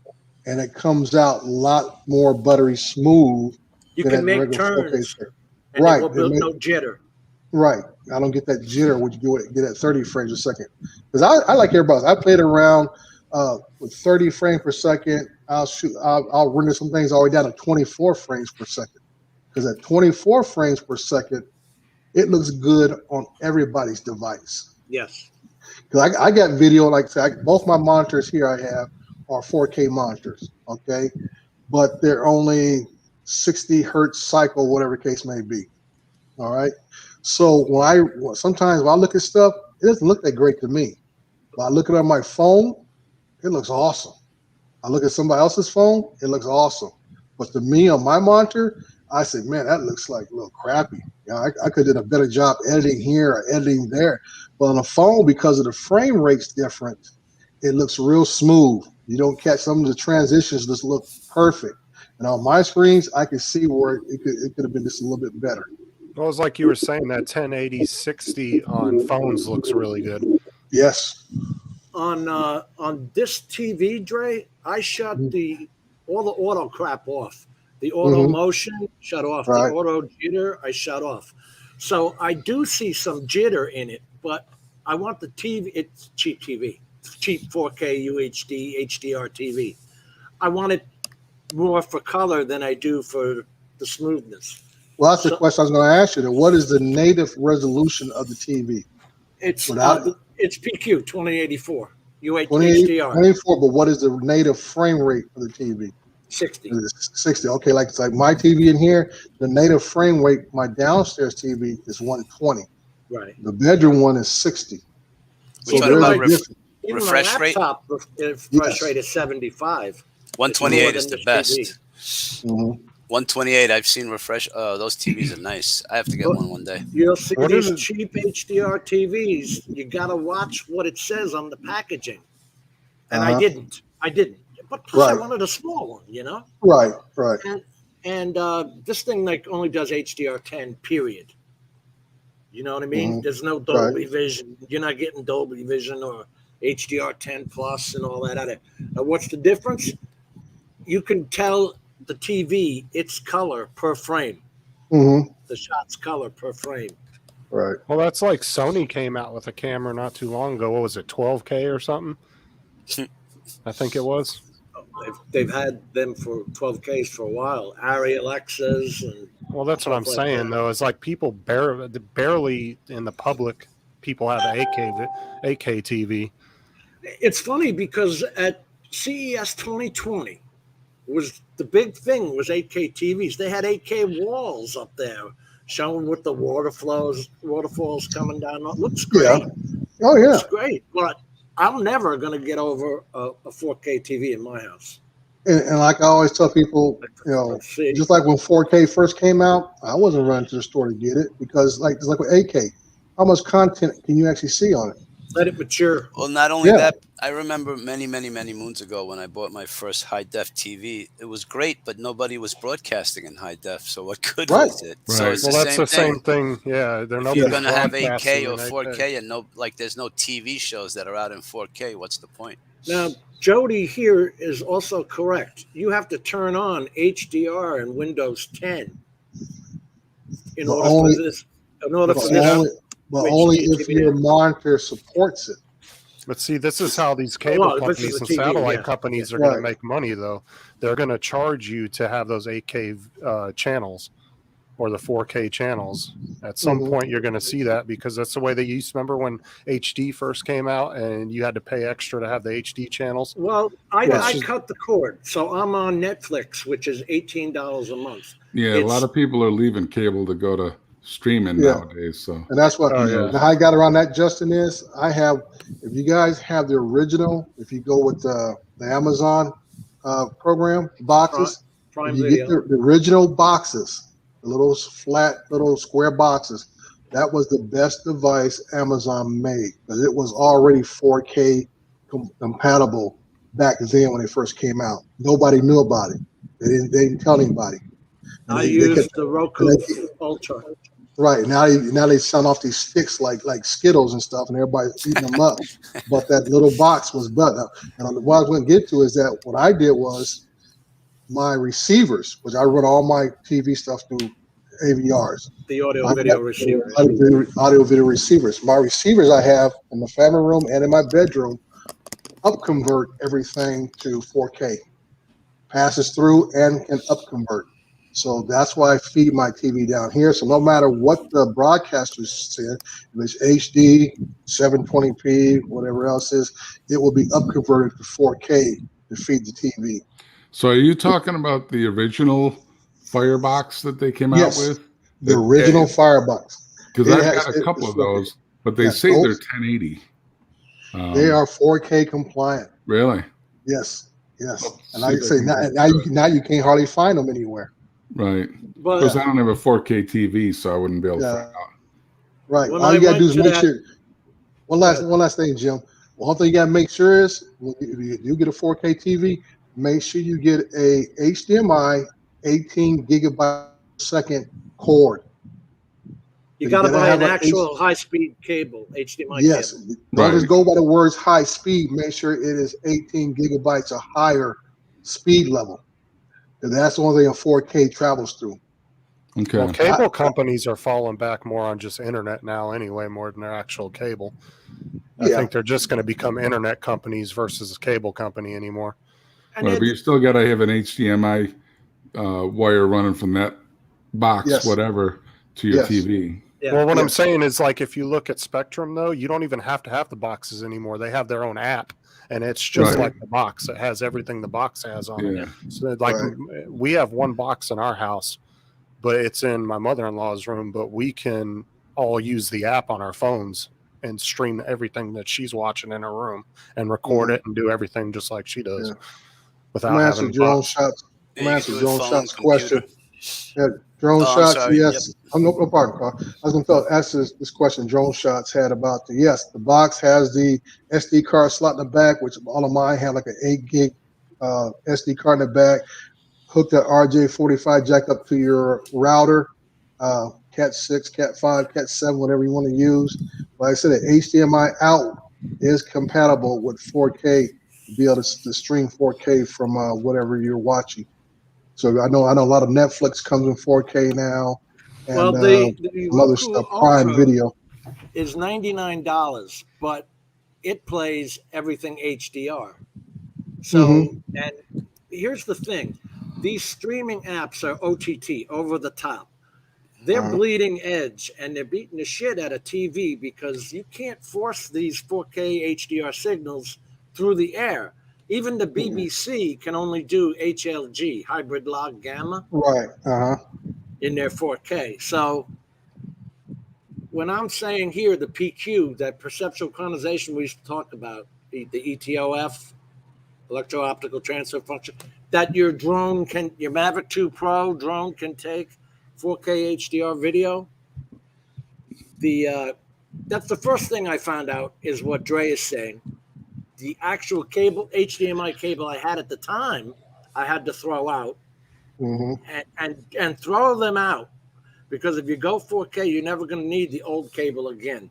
[SPEAKER 6] and it comes out a lot more buttery smooth.
[SPEAKER 3] You
[SPEAKER 6] than
[SPEAKER 3] can
[SPEAKER 6] at
[SPEAKER 3] make
[SPEAKER 6] regular 4K
[SPEAKER 3] turns,
[SPEAKER 6] stuff.
[SPEAKER 3] and
[SPEAKER 6] Right,
[SPEAKER 3] it will build no jitter.
[SPEAKER 6] Right. I don't get that jitter when you get at 30 frames a second. Because I like everybody else. I played around with 30 frames per second. I'll render some things all the way down to 24 frames per second. Because at 24 frames per second, it looks good on everybody's device.
[SPEAKER 3] Yes.
[SPEAKER 6] Because I got video, like I say, both my monitors here I have are 4K monitors, okay? But they're only 60 hertz cycle, whatever the case may be. All right. So sometimes when I look at stuff, it doesn't look that great to me. But I look at it on my phone, it looks awesome. I look at somebody else's phone, it looks awesome. But to me on my monitor, I said, man, that looks like a little crappy. You know, I could have did a better job editing here or editing there. But on the phone, because of the frame rate's different, it looks real smooth. You don't catch some of the transitions just look perfect. And on my screens, I can see where it could have been just a little bit better.
[SPEAKER 2] Well, it's like you were saying that 1080 60 on phones looks really good.
[SPEAKER 6] Yes.
[SPEAKER 3] On this TV, Dre, I shut all the auto crap off. The auto motion shut off.
[SPEAKER 6] Right.
[SPEAKER 3] The auto jitter I shut off. So I do see some jitter in it, but I want the TV. It's cheap TV, cheap 4K UHD HDR TV. I want it more for color than I do for the smoothness.
[SPEAKER 6] Well, that's the question I was going to ask you. Then. What is the native resolution of the TV?
[SPEAKER 3] It's
[SPEAKER 6] Without
[SPEAKER 3] it's PQ 2084 UHD
[SPEAKER 6] 24,
[SPEAKER 3] HDR
[SPEAKER 6] but what is the native frame rate for the TV?
[SPEAKER 3] 60.
[SPEAKER 6] 60. Okay, like it's like my TV in here, the native frame rate, my downstairs TV is 120.
[SPEAKER 3] Right.
[SPEAKER 6] The bedroom one is 60.
[SPEAKER 5] We're
[SPEAKER 6] So
[SPEAKER 5] talking
[SPEAKER 6] there's
[SPEAKER 5] about
[SPEAKER 6] a difference.
[SPEAKER 3] Even
[SPEAKER 5] refresh
[SPEAKER 3] my
[SPEAKER 5] rate?
[SPEAKER 3] laptop refresh rate is 75.
[SPEAKER 5] 128
[SPEAKER 3] It's
[SPEAKER 5] is
[SPEAKER 3] more
[SPEAKER 5] the
[SPEAKER 3] than this
[SPEAKER 5] best.
[SPEAKER 6] Mhm.
[SPEAKER 5] 128, I've seen refresh. Those TVs are nice. I have to get one day.
[SPEAKER 3] You'll see
[SPEAKER 2] What is
[SPEAKER 3] these
[SPEAKER 2] it?
[SPEAKER 3] cheap HDR TVs. You got to watch what it says on the packaging. And I didn't. But plus I
[SPEAKER 6] Right.
[SPEAKER 3] wanted a small one, you know?
[SPEAKER 6] Right.
[SPEAKER 3] And this thing like only does HDR10, period. You know what I mean? There's no Dolby Vision. You're not getting Dolby Vision or HDR10 plus and all that other. What's the difference? You can tell the TV its color per frame.
[SPEAKER 6] Mm-hmm.
[SPEAKER 3] The shot's color per frame.
[SPEAKER 6] Right.
[SPEAKER 2] Well, that's like Sony came out with a camera not too long ago. What was it, 12K or something? I think it was.
[SPEAKER 3] They've had them for 12Ks for a while. Arri Alexas and
[SPEAKER 2] Well, that's what I'm
[SPEAKER 3] stuff like
[SPEAKER 2] saying,
[SPEAKER 3] that.
[SPEAKER 2] though. It's like people barely in the public, people have 8K TV.
[SPEAKER 3] It's funny because at CES 2020 was the big thing was 8K TVs. They had 8K walls up there showing with the waterfalls coming down. It looks great.
[SPEAKER 6] Yeah. Oh yeah.
[SPEAKER 3] It's great, but I'm never going to get over a 4K TV in my house.
[SPEAKER 6] And like I always tell people, you know,
[SPEAKER 3] Let's see.
[SPEAKER 6] just like when 4K first came out, I wasn't running to the store to get it because just like with 8K, how much content can you actually see on it?
[SPEAKER 3] Let it mature.
[SPEAKER 5] Well, not only
[SPEAKER 6] Yeah.
[SPEAKER 5] that, I remember many moons ago when I bought my first high-def TV. It was great, but nobody was broadcasting in high def, so what good
[SPEAKER 6] Right.
[SPEAKER 5] was it? So
[SPEAKER 9] Right.
[SPEAKER 5] it's
[SPEAKER 2] Well,
[SPEAKER 5] the
[SPEAKER 2] that's
[SPEAKER 5] same
[SPEAKER 2] the same thing. Yeah, they're
[SPEAKER 5] If
[SPEAKER 2] not
[SPEAKER 5] you're gonna have
[SPEAKER 2] broadcasting
[SPEAKER 5] 8K or
[SPEAKER 2] in
[SPEAKER 5] 4K and there's no TV shows that are out in 4K. What's the point?
[SPEAKER 3] Now, Jody here is also correct. You have to turn on HDR in Windows 10. in
[SPEAKER 6] But
[SPEAKER 3] order
[SPEAKER 6] only-
[SPEAKER 3] for this. In order
[SPEAKER 6] But
[SPEAKER 3] for this,
[SPEAKER 6] only, but only if
[SPEAKER 3] TV
[SPEAKER 6] your
[SPEAKER 3] now.
[SPEAKER 6] monitor supports it.
[SPEAKER 2] But see, this is how these cable
[SPEAKER 3] Well, this is
[SPEAKER 2] companies
[SPEAKER 3] a
[SPEAKER 2] and
[SPEAKER 3] TV,
[SPEAKER 2] satellite
[SPEAKER 3] yeah.
[SPEAKER 2] companies are
[SPEAKER 6] Right.
[SPEAKER 2] going to make money, though. They're going to charge you to have those 8K channels or the 4K channels. At some
[SPEAKER 6] Mhm.
[SPEAKER 2] point, you're going to see that because that's the way they used. Remember when HD first came out and you had to pay extra to have the HD channels?
[SPEAKER 3] Well, I
[SPEAKER 2] Right.
[SPEAKER 3] cut the cord, so I'm on Netflix, which is $18 a month.
[SPEAKER 9] Yeah, a lot of people are leaving cable to go to streaming
[SPEAKER 6] Yeah.
[SPEAKER 9] nowadays. So
[SPEAKER 6] And that's what,
[SPEAKER 2] Oh, yeah.
[SPEAKER 6] and how I got around that, Justin, is I have, if you guys have the original, if you go with the Amazon program boxes,
[SPEAKER 3] Prime
[SPEAKER 6] if you
[SPEAKER 3] Video.
[SPEAKER 6] get the original boxes, the little flat, little square boxes, that was the best device Amazon made because it was already 4K compatible back then when it first came out. Nobody knew about it. They didn't tell anybody. And
[SPEAKER 3] I
[SPEAKER 6] they
[SPEAKER 3] used
[SPEAKER 6] kept-
[SPEAKER 3] the Roku Ultra.
[SPEAKER 6] Right now they sell off these sticks like Skittles and stuff, and everybody's eating them up. But that little box was better. And what I was going to get to is that what I did was my receivers, which I run all my TV stuff through AVRs,
[SPEAKER 3] The audio video receiver.
[SPEAKER 6] audio video receivers. My receivers I have in the family room and in my bedroom up convert everything to 4K, passes through and can up convert. So that's why I feed my TV down here. So no matter what the broadcaster said, if it's HD, 720p, whatever else is, it will be up converted to 4K to feed the TV.
[SPEAKER 9] are you talking about the original Firebox that they came
[SPEAKER 6] Yes,
[SPEAKER 9] out with?
[SPEAKER 6] the original Firebox.
[SPEAKER 9] Because
[SPEAKER 6] It
[SPEAKER 9] I've
[SPEAKER 6] has-
[SPEAKER 9] got a couple
[SPEAKER 6] it's
[SPEAKER 9] of
[SPEAKER 6] 4K.
[SPEAKER 9] those, but they
[SPEAKER 6] Yeah,
[SPEAKER 9] say they're
[SPEAKER 6] those-
[SPEAKER 9] 1080.
[SPEAKER 6] They are 4K compliant.
[SPEAKER 9] Really?
[SPEAKER 6] Yes, yes.
[SPEAKER 9] Oh,
[SPEAKER 6] And like I
[SPEAKER 9] see,
[SPEAKER 6] say, now you can't hardly find them anywhere.
[SPEAKER 9] Right.
[SPEAKER 3] But
[SPEAKER 9] Because I don't have a 4K TV, so I wouldn't be able to
[SPEAKER 6] Yeah.
[SPEAKER 9] find out.
[SPEAKER 6] Right.
[SPEAKER 3] When
[SPEAKER 6] All
[SPEAKER 3] I
[SPEAKER 6] you gotta
[SPEAKER 3] went
[SPEAKER 6] do is
[SPEAKER 3] to
[SPEAKER 6] make
[SPEAKER 3] that-
[SPEAKER 6] sure. One last thing, Jim. One thing you gotta make sure is when you get a 4K TV, make sure you get a HDMI 18 gigabyte per second cord.
[SPEAKER 3] you got to
[SPEAKER 6] gotta
[SPEAKER 3] buy
[SPEAKER 6] have
[SPEAKER 3] an
[SPEAKER 6] a
[SPEAKER 3] actual high-speed cable, HDMI
[SPEAKER 6] Yes.
[SPEAKER 3] cable.
[SPEAKER 6] Don't
[SPEAKER 9] Right.
[SPEAKER 6] just go by the words high speed. Make sure it is 18 gigabytes or higher speed level. And that's the only thing a 4K travels through.
[SPEAKER 9] Okay.
[SPEAKER 2] Well, cable companies are falling back more on just internet now anyway, more than their actual cable. I
[SPEAKER 6] Yeah.
[SPEAKER 2] think they're just going to become internet companies versus a cable company anymore.
[SPEAKER 3] And
[SPEAKER 9] Right,
[SPEAKER 3] it-
[SPEAKER 9] but you still got to have an HDMI wire running from that box,
[SPEAKER 6] Yes.
[SPEAKER 9] whatever, to your
[SPEAKER 6] Yes.
[SPEAKER 9] TV.
[SPEAKER 3] yeah.
[SPEAKER 2] Well, what I'm
[SPEAKER 6] Yes.
[SPEAKER 2] saying is, like, if you look at Spectrum, though, you don't even have to have the boxes anymore. They have their own app, and it's just
[SPEAKER 9] Right.
[SPEAKER 2] like the box. It has everything the box has on it.
[SPEAKER 9] Yeah.
[SPEAKER 2] So, like,
[SPEAKER 6] Right.
[SPEAKER 2] we have one box in our house, but it's in my mother-in-law's room. But we can all use the app on our phones and stream everything that she's watching in her room and record it and do everything just like she does
[SPEAKER 6] Yeah.
[SPEAKER 2] without
[SPEAKER 6] I'm
[SPEAKER 2] having
[SPEAKER 6] answering
[SPEAKER 2] a
[SPEAKER 6] Drone
[SPEAKER 2] box.
[SPEAKER 6] Shots.
[SPEAKER 5] Yeah,
[SPEAKER 6] I'm
[SPEAKER 5] you can
[SPEAKER 6] answering
[SPEAKER 5] do it
[SPEAKER 6] Drone
[SPEAKER 5] phone,
[SPEAKER 6] Shots
[SPEAKER 5] computer.
[SPEAKER 6] question. Yeah, Drone
[SPEAKER 5] Oh, I'm
[SPEAKER 6] Shots,
[SPEAKER 5] sorry.
[SPEAKER 6] yes. I'm no problem, Carl. I was going to ask this question Drone Shots had about the box has the SD card slot in the back, which all of mine have like an 8 gig SD card in the back. Hook that RJ45 jack up to your router, Cat 6, Cat 5, Cat 7, whatever you want to use. Like I said, the HDMI out is compatible with 4K to be able to stream 4K from whatever you're watching. So I know a lot of Netflix comes in 4K now, and
[SPEAKER 3] Well, the
[SPEAKER 6] some other
[SPEAKER 3] Roku
[SPEAKER 6] stuff, Prime
[SPEAKER 3] Ultra
[SPEAKER 6] Video.
[SPEAKER 3] is $99, but it plays everything HDR. So, and here's the thing: these streaming apps are OTT, over the top. They're bleeding edge, and they're beating the shit out of TV because you can't force these 4K HDR signals through the air. Even the BBC can only do HLG, hybrid log gamma,
[SPEAKER 6] Right.
[SPEAKER 3] in their 4K. So when I'm saying here the PQ, that perceptual quantization we used to talk about, the ETOF, electro-optical transfer function, that your Mavic 2 Pro drone can take 4K HDR video. That's the first thing I found out is what Dre is saying. The actual cable, HDMI cable I had at the time, I had to throw out and throw them out, because if you go 4K, you're never going to need the old cable again.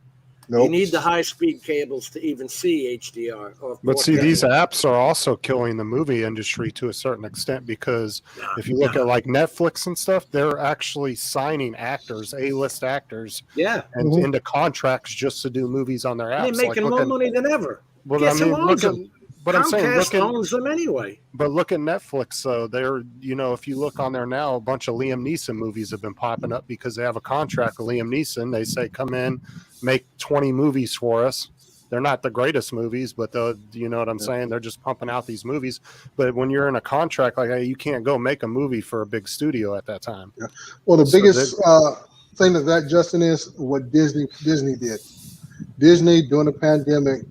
[SPEAKER 6] Nope.
[SPEAKER 3] You need the high-speed cables to even see HDR. Or
[SPEAKER 2] But see,
[SPEAKER 3] 4K.
[SPEAKER 2] these apps are also killing the movie industry to a certain extent, because if you look at like Netflix and stuff, they're actually signing actors, A-list actors,
[SPEAKER 3] Yeah,
[SPEAKER 2] and
[SPEAKER 6] Mhm.
[SPEAKER 2] into contracts just to do movies on their apps.
[SPEAKER 3] they're making
[SPEAKER 2] like,
[SPEAKER 3] more money than ever.
[SPEAKER 2] Well,
[SPEAKER 3] Guess
[SPEAKER 2] I mean,
[SPEAKER 3] who owns
[SPEAKER 2] look at,
[SPEAKER 3] them?
[SPEAKER 2] but I'm saying,
[SPEAKER 3] Comcast owns them anyway.
[SPEAKER 2] but look at Netflix. So they're, if you look on there now, a bunch of Liam Neeson movies have been popping up because they have a contract with Liam Neeson. They say, come in, make 20 movies for us. They're not the greatest movies, but you know what I'm saying? They're just pumping out these movies. But when you're in a contract like that, you can't go make a movie for a big studio at that time.
[SPEAKER 6] Yeah. Well, the
[SPEAKER 2] So
[SPEAKER 6] biggest thing that Justin is what Disney did. Disney during the pandemic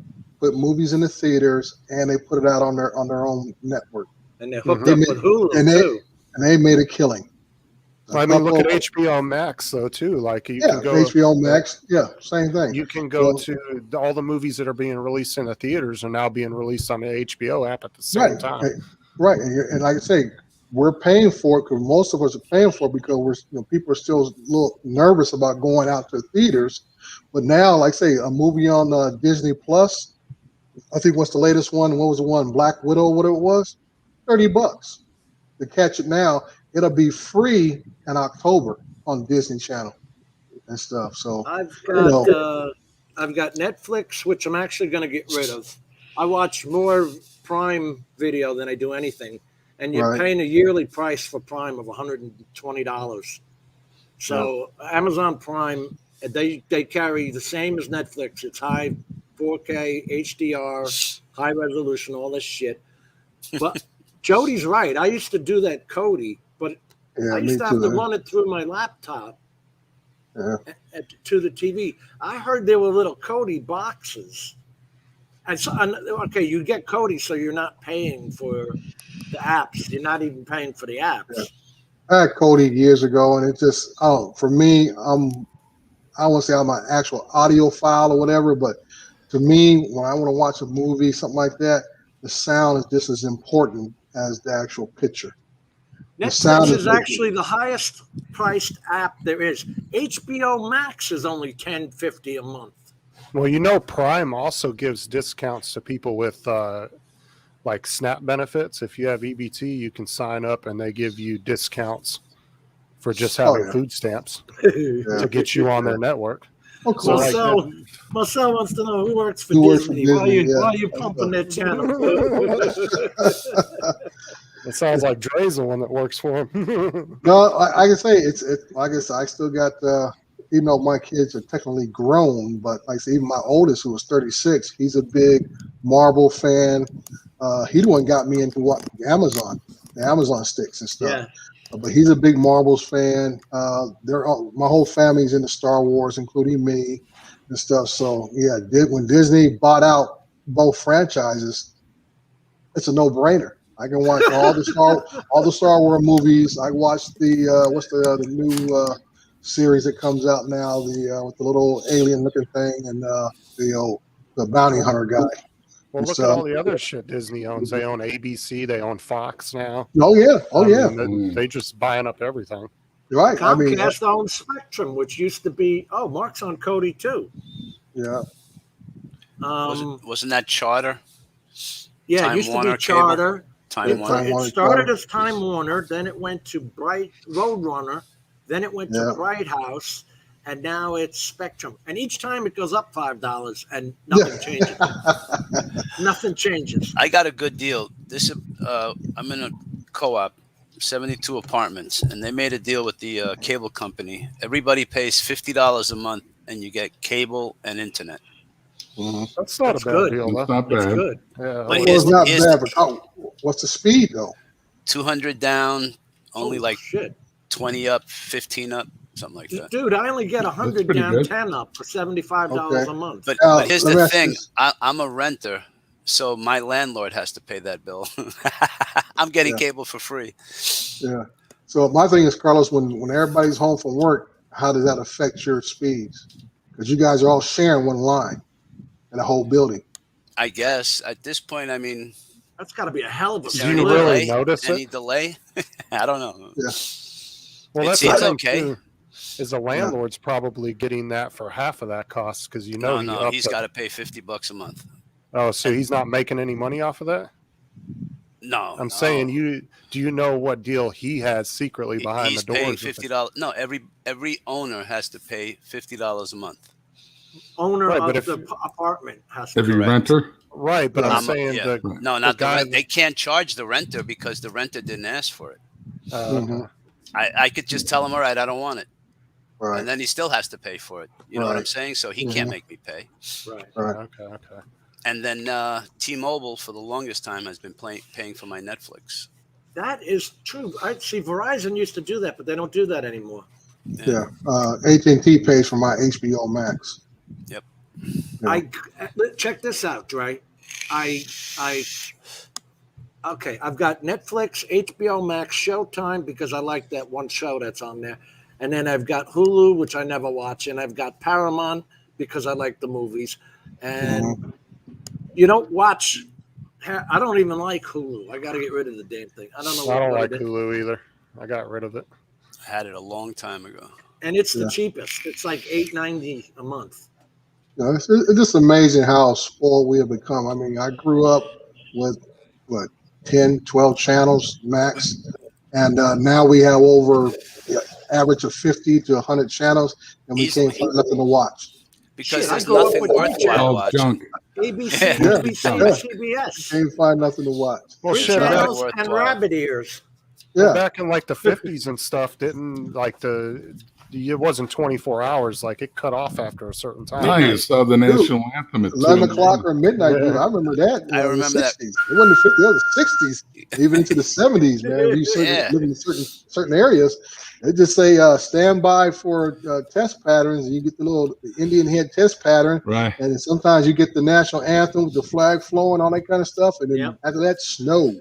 [SPEAKER 6] put movies in the theaters and they put it out on their own network.
[SPEAKER 3] And they're hooked
[SPEAKER 6] They
[SPEAKER 3] up
[SPEAKER 6] made-
[SPEAKER 3] with Hulu
[SPEAKER 6] and
[SPEAKER 3] too.
[SPEAKER 6] they made a killing.
[SPEAKER 2] I mean, look at HBO Max though too. Like you can go
[SPEAKER 6] HBO Max. Yeah, same thing.
[SPEAKER 2] You can go
[SPEAKER 6] So-
[SPEAKER 2] to all the movies that are being released in the theaters are now being released on the HBO app at the same time.
[SPEAKER 6] Right, and like I say, we're paying for it because most of us are paying for it because people are still a little nervous about going out to theaters. But now, like I say, a movie on Disney Plus, I think what's the latest one? What was the one? Black Widow, what it was? $30 to catch it now. It'll be free in October on Disney Channel and stuff. So
[SPEAKER 3] I've got Netflix, which I'm actually going to get rid of. I watch more Prime Video than I do anything, and you're
[SPEAKER 6] Right.
[SPEAKER 3] paying a yearly price for Prime of $120. So Amazon Prime, they carry the same as Netflix. It's high 4K, HDR, high resolution, all this shit. But Jody's right. I used to do that Kodi, but I used to have to run it through my laptop to the TV. I heard there were little Kodi boxes. And so, okay, you get Kodi, so you're not paying for the apps. You're not even paying for the apps.
[SPEAKER 6] Yeah. I had Kodi years ago, and it just, for me, I won't say I'm an actual audiophile or whatever, but to me, when I want to watch a movie, something like that, the sound is just as important as the actual picture.
[SPEAKER 3] Netflix is actually the highest priced app there is. HBO Max is only $10.50 a month.
[SPEAKER 2] Well, Prime also gives discounts to people with like SNAP benefits. If you have EBT, you can sign up and they give you discounts for just having food stamps to get you on their network.
[SPEAKER 3] So Marcel wants to know who works for Disney. Why are you pumping their channel?
[SPEAKER 2] It sounds like Dre's the one that works for him.
[SPEAKER 6] No, I can say it's like I said, I still got even though my kids are technically grown, but like I say, even my oldest, who was 36, he's a big Marvel fan. He the one got me into the Amazon sticks and stuff.
[SPEAKER 3] Yeah.
[SPEAKER 6] But he's a big Marvels fan. My whole family's into Star Wars, including me and stuff. So yeah, when Disney bought out both franchises, it's a no-brainer. I can watch all the Star Wars movies. I watched the new series that comes out now, with the little alien-looking thing and the bounty hunter guy.
[SPEAKER 2] Well, look at all the other shit Disney owns. They own ABC. They own Fox now.
[SPEAKER 6] Oh yeah,
[SPEAKER 2] They just buying up everything.
[SPEAKER 6] Right.
[SPEAKER 3] Comcast owns Spectrum, which used to be. Oh, Mark's on Kodi too.
[SPEAKER 6] Yeah.
[SPEAKER 5] Wasn't that Charter?
[SPEAKER 3] Yeah,
[SPEAKER 5] Time
[SPEAKER 3] it used
[SPEAKER 5] Warner
[SPEAKER 3] to be Charter.
[SPEAKER 5] Time Warner.
[SPEAKER 3] It started as Time Warner, then it went to Roadrunner, then it went to Bright House, and now it's Spectrum. And each time it goes up $5, and nothing changes. Nothing changes.
[SPEAKER 5] I got a good deal. I'm in a co-op, 72 apartments, and they made a deal with the cable company. Everybody pays $50 a month, and you get cable and internet.
[SPEAKER 2] That's not a bad deal.
[SPEAKER 9] That's not bad.
[SPEAKER 3] It's good.
[SPEAKER 2] Yeah.
[SPEAKER 3] But
[SPEAKER 6] It's not bad, but what's the speed though?
[SPEAKER 5] 200 down, only like
[SPEAKER 3] shit.
[SPEAKER 5] 20 up, 15 up, something like that.
[SPEAKER 3] Dude, I only get 100
[SPEAKER 9] pretty
[SPEAKER 3] down,
[SPEAKER 9] good.
[SPEAKER 3] 10 up for $75 a month.
[SPEAKER 5] But here's
[SPEAKER 6] let me
[SPEAKER 5] the
[SPEAKER 6] ask
[SPEAKER 5] thing.
[SPEAKER 6] this.
[SPEAKER 5] I'm a renter, so my landlord has to pay that bill. I'm getting cable for free.
[SPEAKER 6] Yeah. So my thing is, Carlos, when everybody's home from work, how does that affect your speeds? Because you guys are all sharing one line in the whole building.
[SPEAKER 5] I guess at this point, I mean,
[SPEAKER 3] That's got to be a hell of a
[SPEAKER 5] is
[SPEAKER 2] Do
[SPEAKER 5] there
[SPEAKER 2] you
[SPEAKER 5] any
[SPEAKER 2] really
[SPEAKER 5] delay?
[SPEAKER 2] notice
[SPEAKER 5] Any
[SPEAKER 2] it?
[SPEAKER 5] delay? I don't know.
[SPEAKER 6] Yeah.
[SPEAKER 2] Well,
[SPEAKER 5] It
[SPEAKER 2] that's
[SPEAKER 5] seems
[SPEAKER 2] the thing,
[SPEAKER 5] okay.
[SPEAKER 2] too. is the landlord's probably getting that for half of that cost because
[SPEAKER 5] No, he's got to pay $50 a month.
[SPEAKER 2] Oh, so he's not making any money off of that?
[SPEAKER 5] No,
[SPEAKER 2] I'm saying do you know what deal he has secretly behind
[SPEAKER 5] he's
[SPEAKER 2] the doors?
[SPEAKER 5] paying $50. No, every owner has to pay $50 a month.
[SPEAKER 3] Owner
[SPEAKER 2] Right,
[SPEAKER 3] of
[SPEAKER 2] but if-
[SPEAKER 3] the apartment has to.
[SPEAKER 9] Every
[SPEAKER 5] Correct.
[SPEAKER 9] renter?
[SPEAKER 2] Right, but I'm saying
[SPEAKER 5] yeah.
[SPEAKER 2] the
[SPEAKER 5] No, not the
[SPEAKER 2] guy
[SPEAKER 5] rent. They can't charge the renter because the renter didn't ask for it.
[SPEAKER 6] Mhm.
[SPEAKER 5] I could just tell him, all right, I don't want it.
[SPEAKER 6] Right.
[SPEAKER 5] And then he still has to pay for it. You know what I'm
[SPEAKER 6] Right.
[SPEAKER 5] saying? So he can't make me pay.
[SPEAKER 3] Right.
[SPEAKER 6] Right.
[SPEAKER 2] Okay.
[SPEAKER 5] And then T-Mobile for the longest time has been paying for my Netflix.
[SPEAKER 3] That is true. I see. Verizon used to do that, but they don't do that anymore.
[SPEAKER 6] Yeah. AT&T pays for my HBO Max.
[SPEAKER 5] Yep.
[SPEAKER 6] Yeah.
[SPEAKER 3] Check this out, Dre. Okay, I've got Netflix, HBO Max, Showtime because I like that one show that's on there, and then I've got Hulu, which I never watch, and I've got Paramount because I like the movies, and you don't watch. I don't even like Hulu. I got to get rid of the damn thing. I don't know.
[SPEAKER 2] I don't
[SPEAKER 3] what
[SPEAKER 2] like
[SPEAKER 3] it is.
[SPEAKER 2] Hulu either. I got rid of it.
[SPEAKER 5] I had it a long time ago.
[SPEAKER 3] And it's the cheapest. It's like $8.90 a month.
[SPEAKER 6] No, it's just amazing how spoiled we have become. I mean, I grew up with 10, 12 channels max, and now we have over average of 50 to 100 channels, and we can't find nothing to watch.
[SPEAKER 5] Because
[SPEAKER 3] Shit,
[SPEAKER 5] there's
[SPEAKER 3] I grew up
[SPEAKER 5] nothing
[SPEAKER 3] with
[SPEAKER 5] worthwhile
[SPEAKER 9] All
[SPEAKER 5] watching.
[SPEAKER 9] junk.
[SPEAKER 3] ABC,
[SPEAKER 5] Yeah.
[SPEAKER 3] NBC,
[SPEAKER 6] Yeah.
[SPEAKER 3] CBS.
[SPEAKER 6] Can't find nothing to watch.
[SPEAKER 2] Well,
[SPEAKER 3] Three
[SPEAKER 2] shit,
[SPEAKER 3] channels
[SPEAKER 5] worthwhile.
[SPEAKER 3] and rabbit ears.
[SPEAKER 6] Yeah.
[SPEAKER 2] back in like the 50s and stuff, didn't like it wasn't 24 hours. Like it cut off after a certain time.
[SPEAKER 9] Now you saw the national anthem at
[SPEAKER 6] 11
[SPEAKER 9] 2 in the
[SPEAKER 6] o'clock
[SPEAKER 9] morning.
[SPEAKER 6] or midnight,
[SPEAKER 2] Yeah.
[SPEAKER 6] dude. I remember that.
[SPEAKER 5] I
[SPEAKER 6] in
[SPEAKER 5] remember
[SPEAKER 6] the
[SPEAKER 5] that.
[SPEAKER 6] 60s. It wasn't the 50s, it was the 60s, even into the 70s, man. We
[SPEAKER 5] Yeah.
[SPEAKER 6] live in certain areas. They just say stand by for test patterns, and you get the little Indian head test pattern,
[SPEAKER 9] Right.
[SPEAKER 6] and then sometimes you get the national anthem with the flag flowing, all that kind of stuff, and then
[SPEAKER 3] Yep.
[SPEAKER 6] after that, snow.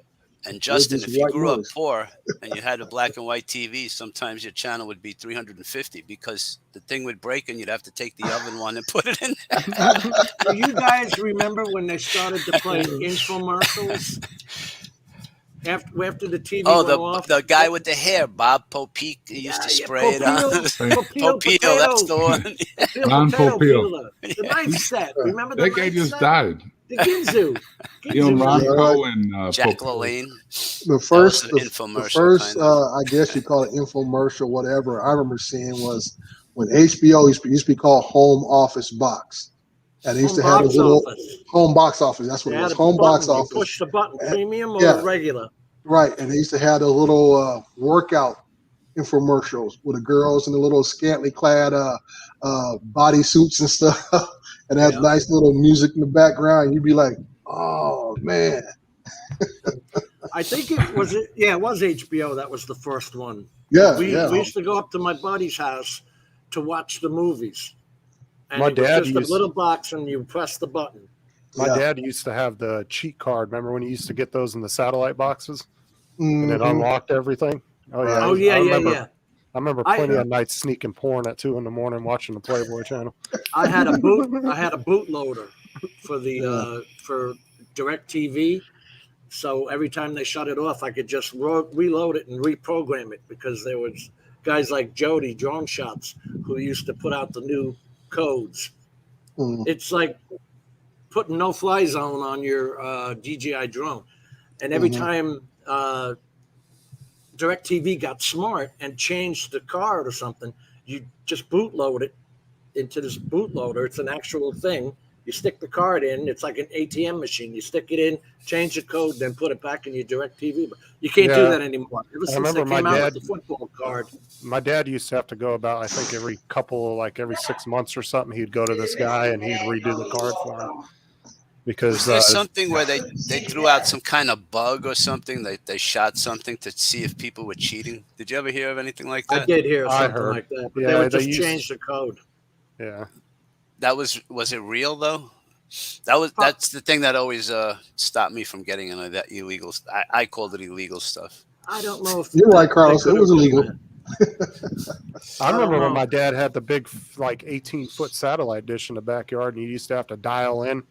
[SPEAKER 5] And Justin,
[SPEAKER 6] just
[SPEAKER 5] if you
[SPEAKER 6] white
[SPEAKER 5] grew up
[SPEAKER 6] noise.
[SPEAKER 5] poor and you had a black and white TV, sometimes your channel would be 350 because the thing would break and you'd have to take the oven one and put it in.
[SPEAKER 3] Do you guys remember when they started to play infomercials? After the TV went off?
[SPEAKER 5] the guy with the hair, Bob Popeek, he used to spray it on. Popeil, that's the one.
[SPEAKER 9] Ron Popeil.
[SPEAKER 3] Peeler. The knife set. Remember the
[SPEAKER 9] That guy
[SPEAKER 3] knife
[SPEAKER 9] just
[SPEAKER 3] set?
[SPEAKER 9] died.
[SPEAKER 3] The Ginzu.
[SPEAKER 9] You know, Ron
[SPEAKER 6] Yeah.
[SPEAKER 9] Poe and
[SPEAKER 5] Jack
[SPEAKER 9] Pope.
[SPEAKER 5] LaLanne.
[SPEAKER 6] The first,
[SPEAKER 5] an
[SPEAKER 6] the
[SPEAKER 5] infomercial,
[SPEAKER 6] first,
[SPEAKER 5] kind of.
[SPEAKER 6] I guess you call it infomercial, whatever. I remember seeing was when HBO used to be called Home Office Box, and they used to have a
[SPEAKER 3] Box
[SPEAKER 6] little
[SPEAKER 3] office.
[SPEAKER 6] home box office. That's what
[SPEAKER 3] They
[SPEAKER 6] it
[SPEAKER 3] had
[SPEAKER 6] was.
[SPEAKER 3] a
[SPEAKER 6] Home
[SPEAKER 3] button.
[SPEAKER 6] box
[SPEAKER 3] You
[SPEAKER 6] office.
[SPEAKER 3] push the button, premium or
[SPEAKER 6] Yeah.
[SPEAKER 3] regular.
[SPEAKER 6] Right, and they used to have the little workout infomercials with the girls in the little scantily clad body suits and stuff, and had
[SPEAKER 3] Yeah.
[SPEAKER 6] nice little music in the background. You'd be like, "Oh man!"
[SPEAKER 3] I think it was HBO. That was the first one.
[SPEAKER 6] Yeah,
[SPEAKER 3] We
[SPEAKER 6] yeah.
[SPEAKER 3] used to go up to my buddy's house to watch the movies. And
[SPEAKER 2] My
[SPEAKER 3] it was
[SPEAKER 2] dad
[SPEAKER 3] just
[SPEAKER 2] used-
[SPEAKER 3] a little box, and you press the button.
[SPEAKER 2] My
[SPEAKER 6] Yeah.
[SPEAKER 2] dad used to have the cheat card. Remember when you used to get those in the satellite boxes and it
[SPEAKER 6] Mhm.
[SPEAKER 2] unlocked everything? Oh yeah.
[SPEAKER 6] Right.
[SPEAKER 3] Oh yeah,
[SPEAKER 2] I
[SPEAKER 3] yeah,
[SPEAKER 2] remember,
[SPEAKER 3] yeah.
[SPEAKER 2] I remember plenty of nights sneaking porn at 2 a.m. watching the Playboy channel.
[SPEAKER 3] I had a bootloader for the for DirecTV. So every time they shut it off, I could just reload it and reprogram it because there was guys like Jody Drone Shots who used to put out the new codes.
[SPEAKER 6] Mhm.
[SPEAKER 3] It's like putting no-fly zone on your DJI drone, and every time DirecTV got smart and changed the card or something, you just bootload it into this bootloader. It's an actual thing. You stick the card in. It's like an ATM machine. You stick it in, change the code, then put it back in your DirecTV. But you can't do
[SPEAKER 2] Yeah.
[SPEAKER 3] that anymore. Ever since they
[SPEAKER 2] remember my
[SPEAKER 3] came out
[SPEAKER 2] dad-
[SPEAKER 3] with the football card.
[SPEAKER 2] My dad used to have to go about, I think, every 6 months or something. He'd go to this guy and he'd redo the card for him. Because
[SPEAKER 5] Was there something where they threw out some kind of bug or something? They shot something to see if people were cheating. Did you ever hear of anything like that?
[SPEAKER 3] I did hear
[SPEAKER 2] I
[SPEAKER 3] something
[SPEAKER 2] heard.
[SPEAKER 3] like that. But
[SPEAKER 2] Yeah,
[SPEAKER 3] they would
[SPEAKER 2] they
[SPEAKER 3] just
[SPEAKER 2] used-
[SPEAKER 3] change the code.
[SPEAKER 2] yeah.
[SPEAKER 5] That was it real though? That's the thing that always stopped me from getting into that illegal. I called it illegal stuff.
[SPEAKER 3] I don't know if
[SPEAKER 6] You're right,
[SPEAKER 3] they
[SPEAKER 6] Carlos. It
[SPEAKER 3] could've
[SPEAKER 6] was
[SPEAKER 3] done
[SPEAKER 6] illegal.
[SPEAKER 3] that.
[SPEAKER 2] I remember
[SPEAKER 3] know.
[SPEAKER 2] when my dad had the big 18-foot satellite dish in the backyard, and you used to have to dial in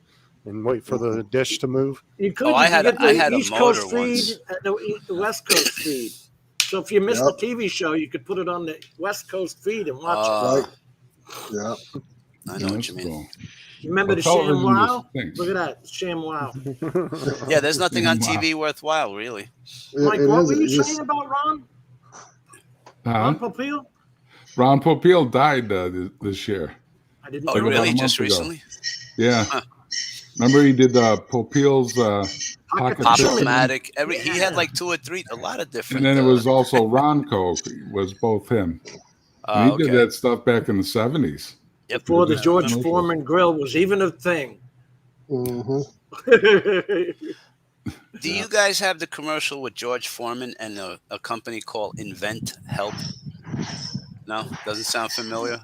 [SPEAKER 2] and wait for the dish to move.
[SPEAKER 3] You could.
[SPEAKER 5] I
[SPEAKER 3] you
[SPEAKER 5] had
[SPEAKER 3] could
[SPEAKER 5] a-
[SPEAKER 3] get
[SPEAKER 5] I
[SPEAKER 3] the
[SPEAKER 5] had a
[SPEAKER 3] East
[SPEAKER 5] motor
[SPEAKER 3] Coast feed
[SPEAKER 5] once.
[SPEAKER 3] and the West Coast feed. So if you missed
[SPEAKER 6] Yep.
[SPEAKER 3] the TV show, you could put it on the West Coast feed and watch
[SPEAKER 6] Right. Yeah.
[SPEAKER 5] I know what
[SPEAKER 9] That's
[SPEAKER 5] you mean.
[SPEAKER 9] cool.
[SPEAKER 3] it. You remember
[SPEAKER 9] Well,
[SPEAKER 3] the
[SPEAKER 9] television
[SPEAKER 3] ShamWow?
[SPEAKER 9] just stinks.
[SPEAKER 3] Look at that, ShamWow.
[SPEAKER 5] Yeah, there's nothing on
[SPEAKER 9] Wow.
[SPEAKER 5] TV worthwhile, really.
[SPEAKER 3] Mike,
[SPEAKER 6] It
[SPEAKER 3] what
[SPEAKER 6] is.
[SPEAKER 3] were you
[SPEAKER 6] It's just-
[SPEAKER 3] saying about Ron?
[SPEAKER 9] Huh?
[SPEAKER 3] Ron Popeil?
[SPEAKER 9] Ron Popeil died this year.
[SPEAKER 3] I didn't
[SPEAKER 5] Oh,
[SPEAKER 3] know
[SPEAKER 9] Like
[SPEAKER 5] really?
[SPEAKER 9] about a
[SPEAKER 5] Just
[SPEAKER 9] month ago.
[SPEAKER 5] recently?
[SPEAKER 9] Yeah.
[SPEAKER 5] Huh.
[SPEAKER 9] Remember he did Popeil's Pocket
[SPEAKER 3] Fisherman.
[SPEAKER 5] Pop-O-Matic. He had
[SPEAKER 3] Yeah.
[SPEAKER 5] like 2 or 3, a lot of different.
[SPEAKER 9] And then it was also Ronco was both him. And he did
[SPEAKER 5] okay.
[SPEAKER 9] that stuff back in the 70s.
[SPEAKER 5] Yep.
[SPEAKER 3] Before the
[SPEAKER 9] Yeah.
[SPEAKER 3] George
[SPEAKER 9] Commercials.
[SPEAKER 3] Foreman grill was even a thing.
[SPEAKER 6] Mhm.
[SPEAKER 5] Do you guys have the commercial with George Foreman and a company called Invent Help? No, doesn't sound familiar.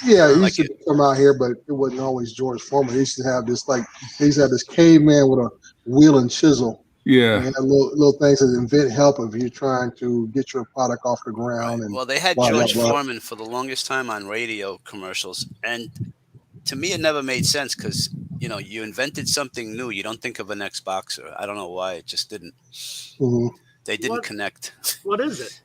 [SPEAKER 6] Yeah, he
[SPEAKER 5] Like
[SPEAKER 6] used to come out here, but it wasn't always George Foreman. He used to have this he used to have this caveman with a wheel and chisel. And
[SPEAKER 9] Yeah.
[SPEAKER 6] he had little things that invent help if you're trying to get your product off the ground. And
[SPEAKER 5] Well, they had
[SPEAKER 6] blah, blah,
[SPEAKER 5] George
[SPEAKER 6] blah.
[SPEAKER 5] Foreman for the longest time on radio commercials, and to me, it never made sense because you invented something new. You don't think of an ex-boxer. I don't know why. It just didn't.
[SPEAKER 6] Mhm.
[SPEAKER 5] They didn't
[SPEAKER 3] What?
[SPEAKER 5] connect.
[SPEAKER 3] What is it?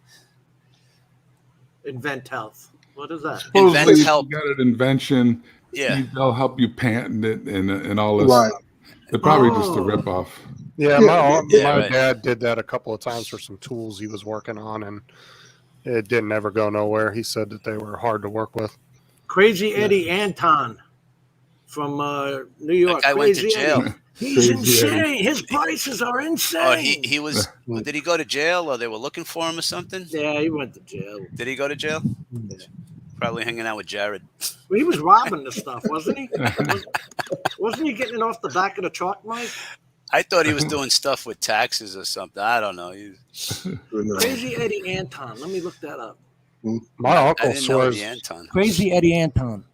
[SPEAKER 3] Invent Health. What is that?
[SPEAKER 5] Invent
[SPEAKER 9] Supposedly you
[SPEAKER 5] Help.
[SPEAKER 9] got an invention.
[SPEAKER 5] Yeah.
[SPEAKER 9] They'll help you patent it and all this.
[SPEAKER 6] Right.
[SPEAKER 9] It's probably just a
[SPEAKER 3] Oh.
[SPEAKER 9] ripoff.
[SPEAKER 2] Yeah,
[SPEAKER 6] Yeah,
[SPEAKER 2] my
[SPEAKER 5] right.
[SPEAKER 2] dad did that a couple of times for some tools he was working on, and it didn't ever go nowhere. He said that they were hard to work with.
[SPEAKER 3] Crazy Eddie Anton from New York.
[SPEAKER 5] That guy went to
[SPEAKER 3] Crazy
[SPEAKER 5] jail.
[SPEAKER 3] Eddie. He's
[SPEAKER 9] Crazy
[SPEAKER 3] insane.
[SPEAKER 9] Eddie.
[SPEAKER 3] His prices are insane.
[SPEAKER 5] Oh, he was. Did he go to jail, or they were looking for him, or something?
[SPEAKER 3] Yeah, he went to jail.
[SPEAKER 5] Did he go to jail? Probably hanging out with Jared.
[SPEAKER 3] Well, he was robbing the stuff, wasn't he? Wasn't he getting it off the back of the truck, Mike?
[SPEAKER 5] I thought he was doing stuff with taxes or something. I don't know.
[SPEAKER 3] Crazy Eddie Anton. Let me look that up.
[SPEAKER 2] My
[SPEAKER 5] I
[SPEAKER 2] uncle
[SPEAKER 5] didn't know
[SPEAKER 2] swears.
[SPEAKER 5] the Anton.
[SPEAKER 3] Crazy Eddie Anton.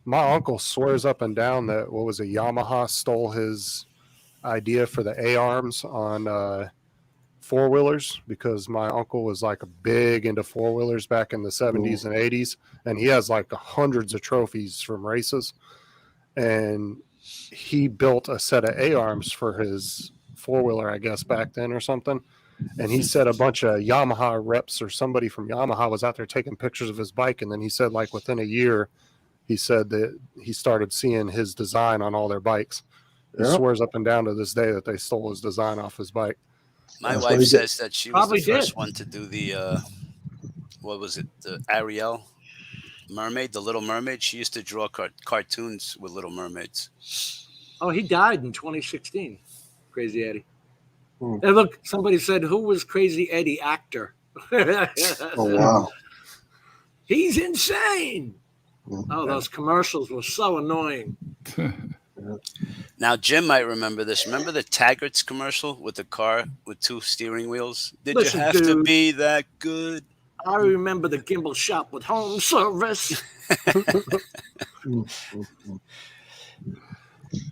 [SPEAKER 2] My uncle swears up and down that Yamaha stole his idea for the A arms on four wheelers, because my uncle was like big into four wheelers back in the 70s and 80s, and he has like hundreds of trophies from races, and he built a set of A arms for his four wheeler, I guess, back then or something. And he said a bunch of Yamaha reps or somebody from Yamaha was out there taking pictures of his bike, and then he said like within a year, he said that he started seeing his design on all their bikes. He swears up and down to this day that they stole his design off his bike.
[SPEAKER 5] My
[SPEAKER 6] That's what
[SPEAKER 5] wife
[SPEAKER 6] he did.
[SPEAKER 5] says that she was
[SPEAKER 3] Probably
[SPEAKER 5] the first
[SPEAKER 3] did.
[SPEAKER 5] one to do the what was it? The Ariel mermaid, the Little Mermaid. She used to draw cartoons with Little Mermaids.
[SPEAKER 3] Oh, he died in 2016. Crazy Eddie.
[SPEAKER 6] Hmm.
[SPEAKER 3] Hey, look, somebody said, who was Crazy Eddie actor?
[SPEAKER 6] Oh wow.
[SPEAKER 3] He's insane.
[SPEAKER 6] Mhm.
[SPEAKER 3] Oh, those commercials were so annoying.
[SPEAKER 5] Now, Jim might remember this. Remember the Taggart's commercial with the car with two steering wheels? Did
[SPEAKER 3] Listen,
[SPEAKER 5] you have to
[SPEAKER 3] dude.
[SPEAKER 5] be that good?
[SPEAKER 3] I remember the gimbal shop with home service.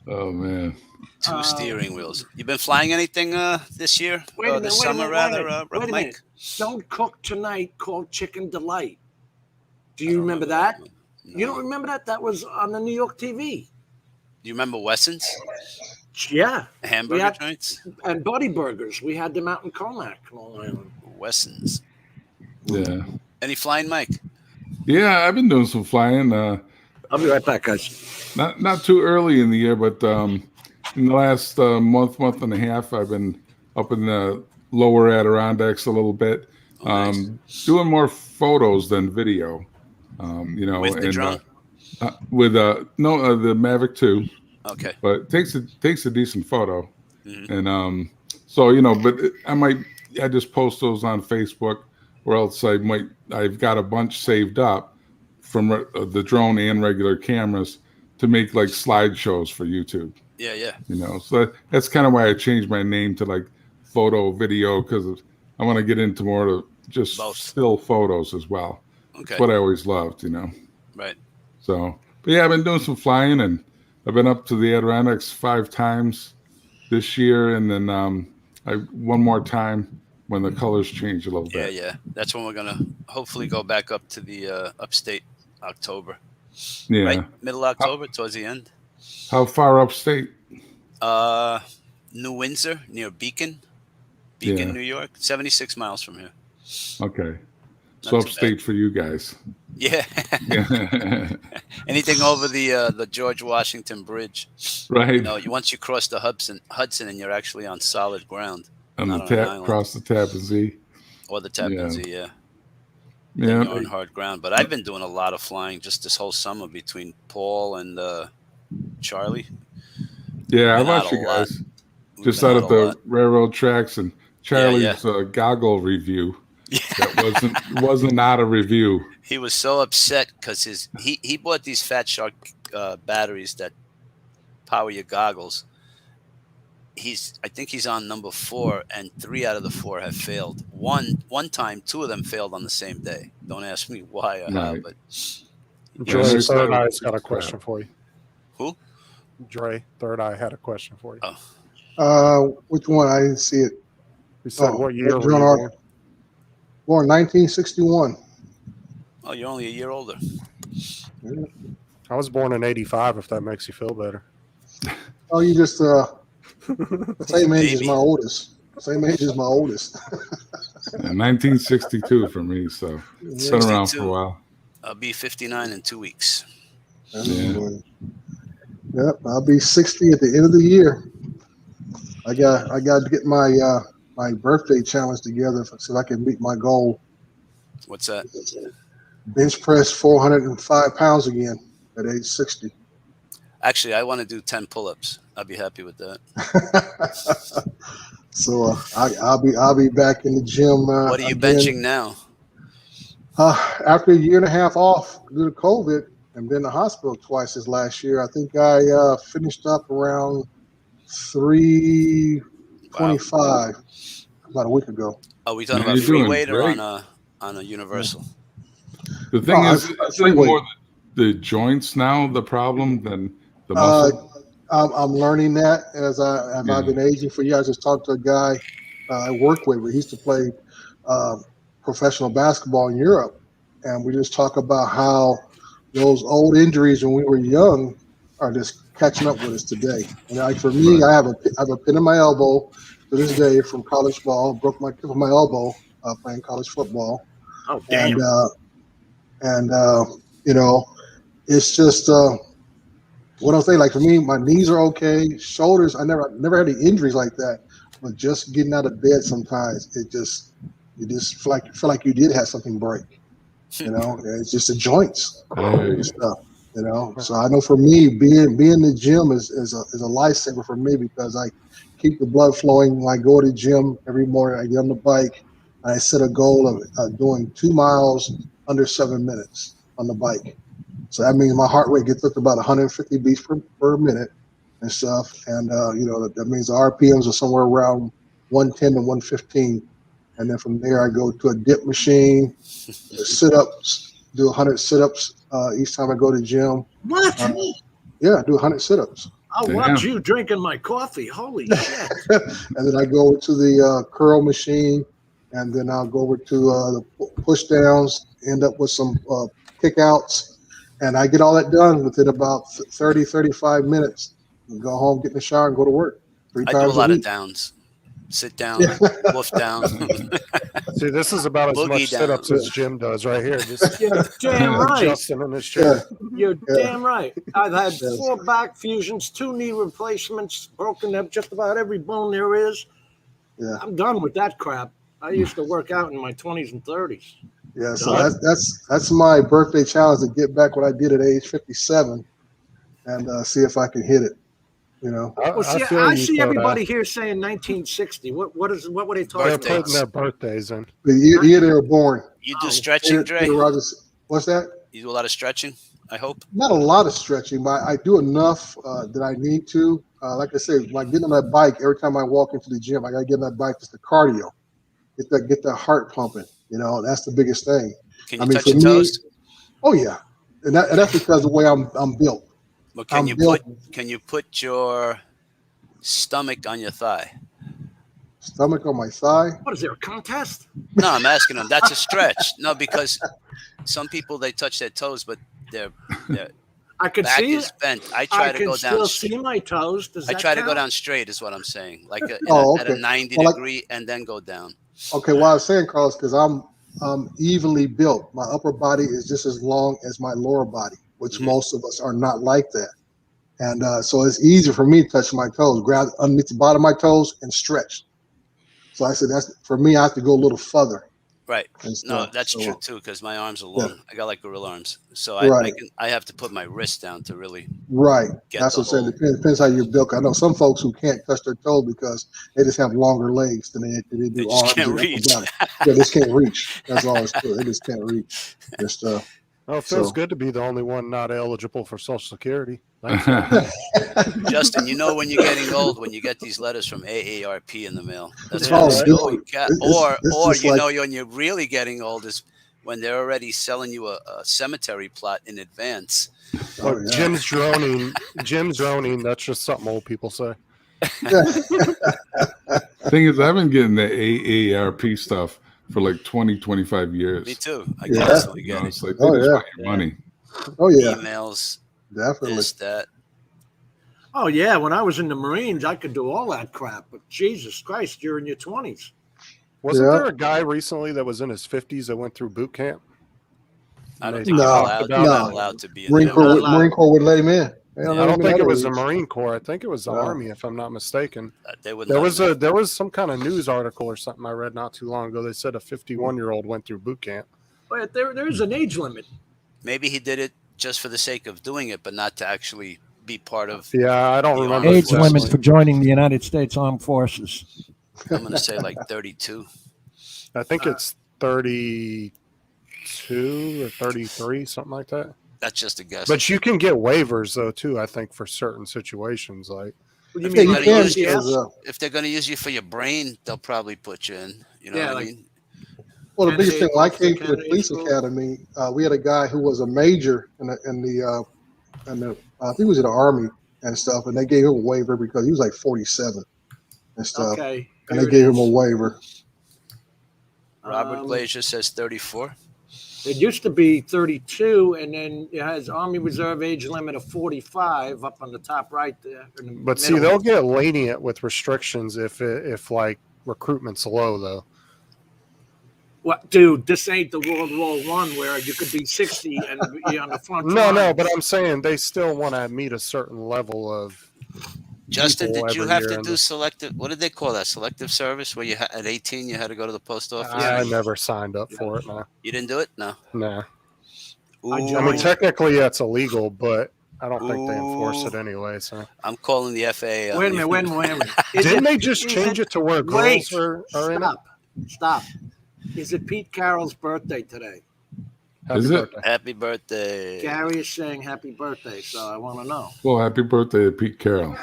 [SPEAKER 9] Oh man.
[SPEAKER 5] Two steering wheels. You been flying anything this year?
[SPEAKER 3] Wait a minute,
[SPEAKER 5] This
[SPEAKER 3] wait a
[SPEAKER 5] summer,
[SPEAKER 3] minute,
[SPEAKER 5] rather,
[SPEAKER 3] wait a
[SPEAKER 5] Mike?
[SPEAKER 3] minute. Don't Cook Tonight called Chicken Delight. Do
[SPEAKER 5] I
[SPEAKER 3] you
[SPEAKER 5] don't
[SPEAKER 3] remember that?
[SPEAKER 5] one.
[SPEAKER 3] You don't
[SPEAKER 5] No.
[SPEAKER 3] remember that? That was on the New York TV.
[SPEAKER 5] You remember Wesson's
[SPEAKER 3] Yeah.
[SPEAKER 5] hamburger
[SPEAKER 3] had-
[SPEAKER 5] joints?
[SPEAKER 3] And Buddy Burgers. We had them out in Comac, Long Island.
[SPEAKER 5] Wesson's.
[SPEAKER 9] Yeah.
[SPEAKER 5] Any flying, Mike?
[SPEAKER 9] Yeah, I've been doing some flying.
[SPEAKER 3] I'll be right back, guys.
[SPEAKER 9] Not too early in the year, but in the last month and a half, I've been up in the lower Adirondacks a little bit,
[SPEAKER 5] Oh, nice.
[SPEAKER 9] doing more photos than video.
[SPEAKER 5] With the drone?
[SPEAKER 9] With the Mavic 2,
[SPEAKER 5] Okay.
[SPEAKER 9] but it takes a decent photo,
[SPEAKER 5] Mhm.
[SPEAKER 9] and but I just post those on Facebook, or else I've got a bunch saved up from the drone and regular cameras to make like slideshows for YouTube.
[SPEAKER 5] Yeah.
[SPEAKER 9] So that's kind of why I changed my name to like photo video, because I want to get into more of just
[SPEAKER 5] Both.
[SPEAKER 9] still photos as well.
[SPEAKER 5] Okay.
[SPEAKER 9] That's what I always loved,
[SPEAKER 5] Right.
[SPEAKER 9] So, but yeah, I've been doing some flying, and I've been up to the Adirondacks 5 times this year, and then one more time when the colors change a little bit.
[SPEAKER 5] Yeah. That's when we're gonna hopefully go back up to the upstate October.
[SPEAKER 9] Yeah.
[SPEAKER 5] Right? Middle October, towards the end.
[SPEAKER 9] How far upstate?
[SPEAKER 5] New Windsor, near Beacon,
[SPEAKER 9] Yeah.
[SPEAKER 5] New York, 76 miles from here.
[SPEAKER 9] Okay.
[SPEAKER 5] Not
[SPEAKER 9] So
[SPEAKER 5] too
[SPEAKER 9] upstate for you guys.
[SPEAKER 5] Yeah. Anything over the George Washington Bridge.
[SPEAKER 9] Right.
[SPEAKER 5] You know, once you cross the Hudson and you're actually on solid ground.
[SPEAKER 9] On the
[SPEAKER 5] not on an
[SPEAKER 9] tap,
[SPEAKER 5] island.
[SPEAKER 9] across the Tappan Zee.
[SPEAKER 5] Or the Tappan
[SPEAKER 9] Yeah.
[SPEAKER 5] Zee, yeah.
[SPEAKER 9] Yeah.
[SPEAKER 5] Then you're on hard ground. But I've been doing a lot of flying just this whole summer between Paul and Charlie.
[SPEAKER 9] Yeah, I
[SPEAKER 5] Been out
[SPEAKER 9] watched
[SPEAKER 5] a
[SPEAKER 9] you
[SPEAKER 5] lot.
[SPEAKER 9] guys
[SPEAKER 5] We've
[SPEAKER 9] just
[SPEAKER 5] been
[SPEAKER 9] out
[SPEAKER 5] out
[SPEAKER 9] at
[SPEAKER 5] a
[SPEAKER 9] the
[SPEAKER 5] lot.
[SPEAKER 9] railroad tracks and Charlie's
[SPEAKER 5] Yeah.
[SPEAKER 9] goggle review. That wasn't not a review.
[SPEAKER 5] He was so upset because he bought these Fat Shark batteries that power your goggles. I think he's on number 4, and 3 out of the 4 have failed. One time, 2 of them failed on the same day. Don't ask me why or how,
[SPEAKER 9] Right.
[SPEAKER 5] but
[SPEAKER 2] Dre,
[SPEAKER 9] there's
[SPEAKER 2] Third
[SPEAKER 9] no-
[SPEAKER 2] Eye's got a question for you.
[SPEAKER 5] Who?
[SPEAKER 2] Dre, Third Eye had a question for you.
[SPEAKER 5] Oh.
[SPEAKER 6] Which one? I didn't see it.
[SPEAKER 2] He said,
[SPEAKER 6] Oh,
[SPEAKER 2] what year were
[SPEAKER 6] John
[SPEAKER 2] you
[SPEAKER 6] Ar-
[SPEAKER 2] born?
[SPEAKER 6] Born 1961.
[SPEAKER 5] Oh, you're only a year older.
[SPEAKER 2] I was born in 85, if that makes you feel better.
[SPEAKER 6] Oh, you just same age as
[SPEAKER 5] Baby.
[SPEAKER 6] my oldest. Same age as my oldest.
[SPEAKER 9] Yeah, 1962 for me, so it's been around for a
[SPEAKER 5] 62.
[SPEAKER 9] while.
[SPEAKER 5] I'll be 59 in 2 weeks.
[SPEAKER 9] Yeah.
[SPEAKER 6] Yep, I'll be 60 at the end of the year. I got to get my my birthday challenge together so I can meet my goal.
[SPEAKER 5] What's that?
[SPEAKER 6] Bench press 405 pounds again at age 60.
[SPEAKER 5] Actually, I want to do 10 pull-ups. I'll be happy with that.
[SPEAKER 6] So I'll be back in the gym.
[SPEAKER 5] What are you
[SPEAKER 6] again.
[SPEAKER 5] benching now?
[SPEAKER 6] After a year and a half off due to COVID and been in the hospital twice this last year, I think I finished up around 325 about a week ago.
[SPEAKER 5] Are we talking
[SPEAKER 9] Man,
[SPEAKER 5] about
[SPEAKER 9] you're
[SPEAKER 5] free
[SPEAKER 9] doing
[SPEAKER 5] weight or
[SPEAKER 9] great.
[SPEAKER 5] on a universal?
[SPEAKER 9] The thing
[SPEAKER 6] No,
[SPEAKER 9] is,
[SPEAKER 6] I-
[SPEAKER 9] is it more the joints now the problem than the muscle?
[SPEAKER 6] I'm learning that as I've been aging for years. I just talked to a guy I work with. He used to play professional basketball in Europe, and we just talk about how those old injuries when we were young are just catching up with us today. And like for me, I have a pin in my elbow to this day from college ball. Broke my tip of my elbow playing college football.
[SPEAKER 3] Oh, damn.
[SPEAKER 6] And you know, it's just what I'm saying. Like for me, my knees are okay. Shoulders, I never had any injuries like that. But just getting out of bed sometimes, you just feel like you did have something break. You know, it's just the joints and stuff. You know, so I know for me, being in the gym is a lifesaver for me because I keep the blood flowing. When I go to the gym every morning, I get on the bike and I set a goal of doing 2 miles under 7 minutes on the bike. So that means my heart rate gets up to about 150 beats per minute and stuff. And, you know, that means the RPMs are somewhere around 110 to 115. And then from there, I go to a dip machine, sit-ups, do 100 sit-ups each time I go to the gym.
[SPEAKER 3] What?
[SPEAKER 6] Yeah, do 100 sit-ups.
[SPEAKER 3] I'll watch you drinking my coffee. Holy shit.
[SPEAKER 6] And then I go over to the curl machine, and then I'll go over to the push downs, end up with some kick outs. And I get all that done within about 30, 35 minutes. And go home, get in the shower, and go to work 3
[SPEAKER 5] I
[SPEAKER 6] times
[SPEAKER 5] do a lot of
[SPEAKER 6] week.
[SPEAKER 5] downs. Sit down, wolf down.
[SPEAKER 2] See, this is about as
[SPEAKER 5] Boogie
[SPEAKER 2] much
[SPEAKER 5] down.
[SPEAKER 2] sit-ups as Jim does right here. Just
[SPEAKER 3] You're damn right.
[SPEAKER 2] adjusting in his chair.
[SPEAKER 3] You're damn right. I've had 4 back fusions, 2 knee replacements, broken up just about every bone there is.
[SPEAKER 6] Yeah.
[SPEAKER 3] I'm done with that crap. I used to work out in my 20s and 30s.
[SPEAKER 6] Yeah, so that's my birthday challenge to get back what I did at age 57 and see if I can hit it. You know,
[SPEAKER 3] Well, see, I see everybody here saying 1960. What were they talking
[SPEAKER 2] They're
[SPEAKER 3] about?
[SPEAKER 2] putting their birthdays in.
[SPEAKER 6] the year they were born.
[SPEAKER 5] You do stretching, Dre?
[SPEAKER 6] What's that?
[SPEAKER 5] You do a lot of stretching, I hope?
[SPEAKER 6] Not a lot of stretching, but I do enough that I need to. Like I said, when I get on that bike, every time I walk into the gym, I got to get on that bike just the cardio. Get that heart pumping. You know, that's the biggest thing.
[SPEAKER 5] Can you touch your toes?
[SPEAKER 6] Oh yeah, and that's because of the way I'm built.
[SPEAKER 5] But can you put your stomach on your thigh?
[SPEAKER 6] Stomach on my thigh?
[SPEAKER 3] What is there, a contest?
[SPEAKER 5] No, I'm asking them. That's a stretch. No, because some people they touch their toes, but their
[SPEAKER 3] I could
[SPEAKER 5] back
[SPEAKER 3] see
[SPEAKER 5] is
[SPEAKER 3] it.
[SPEAKER 5] bent. I try to go down.
[SPEAKER 3] Still see my toes. Does
[SPEAKER 5] I
[SPEAKER 3] that
[SPEAKER 5] try to go
[SPEAKER 3] count?
[SPEAKER 5] down straight, is what I'm saying. Like at a 90
[SPEAKER 6] Well,
[SPEAKER 5] degree, and then go down.
[SPEAKER 6] Okay, what I was saying, Carlos, because I'm evenly built. My upper body is just as long as my lower body, which most of us are not like that. And so it's easier for me to touch my toes, grab underneath the bottom of my toes and stretch. So I said, that's for me, I have to go a little further.
[SPEAKER 5] Right.
[SPEAKER 6] And
[SPEAKER 5] No,
[SPEAKER 6] stuff.
[SPEAKER 5] that's
[SPEAKER 6] So,
[SPEAKER 5] true too, because my arms are long.
[SPEAKER 6] yeah.
[SPEAKER 5] I got like gorilla arms, so
[SPEAKER 6] Right.
[SPEAKER 5] I have to put my wrist down to really
[SPEAKER 6] Right.
[SPEAKER 5] get
[SPEAKER 6] That's
[SPEAKER 5] the
[SPEAKER 6] what I'm saying.
[SPEAKER 5] whole.
[SPEAKER 6] Depends how you're built. I know some folks who can't touch their toes because they just have longer legs than they
[SPEAKER 5] They
[SPEAKER 6] do
[SPEAKER 5] just
[SPEAKER 6] arms
[SPEAKER 5] can't
[SPEAKER 6] and upper
[SPEAKER 5] reach.
[SPEAKER 6] body. Yeah, they just can't reach. That's all it's true. They just can't reach their stuff.
[SPEAKER 2] Oh, it feels
[SPEAKER 6] So-
[SPEAKER 2] good to be the only one not eligible for Social Security. Thanks.
[SPEAKER 5] Justin, you know when you're getting old when you get these letters from AARP in the mail. That's
[SPEAKER 6] Oh,
[SPEAKER 5] when they say,
[SPEAKER 6] dude.
[SPEAKER 5] "Oh, you got,"
[SPEAKER 6] It's
[SPEAKER 5] or
[SPEAKER 6] just
[SPEAKER 5] you
[SPEAKER 6] like-
[SPEAKER 5] know when you're really getting old is when they're already selling you a cemetery plot in advance.
[SPEAKER 6] Oh, yeah.
[SPEAKER 2] Jim's droning. Jim's droning. That's just something old people say.
[SPEAKER 9] Thing is, I've been getting the AARP stuff for like 20, 25 years.
[SPEAKER 5] Me too. I
[SPEAKER 6] Yeah.
[SPEAKER 5] constantly
[SPEAKER 9] You know,
[SPEAKER 5] get it.
[SPEAKER 9] it's like
[SPEAKER 6] Oh,
[SPEAKER 9] they just
[SPEAKER 6] yeah.
[SPEAKER 9] want your money.
[SPEAKER 6] Oh, yeah.
[SPEAKER 5] Emails,
[SPEAKER 6] Definitely.
[SPEAKER 5] this, that.
[SPEAKER 3] Oh yeah, when I was in the Marines, I could do all that crap. But Jesus Christ, you're in your 20s.
[SPEAKER 2] Wasn't
[SPEAKER 6] Yeah.
[SPEAKER 2] there a guy recently that was in his 50s that went through boot camp?
[SPEAKER 5] I don't
[SPEAKER 2] They
[SPEAKER 5] think you're
[SPEAKER 6] No,
[SPEAKER 5] allowed.
[SPEAKER 2] no.
[SPEAKER 5] You're not allowed to be in
[SPEAKER 6] Marine
[SPEAKER 5] there.
[SPEAKER 6] Corps,
[SPEAKER 3] allowed.
[SPEAKER 6] Marine Corps would let him in. They
[SPEAKER 5] Yeah.
[SPEAKER 6] let
[SPEAKER 2] I
[SPEAKER 6] him
[SPEAKER 2] don't
[SPEAKER 6] in
[SPEAKER 2] think it
[SPEAKER 6] other
[SPEAKER 2] was the
[SPEAKER 6] age.
[SPEAKER 2] Marine Corps. I think it was the
[SPEAKER 6] No.
[SPEAKER 2] Army, if I'm not mistaken.
[SPEAKER 5] They wouldn't.
[SPEAKER 2] There
[SPEAKER 5] let
[SPEAKER 2] was
[SPEAKER 5] them.
[SPEAKER 2] there was some kind of news article or something I read not too long ago. They said a 51-year-old went through boot camp.
[SPEAKER 3] But there is an age limit.
[SPEAKER 5] Maybe he did it just for the sake of doing it, but not to actually be part of.
[SPEAKER 2] Yeah, I don't
[SPEAKER 5] The
[SPEAKER 2] remember.
[SPEAKER 5] Army
[SPEAKER 8] Age
[SPEAKER 5] Forces.
[SPEAKER 8] limit for joining the United States Armed Forces.
[SPEAKER 5] I'm going to say like 32.
[SPEAKER 2] I think it's 32 or 33, something like that.
[SPEAKER 5] That's just a guess.
[SPEAKER 2] But you can get waivers though too. I think for certain situations, like
[SPEAKER 3] What do you
[SPEAKER 5] If
[SPEAKER 3] mean?
[SPEAKER 5] they
[SPEAKER 3] Like
[SPEAKER 5] gotta
[SPEAKER 3] an
[SPEAKER 5] use you-
[SPEAKER 3] NCS?
[SPEAKER 5] if they're going to use you for your brain, they'll probably put you in. You know
[SPEAKER 3] Yeah,
[SPEAKER 5] what
[SPEAKER 3] like-
[SPEAKER 5] I mean?
[SPEAKER 6] Well, the biggest thing,
[SPEAKER 3] Candidate
[SPEAKER 6] when I
[SPEAKER 3] officer,
[SPEAKER 6] came to the
[SPEAKER 3] candidate
[SPEAKER 6] police
[SPEAKER 3] school.
[SPEAKER 6] academy, we had a guy who was a major in the I think he was in the Army and stuff, and they gave him a waiver because he was like 47 and stuff,
[SPEAKER 3] Okay.
[SPEAKER 6] and
[SPEAKER 3] here
[SPEAKER 6] they gave
[SPEAKER 3] it
[SPEAKER 6] him a
[SPEAKER 3] is.
[SPEAKER 6] waiver.
[SPEAKER 5] Robert
[SPEAKER 3] Um,
[SPEAKER 5] Glazier says 34.
[SPEAKER 3] It used to be 32, and then it has Army Reserve age limit of 45 up on the top right there. In the
[SPEAKER 2] but see,
[SPEAKER 3] middle.
[SPEAKER 2] they'll get lenient with restrictions if like recruitment's low though.
[SPEAKER 3] What, dude? This ain't the World War I where you could be 60 and be on the front.
[SPEAKER 2] No,
[SPEAKER 3] line.
[SPEAKER 2] but I'm saying they still want to meet a certain level of.
[SPEAKER 5] Justin,
[SPEAKER 2] people
[SPEAKER 5] did you
[SPEAKER 2] every
[SPEAKER 5] have
[SPEAKER 2] year
[SPEAKER 5] to
[SPEAKER 2] in
[SPEAKER 5] do
[SPEAKER 2] the-
[SPEAKER 5] selective? What did they call that? Selective service, where you at 18 you had to go to the post office.
[SPEAKER 2] I never signed up for it. No,
[SPEAKER 5] You didn't do it? No.
[SPEAKER 2] nah.
[SPEAKER 3] I
[SPEAKER 2] I mean,
[SPEAKER 3] joined.
[SPEAKER 2] technically that's illegal, but I don't think they enforce it anyway. So
[SPEAKER 5] I'm calling the FAA. on
[SPEAKER 3] Wait a
[SPEAKER 5] you.
[SPEAKER 3] minute. Is
[SPEAKER 2] didn't
[SPEAKER 3] it-
[SPEAKER 2] they just
[SPEAKER 3] is
[SPEAKER 2] change it to where
[SPEAKER 3] Wait,
[SPEAKER 2] girls are in it?
[SPEAKER 3] Stop. Is it Pete Carroll's birthday today?
[SPEAKER 2] Happy
[SPEAKER 9] Is it?
[SPEAKER 2] birthday.
[SPEAKER 5] Happy birthday.
[SPEAKER 3] Gary is saying happy birthday, so I want to know.
[SPEAKER 9] Well, happy birthday to Pete Carroll.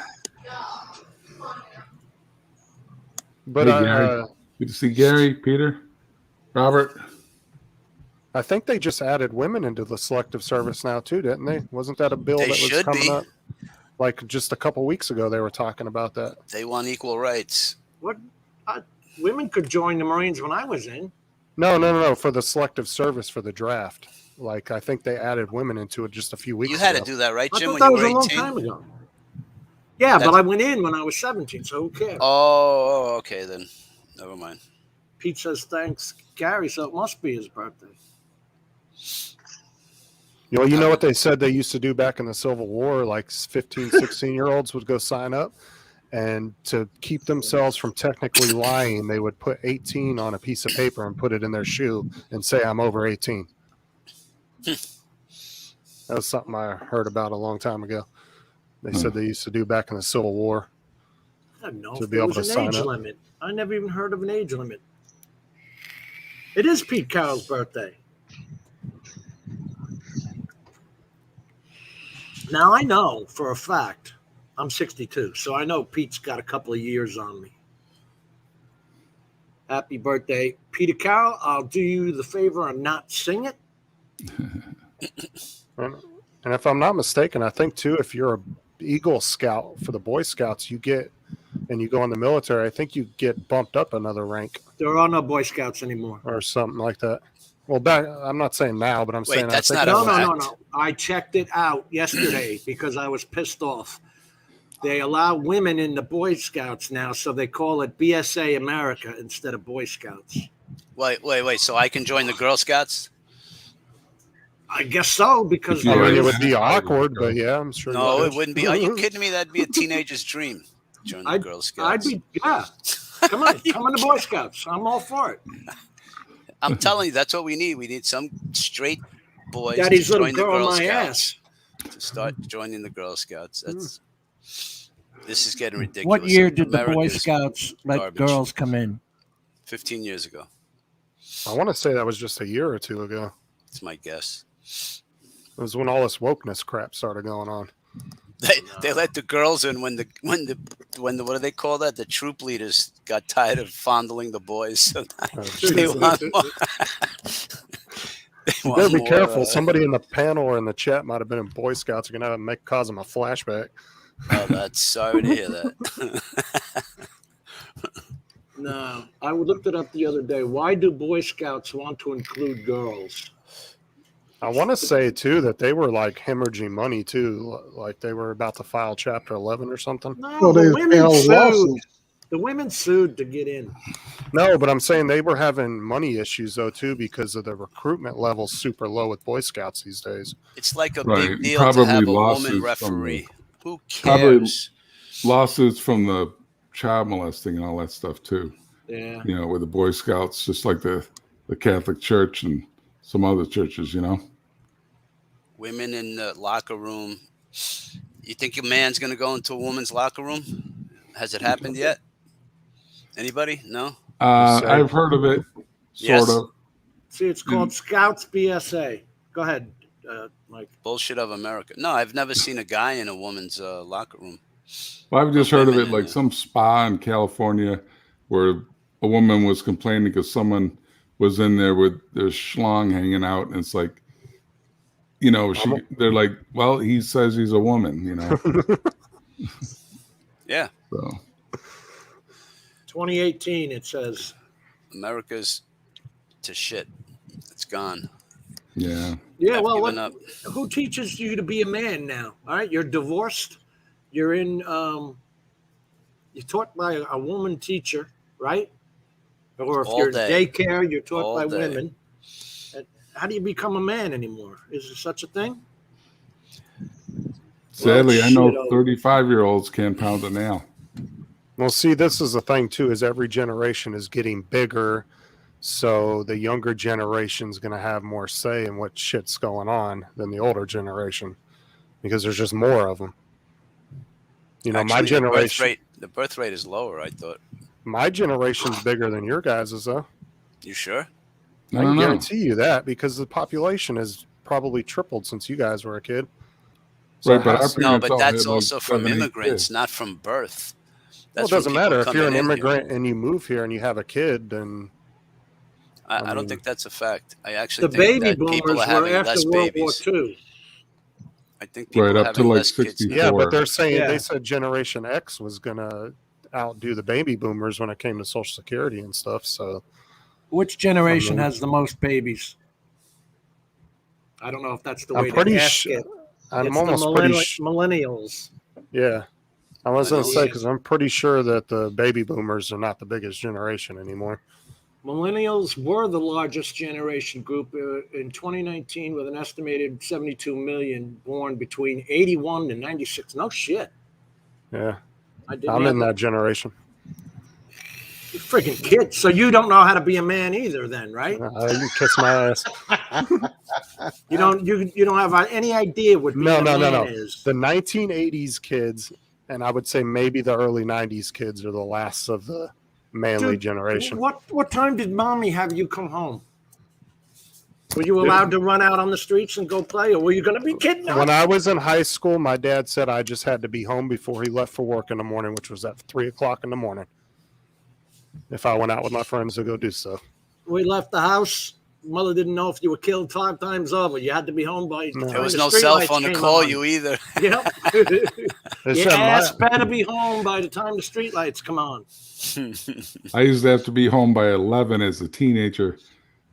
[SPEAKER 2] But
[SPEAKER 9] Hey, Gary. Good to see Gary, Peter, Robert.
[SPEAKER 2] I think they just added women into the selective service now too, didn't they? Wasn't that a bill
[SPEAKER 5] They
[SPEAKER 2] that was
[SPEAKER 5] should
[SPEAKER 2] coming
[SPEAKER 5] be.
[SPEAKER 2] up? Like just a couple weeks ago, they were talking about that.
[SPEAKER 5] They want equal rights.
[SPEAKER 3] What? Women could join the Marines when I was in.
[SPEAKER 2] No. For the selective service for the draft, like I think they added women into it just a few weeks
[SPEAKER 5] You had
[SPEAKER 2] ago.
[SPEAKER 5] to do that, right,
[SPEAKER 3] I
[SPEAKER 5] Jim,
[SPEAKER 3] thought
[SPEAKER 5] when
[SPEAKER 3] that
[SPEAKER 5] you
[SPEAKER 3] was
[SPEAKER 5] were
[SPEAKER 3] a long
[SPEAKER 5] 18?
[SPEAKER 3] time ago. Yeah, but
[SPEAKER 5] That's-
[SPEAKER 3] I went in when I was 17, so who cares?
[SPEAKER 5] Oh, okay then. Never mind.
[SPEAKER 3] Pete says thanks, Gary, so it must be his birthday.
[SPEAKER 2] You know what they said they used to do back in the Civil War? Like 15, 16-year-olds would go sign up, and to keep themselves from technically lying, they would put 18 on a piece of paper and put it in their shoe and say, I'm over 18. That was something I heard about a long time ago. They said they used to do back in the Civil War.
[SPEAKER 3] I don't know
[SPEAKER 2] To
[SPEAKER 3] if
[SPEAKER 2] be
[SPEAKER 3] there
[SPEAKER 2] able
[SPEAKER 3] was
[SPEAKER 2] to
[SPEAKER 3] an
[SPEAKER 2] sign
[SPEAKER 3] age
[SPEAKER 2] up.
[SPEAKER 3] limit. I never even heard of an age limit. It is Pete Carroll's birthday. Now I know for a fact I'm 62, so I know Pete's got a couple of years on me. Happy birthday, Peter Carroll. I'll do you the favor and not sing it.
[SPEAKER 2] And if I'm not mistaken, I think too, if you're a Eagle Scout for the Boy Scouts, you get, and you go in the military, I think you get bumped up another rank
[SPEAKER 3] There are no Boy Scouts anymore.
[SPEAKER 2] or something like that. Well, back, I'm not saying now, but I'm
[SPEAKER 5] Wait,
[SPEAKER 2] saying
[SPEAKER 5] that's
[SPEAKER 2] I think
[SPEAKER 5] not a
[SPEAKER 3] No.
[SPEAKER 5] fact.
[SPEAKER 3] I checked it out yesterday because I was pissed off. They allow women in the Boy Scouts now, so they call it BSA America instead of Boy Scouts.
[SPEAKER 5] Wait. So I can join the Girl Scouts?
[SPEAKER 3] I guess so, because
[SPEAKER 9] If you
[SPEAKER 2] I
[SPEAKER 3] there
[SPEAKER 2] mean, it
[SPEAKER 3] is-
[SPEAKER 2] would be awkward, but yeah, I'm sure.
[SPEAKER 5] No,
[SPEAKER 2] you
[SPEAKER 5] it
[SPEAKER 2] could.
[SPEAKER 5] wouldn't be. Are you kidding me? That'd be a teenager's dream. Join the Girl Scouts.
[SPEAKER 3] I'd be, yeah. Come on, come on the Boy Scouts. I'm all for it.
[SPEAKER 5] I'm telling you, that's what we need. We need some straight boys
[SPEAKER 3] Daddy's
[SPEAKER 5] to
[SPEAKER 3] little
[SPEAKER 5] join the
[SPEAKER 3] girl
[SPEAKER 5] Girl
[SPEAKER 3] my
[SPEAKER 5] Scouts. To start joining the Girl Scouts. This is getting ridiculous.
[SPEAKER 10] What year did the Boy
[SPEAKER 5] America's
[SPEAKER 10] Scouts let
[SPEAKER 5] garbage.
[SPEAKER 10] girls come in?
[SPEAKER 5] 15 years ago.
[SPEAKER 2] I want to say that was just a year or two ago.
[SPEAKER 5] That's my guess.
[SPEAKER 2] It was when all this wokeness crap started going on.
[SPEAKER 5] They let the girls in when the what do they call that? The troop leaders got tired of fondling the boys. So they want more.
[SPEAKER 2] You better be careful. Somebody in the panel or in the chat might have been in Boy Scouts. You're gonna cause them a flashback.
[SPEAKER 5] Oh, that's sorry to hear that.
[SPEAKER 3] No, I looked it up the other day. Why do Boy Scouts want to include girls?
[SPEAKER 2] I want to say too that they were like hemorrhaging money too, like they were about to file Chapter 11 or something.
[SPEAKER 3] No,
[SPEAKER 6] Well,
[SPEAKER 3] the
[SPEAKER 6] they
[SPEAKER 3] women
[SPEAKER 6] filed
[SPEAKER 3] sued.
[SPEAKER 6] lawsuits.
[SPEAKER 3] The women sued to get in.
[SPEAKER 2] No, but I'm saying they were having money issues though too because of the recruitment levels super low with Boy Scouts these days.
[SPEAKER 5] It's like a
[SPEAKER 9] Right.
[SPEAKER 5] big deal
[SPEAKER 9] Probably
[SPEAKER 5] to have a
[SPEAKER 9] lawsuits
[SPEAKER 5] woman
[SPEAKER 9] from
[SPEAKER 5] referee. Who
[SPEAKER 9] Probably-
[SPEAKER 5] cares?
[SPEAKER 9] Lawsuits from the child molesting and all that stuff too.
[SPEAKER 3] Yeah.
[SPEAKER 9] You know, with the Boy Scouts, just like the Catholic Church and some other churches. You know.
[SPEAKER 5] Women in the locker room. You think a man's going to go into a woman's locker room? Has it happened yet? Anybody? No?
[SPEAKER 9] I've heard of it,
[SPEAKER 5] Yes.
[SPEAKER 9] sort of.
[SPEAKER 3] See, it's called Scouts BSA. Go ahead, Mike.
[SPEAKER 5] Bullshit of America. No, I've never seen a guy in a woman's locker room.
[SPEAKER 9] Well, I've just heard of
[SPEAKER 5] women
[SPEAKER 9] it
[SPEAKER 5] in
[SPEAKER 9] like
[SPEAKER 5] it.
[SPEAKER 9] some spa in California where a woman was complaining because someone was in there with their schlong hanging out, and it's like, you know, they're like, well, he says he's a woman, you know.
[SPEAKER 5] Yeah.
[SPEAKER 9] So
[SPEAKER 3] 2018, it says.
[SPEAKER 5] America's to shit. It's gone.
[SPEAKER 9] yeah.
[SPEAKER 3] Yeah,
[SPEAKER 5] I've
[SPEAKER 3] well,
[SPEAKER 5] given up.
[SPEAKER 3] who teaches you to be a man now? All right, you're divorced. You're in. You're taught by a woman teacher, right? Or if
[SPEAKER 5] All
[SPEAKER 3] you're
[SPEAKER 5] day.
[SPEAKER 3] in daycare, you're taught
[SPEAKER 5] All
[SPEAKER 3] by
[SPEAKER 5] day.
[SPEAKER 3] women. How do you become a man anymore? Is there such a thing?
[SPEAKER 9] Sadly, I know
[SPEAKER 3] shit,
[SPEAKER 9] 35-year-olds can't pound a nail.
[SPEAKER 2] Well, see, this is the thing too: is every generation is getting bigger, so the younger generation's going to have more say in what shit's going on than the older generation, because there's just more of them. You know, my
[SPEAKER 5] Actually,
[SPEAKER 2] generation,
[SPEAKER 5] the birth rate is lower, I thought.
[SPEAKER 2] my generation's bigger than your guys's, though.
[SPEAKER 5] You sure?
[SPEAKER 9] I
[SPEAKER 2] I
[SPEAKER 9] don't
[SPEAKER 2] can
[SPEAKER 9] know.
[SPEAKER 2] guarantee you that because the population has probably tripled since you guys were a kid. So
[SPEAKER 9] Right,
[SPEAKER 2] it
[SPEAKER 9] but
[SPEAKER 2] has-
[SPEAKER 9] our
[SPEAKER 5] No,
[SPEAKER 9] parents
[SPEAKER 5] but
[SPEAKER 9] all
[SPEAKER 5] that's
[SPEAKER 9] had, like,
[SPEAKER 5] also from
[SPEAKER 9] 7, 8
[SPEAKER 5] immigrants,
[SPEAKER 9] kids.
[SPEAKER 5] not from birth.
[SPEAKER 2] well,
[SPEAKER 5] That's
[SPEAKER 2] it
[SPEAKER 5] from
[SPEAKER 2] doesn't
[SPEAKER 5] people
[SPEAKER 2] matter if you're an
[SPEAKER 5] coming in here.
[SPEAKER 2] immigrant and you move here and you have a kid, then
[SPEAKER 5] I
[SPEAKER 2] I
[SPEAKER 5] don't
[SPEAKER 2] mean-
[SPEAKER 5] think that's a fact. I actually
[SPEAKER 3] The
[SPEAKER 5] think
[SPEAKER 3] baby
[SPEAKER 5] that
[SPEAKER 3] boomers
[SPEAKER 5] people are
[SPEAKER 3] were
[SPEAKER 5] having
[SPEAKER 3] after
[SPEAKER 5] less
[SPEAKER 3] World
[SPEAKER 5] babies.
[SPEAKER 3] War II.
[SPEAKER 5] I think people
[SPEAKER 9] Right,
[SPEAKER 5] are
[SPEAKER 9] up
[SPEAKER 5] having
[SPEAKER 9] to, like,
[SPEAKER 5] less kids.
[SPEAKER 9] 64.
[SPEAKER 5] now.
[SPEAKER 2] yeah, but they're saying
[SPEAKER 3] Yeah.
[SPEAKER 2] they said Generation X was gonna outdo the baby boomers when it came to Social Security and stuff. So
[SPEAKER 3] Which generation
[SPEAKER 2] I mean-
[SPEAKER 3] has the most babies? I don't know if that's the
[SPEAKER 2] I'm
[SPEAKER 3] way
[SPEAKER 2] pretty
[SPEAKER 3] to ask
[SPEAKER 2] sure.
[SPEAKER 3] it.
[SPEAKER 2] I'm
[SPEAKER 3] It's
[SPEAKER 2] almost
[SPEAKER 3] the
[SPEAKER 2] pretty.
[SPEAKER 3] millennials.
[SPEAKER 2] Yeah, I was gonna say
[SPEAKER 3] Millennials.
[SPEAKER 2] because I'm pretty sure that the baby boomers are not the biggest generation anymore.
[SPEAKER 3] Millennials were the largest generation group in 2019 with an estimated 72 million born between 81 and 96. No shit.
[SPEAKER 2] Yeah,
[SPEAKER 3] I didn't
[SPEAKER 2] I'm
[SPEAKER 3] have
[SPEAKER 2] in that generation.
[SPEAKER 3] You freaking kids. So you don't know how to be a man either then, right?
[SPEAKER 2] You can kiss my ass.
[SPEAKER 3] You don't have any idea what being a man is.
[SPEAKER 2] The 1980s kids, and I would say maybe the early 90s kids are the last of the manly
[SPEAKER 3] Dude,
[SPEAKER 2] generation.
[SPEAKER 3] What time did mommy have you come home? Were you allowed to run out on the streets and go play, or were you going to be kidnapped?
[SPEAKER 2] When I was in high school, my dad said I just had to be home before he left for work in the morning, which was at 3:00 in the morning. If I went out with my friends to go do stuff.
[SPEAKER 3] We left the house. Mother didn't know if you were killed 5 times over. You had to be home by.
[SPEAKER 2] No.
[SPEAKER 5] There was no cell phone to call you either.
[SPEAKER 3] Yep.
[SPEAKER 2] They
[SPEAKER 3] Your
[SPEAKER 2] said
[SPEAKER 3] ass better be home by the time the streetlights come on.
[SPEAKER 9] I used to have to be home by 11 as a teenager,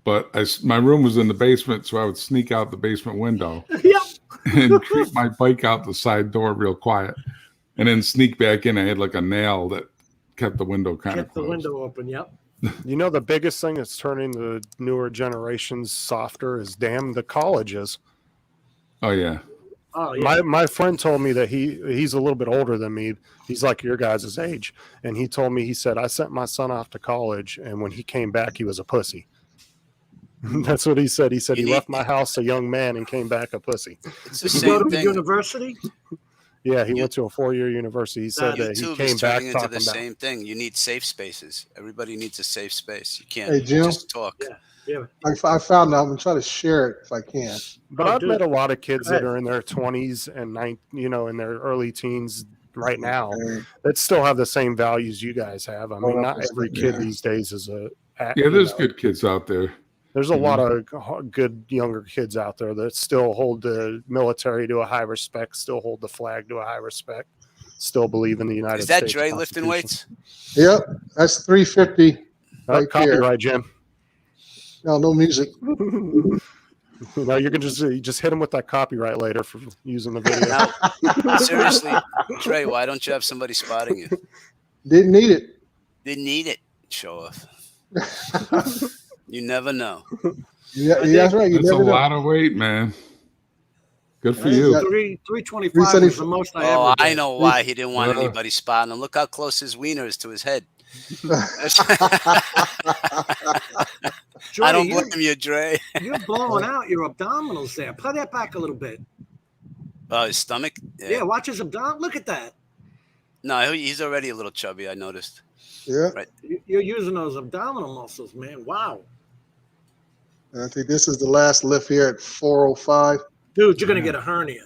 [SPEAKER 9] but my room was in the basement, so I would sneak out the basement window
[SPEAKER 3] Yep.
[SPEAKER 9] and creep my bike out the side door real quiet and then sneak back in. I had like a nail that kept the window kind of
[SPEAKER 3] Kept the
[SPEAKER 9] closed.
[SPEAKER 3] window open. Yep.
[SPEAKER 2] You know, the biggest thing that's turning the newer generations softer is the colleges.
[SPEAKER 9] Oh yeah.
[SPEAKER 3] Oh yeah.
[SPEAKER 2] My friend told me that he's a little bit older than me. He's like your guys' age. And he told me, he said, I sent my son off to college, and when he came back, he was a pussy. That's what he said. He said he left my house a young man and came back a pussy.
[SPEAKER 5] It's the
[SPEAKER 3] Did you go
[SPEAKER 5] same
[SPEAKER 3] to
[SPEAKER 5] thing.
[SPEAKER 3] university?
[SPEAKER 2] Yeah, he went to a 4-year university. He said that he
[SPEAKER 5] YouTube
[SPEAKER 2] came
[SPEAKER 5] is
[SPEAKER 2] back
[SPEAKER 5] turning into
[SPEAKER 2] talking
[SPEAKER 5] the
[SPEAKER 2] about.
[SPEAKER 5] same thing. You need safe spaces. Everybody needs a safe space. You can't
[SPEAKER 6] Hey, Jim?
[SPEAKER 5] just talk.
[SPEAKER 3] Yeah. Yeah.
[SPEAKER 6] I found out. I'm gonna try to share it if I can.
[SPEAKER 2] But
[SPEAKER 3] Oh,
[SPEAKER 2] I've
[SPEAKER 3] dude.
[SPEAKER 2] met a lot of kids
[SPEAKER 3] Go ahead.
[SPEAKER 2] that are in their 20s and in their early teens right now
[SPEAKER 6] Okay.
[SPEAKER 2] that still have the same values you guys have. I mean,
[SPEAKER 6] Hold
[SPEAKER 2] not
[SPEAKER 6] up a
[SPEAKER 2] every
[SPEAKER 6] second
[SPEAKER 2] kid
[SPEAKER 6] here.
[SPEAKER 2] these days is
[SPEAKER 9] Yeah, there's good kids out there.
[SPEAKER 2] There's a lot of good younger kids out there that still hold the military to a high respect, still hold the flag to a high respect, still believe in the United
[SPEAKER 5] Is that
[SPEAKER 2] States.
[SPEAKER 5] Dre lifting
[SPEAKER 2] Constitution.
[SPEAKER 5] weights?
[SPEAKER 6] Yep, that's 350 right there.
[SPEAKER 2] Copyright, Jim.
[SPEAKER 6] No music.
[SPEAKER 2] No, you can just hit him with that copyright later for using the video.
[SPEAKER 5] Now, seriously, Dre, why don't you have somebody spotting you?
[SPEAKER 6] Didn't need it.
[SPEAKER 5] Didn't need it. Show off. You never know.
[SPEAKER 6] Yeah, that's right. You
[SPEAKER 9] That's a
[SPEAKER 6] never know.
[SPEAKER 9] lot of weight, man. Good for
[SPEAKER 6] Hey,
[SPEAKER 9] you.
[SPEAKER 6] yeah.
[SPEAKER 3] 325 was the most I
[SPEAKER 5] Oh,
[SPEAKER 3] ever
[SPEAKER 5] I
[SPEAKER 3] did.
[SPEAKER 5] know why he didn't want
[SPEAKER 9] Yeah.
[SPEAKER 5] anybody spotting him. Look how close his wiener is to his head.
[SPEAKER 3] Dre,
[SPEAKER 5] I don't blame you, Dre.
[SPEAKER 3] You're blowing out your abdominals there. Play that back a little bit.
[SPEAKER 5] Oh, his stomach?
[SPEAKER 3] Yeah, watch his abdominals. Look at that.
[SPEAKER 5] No, he's already a little chubby, I noticed.
[SPEAKER 6] Yeah,
[SPEAKER 3] You're using those abdominal muscles, man. Wow.
[SPEAKER 6] I think this is the last lift here at 405.
[SPEAKER 3] Dude, you're going to get a hernia.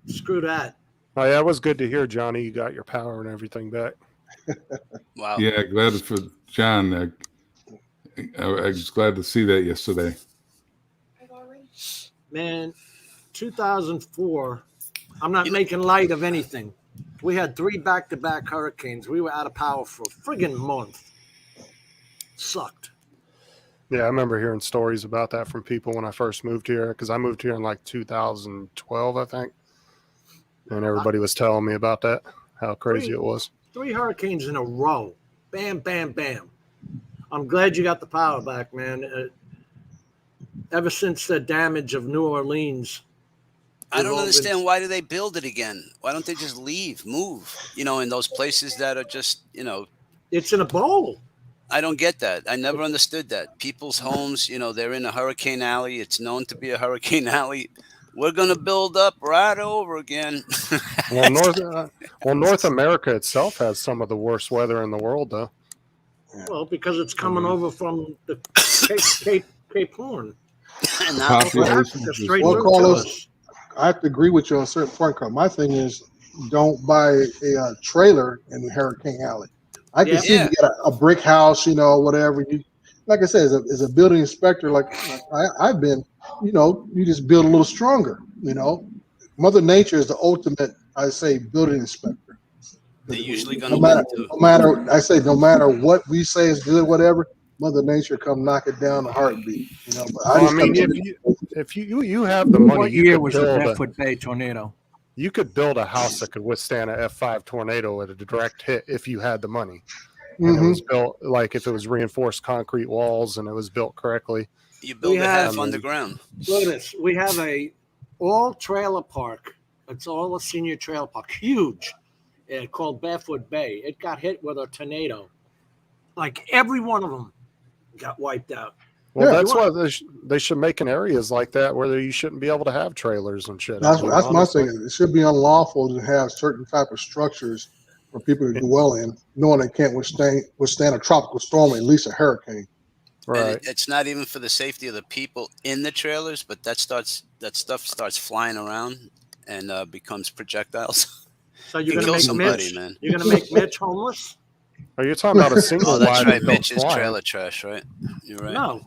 [SPEAKER 3] Screw that.
[SPEAKER 2] Oh, yeah, it was good to hear, Johnny. You got your power and everything back.
[SPEAKER 5] Wow.
[SPEAKER 9] Yeah, glad for John. I was glad to see that yesterday.
[SPEAKER 3] Man, 2004, I'm not making light of anything. We had 3 back-to-back hurricanes. We were out of power for a friggin' month. Sucked.
[SPEAKER 2] Yeah, I remember hearing stories about that from people when I first moved here, because I moved here in like 2012, I think. And everybody was telling me about that, how crazy it was.
[SPEAKER 3] 3 hurricanes in a row. Bam, bam, bam. I'm glad you got the power back, man. Ever since the damage of New Orleans.
[SPEAKER 5] I don't understand, why do they build it again? Why don't they just move, in those places that are just,
[SPEAKER 3] It's in a bowl.
[SPEAKER 5] I don't get that. I never understood that. People's homes, they're in a hurricane alley. It's known to be a hurricane alley. We're going to build up right over again.
[SPEAKER 2] Well, North America itself has some of the worst weather in the world, though.
[SPEAKER 3] Well, because it's coming over from the Cape Horn.
[SPEAKER 5] And now
[SPEAKER 9] Population
[SPEAKER 3] Straight
[SPEAKER 6] Well,
[SPEAKER 3] through
[SPEAKER 6] Carlos,
[SPEAKER 3] to us.
[SPEAKER 6] I have to agree with you on a certain point, Carl. My thing is, don't buy a trailer in Hurricane Alley. I can see you get a brick house, whatever. You, like I said, as a building inspector, like I've been, you just build a little stronger. Mother Nature is the ultimate, I say, building inspector.
[SPEAKER 5] they're usually going to
[SPEAKER 6] no matter what we say is good, whatever, Mother Nature come knock it down a heartbeat. But
[SPEAKER 2] Well, I mean, if you have the money,
[SPEAKER 10] What
[SPEAKER 2] you
[SPEAKER 10] year
[SPEAKER 2] could
[SPEAKER 10] was the
[SPEAKER 2] build
[SPEAKER 10] Bedford Bay tornado?
[SPEAKER 2] you could build a house that could withstand an F5 tornado at a direct hit if you had the money. And it was built like if it was reinforced concrete walls and it was built correctly.
[SPEAKER 5] You build a half underground.
[SPEAKER 3] Look at this. We have a all trailer park. It's all a senior trailer park. Huge. Called Bedford Bay. It got hit with a tornado. Like every one of them got wiped out.
[SPEAKER 2] Well, that's why they should make in areas like that where you shouldn't be able to have trailers and shit.
[SPEAKER 6] That's my thing. It should be unlawful to have certain type of structures for people to dwell in, knowing they can't withstand a tropical storm, at least a hurricane.
[SPEAKER 2] Right.
[SPEAKER 5] It's not even for the safety of the people in the trailers, but that stuff starts flying around and becomes projectiles.
[SPEAKER 3] So you're
[SPEAKER 5] Can
[SPEAKER 3] gonna
[SPEAKER 5] kill
[SPEAKER 3] make
[SPEAKER 5] somebody,
[SPEAKER 3] Mitch,
[SPEAKER 5] man.
[SPEAKER 3] You're gonna make Mitch homeless?
[SPEAKER 2] Are you talking about a single
[SPEAKER 5] Oh, that's
[SPEAKER 2] wide
[SPEAKER 5] right.
[SPEAKER 2] built
[SPEAKER 5] Mitch is
[SPEAKER 2] fly?
[SPEAKER 5] trailer trash, right? You're right.
[SPEAKER 3] No.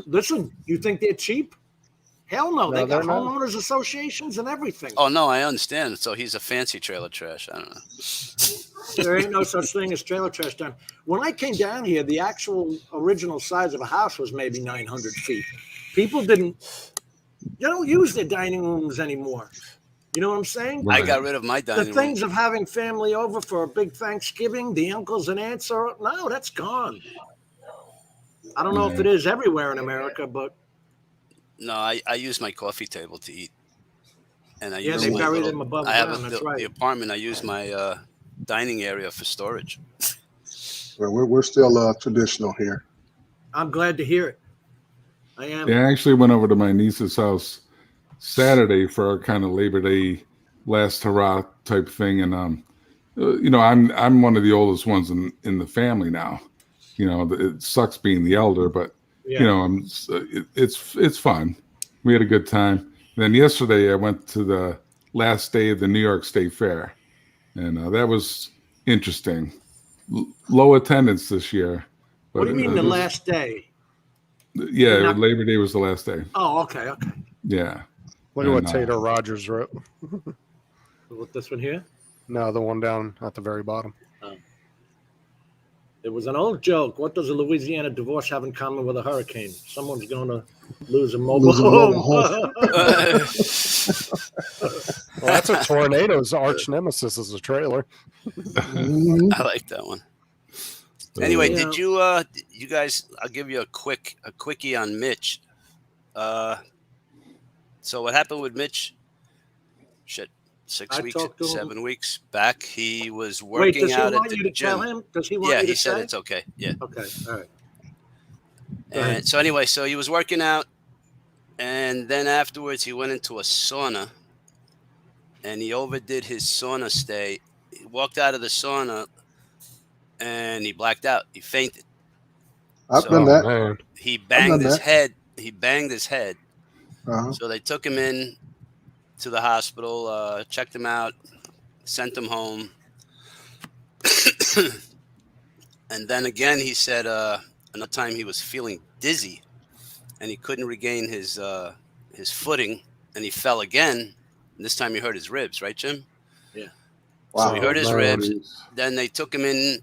[SPEAKER 3] Listen, you think they're cheap? Hell no. They got
[SPEAKER 2] they're not.
[SPEAKER 3] homeowners associations and everything.
[SPEAKER 5] Oh no, I understand. So he's a fancy trailer trash. I don't know.
[SPEAKER 3] There ain't no such thing as trailer trash down. When I came down here, the actual original size of a house was maybe 900 feet. People didn't You don't use their dining rooms anymore. You know what I'm saying?
[SPEAKER 5] I got rid of my
[SPEAKER 3] The
[SPEAKER 5] dining room.
[SPEAKER 3] things of having family over for a big Thanksgiving, the uncles and aunts are no, that's gone. I don't know if it is everywhere in America, but
[SPEAKER 5] No, I use my coffee table to eat, and I use
[SPEAKER 3] they
[SPEAKER 5] my
[SPEAKER 3] bury
[SPEAKER 5] little,
[SPEAKER 3] them above
[SPEAKER 5] I have
[SPEAKER 3] ground. That's
[SPEAKER 5] the
[SPEAKER 3] right.
[SPEAKER 5] apartment. I use my dining area for storage.
[SPEAKER 6] Well, we're still traditional here.
[SPEAKER 3] I'm glad to hear it. I am.
[SPEAKER 9] Yeah, I actually went over to my niece's house Saturday for our kind of Labor Day last hurrah type thing, and I'm one of the oldest ones in the family now. It sucks being the elder, but it's fun. We had a good time. And then yesterday I went to the last day of the New York State Fair, and that was interesting. Low attendance this year. But
[SPEAKER 3] What do you mean the last day?
[SPEAKER 9] Yeah, Labor Day was the last day.
[SPEAKER 3] Oh, okay.
[SPEAKER 9] Yeah.
[SPEAKER 2] Look at what Tater Rogers wrote.
[SPEAKER 3] What, this one here?
[SPEAKER 2] No, the one down at the very bottom.
[SPEAKER 3] It was an old joke. What does a Louisiana divorce have in common with a hurricane? Someone's going to lose a mobile home.
[SPEAKER 2] Well, that's a tornado's arch nemesis is a trailer.
[SPEAKER 5] I like that one. Anyway, did you guys? I'll give you a quickie on Mitch. So what happened with Mitch? 6 weeks, 7 weeks back, he was working out at the gym.
[SPEAKER 3] Tell him? Does he want you to
[SPEAKER 5] he said
[SPEAKER 3] say?
[SPEAKER 5] it's okay. Yeah.
[SPEAKER 3] Okay. All right.
[SPEAKER 5] And so anyway, so he was working out, and then afterwards he went into a sauna, and he overdid his sauna stay. He walked out of the sauna, and he blacked out. He fainted.
[SPEAKER 6] I've done that. Man.
[SPEAKER 5] He banged his head. He banged his head.
[SPEAKER 6] Uh-huh.
[SPEAKER 5] So they took him in to the hospital, checked him out, sent him home. And then again, he said another time he was feeling dizzy and he couldn't regain his footing, and he fell again. And this time he hurt his ribs, right, Jim?
[SPEAKER 3] Yeah.
[SPEAKER 5] Wow. So he hurt his ribs. Then they took him in.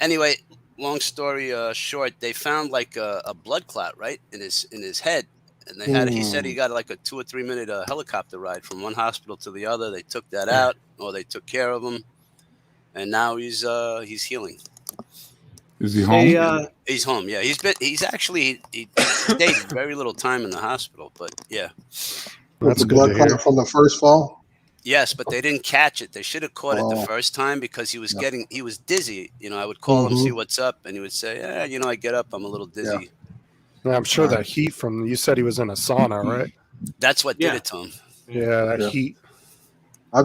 [SPEAKER 5] Anyway, long story short, they found like a blood clot, right, in his head. And they had. He said he got like a 2 or 3 minute helicopter ride from one hospital to the other. They took that out, or they took care of him, and now he's healing.
[SPEAKER 9] Is he home?
[SPEAKER 5] He's home. Yeah, he stayed very little time in the hospital, but yeah.
[SPEAKER 6] That's the blood clot from the first fall.
[SPEAKER 5] Yes, but they didn't catch it. They should have caught it the first time because he was he was dizzy. I would call him, see what's up, and he would say, I get up, I'm a a little dizzy.
[SPEAKER 2] Yeah, I'm sure that heat from, you said he was in a sauna, right?
[SPEAKER 5] That's what did it to him.
[SPEAKER 2] Yeah, that heat.
[SPEAKER 5] I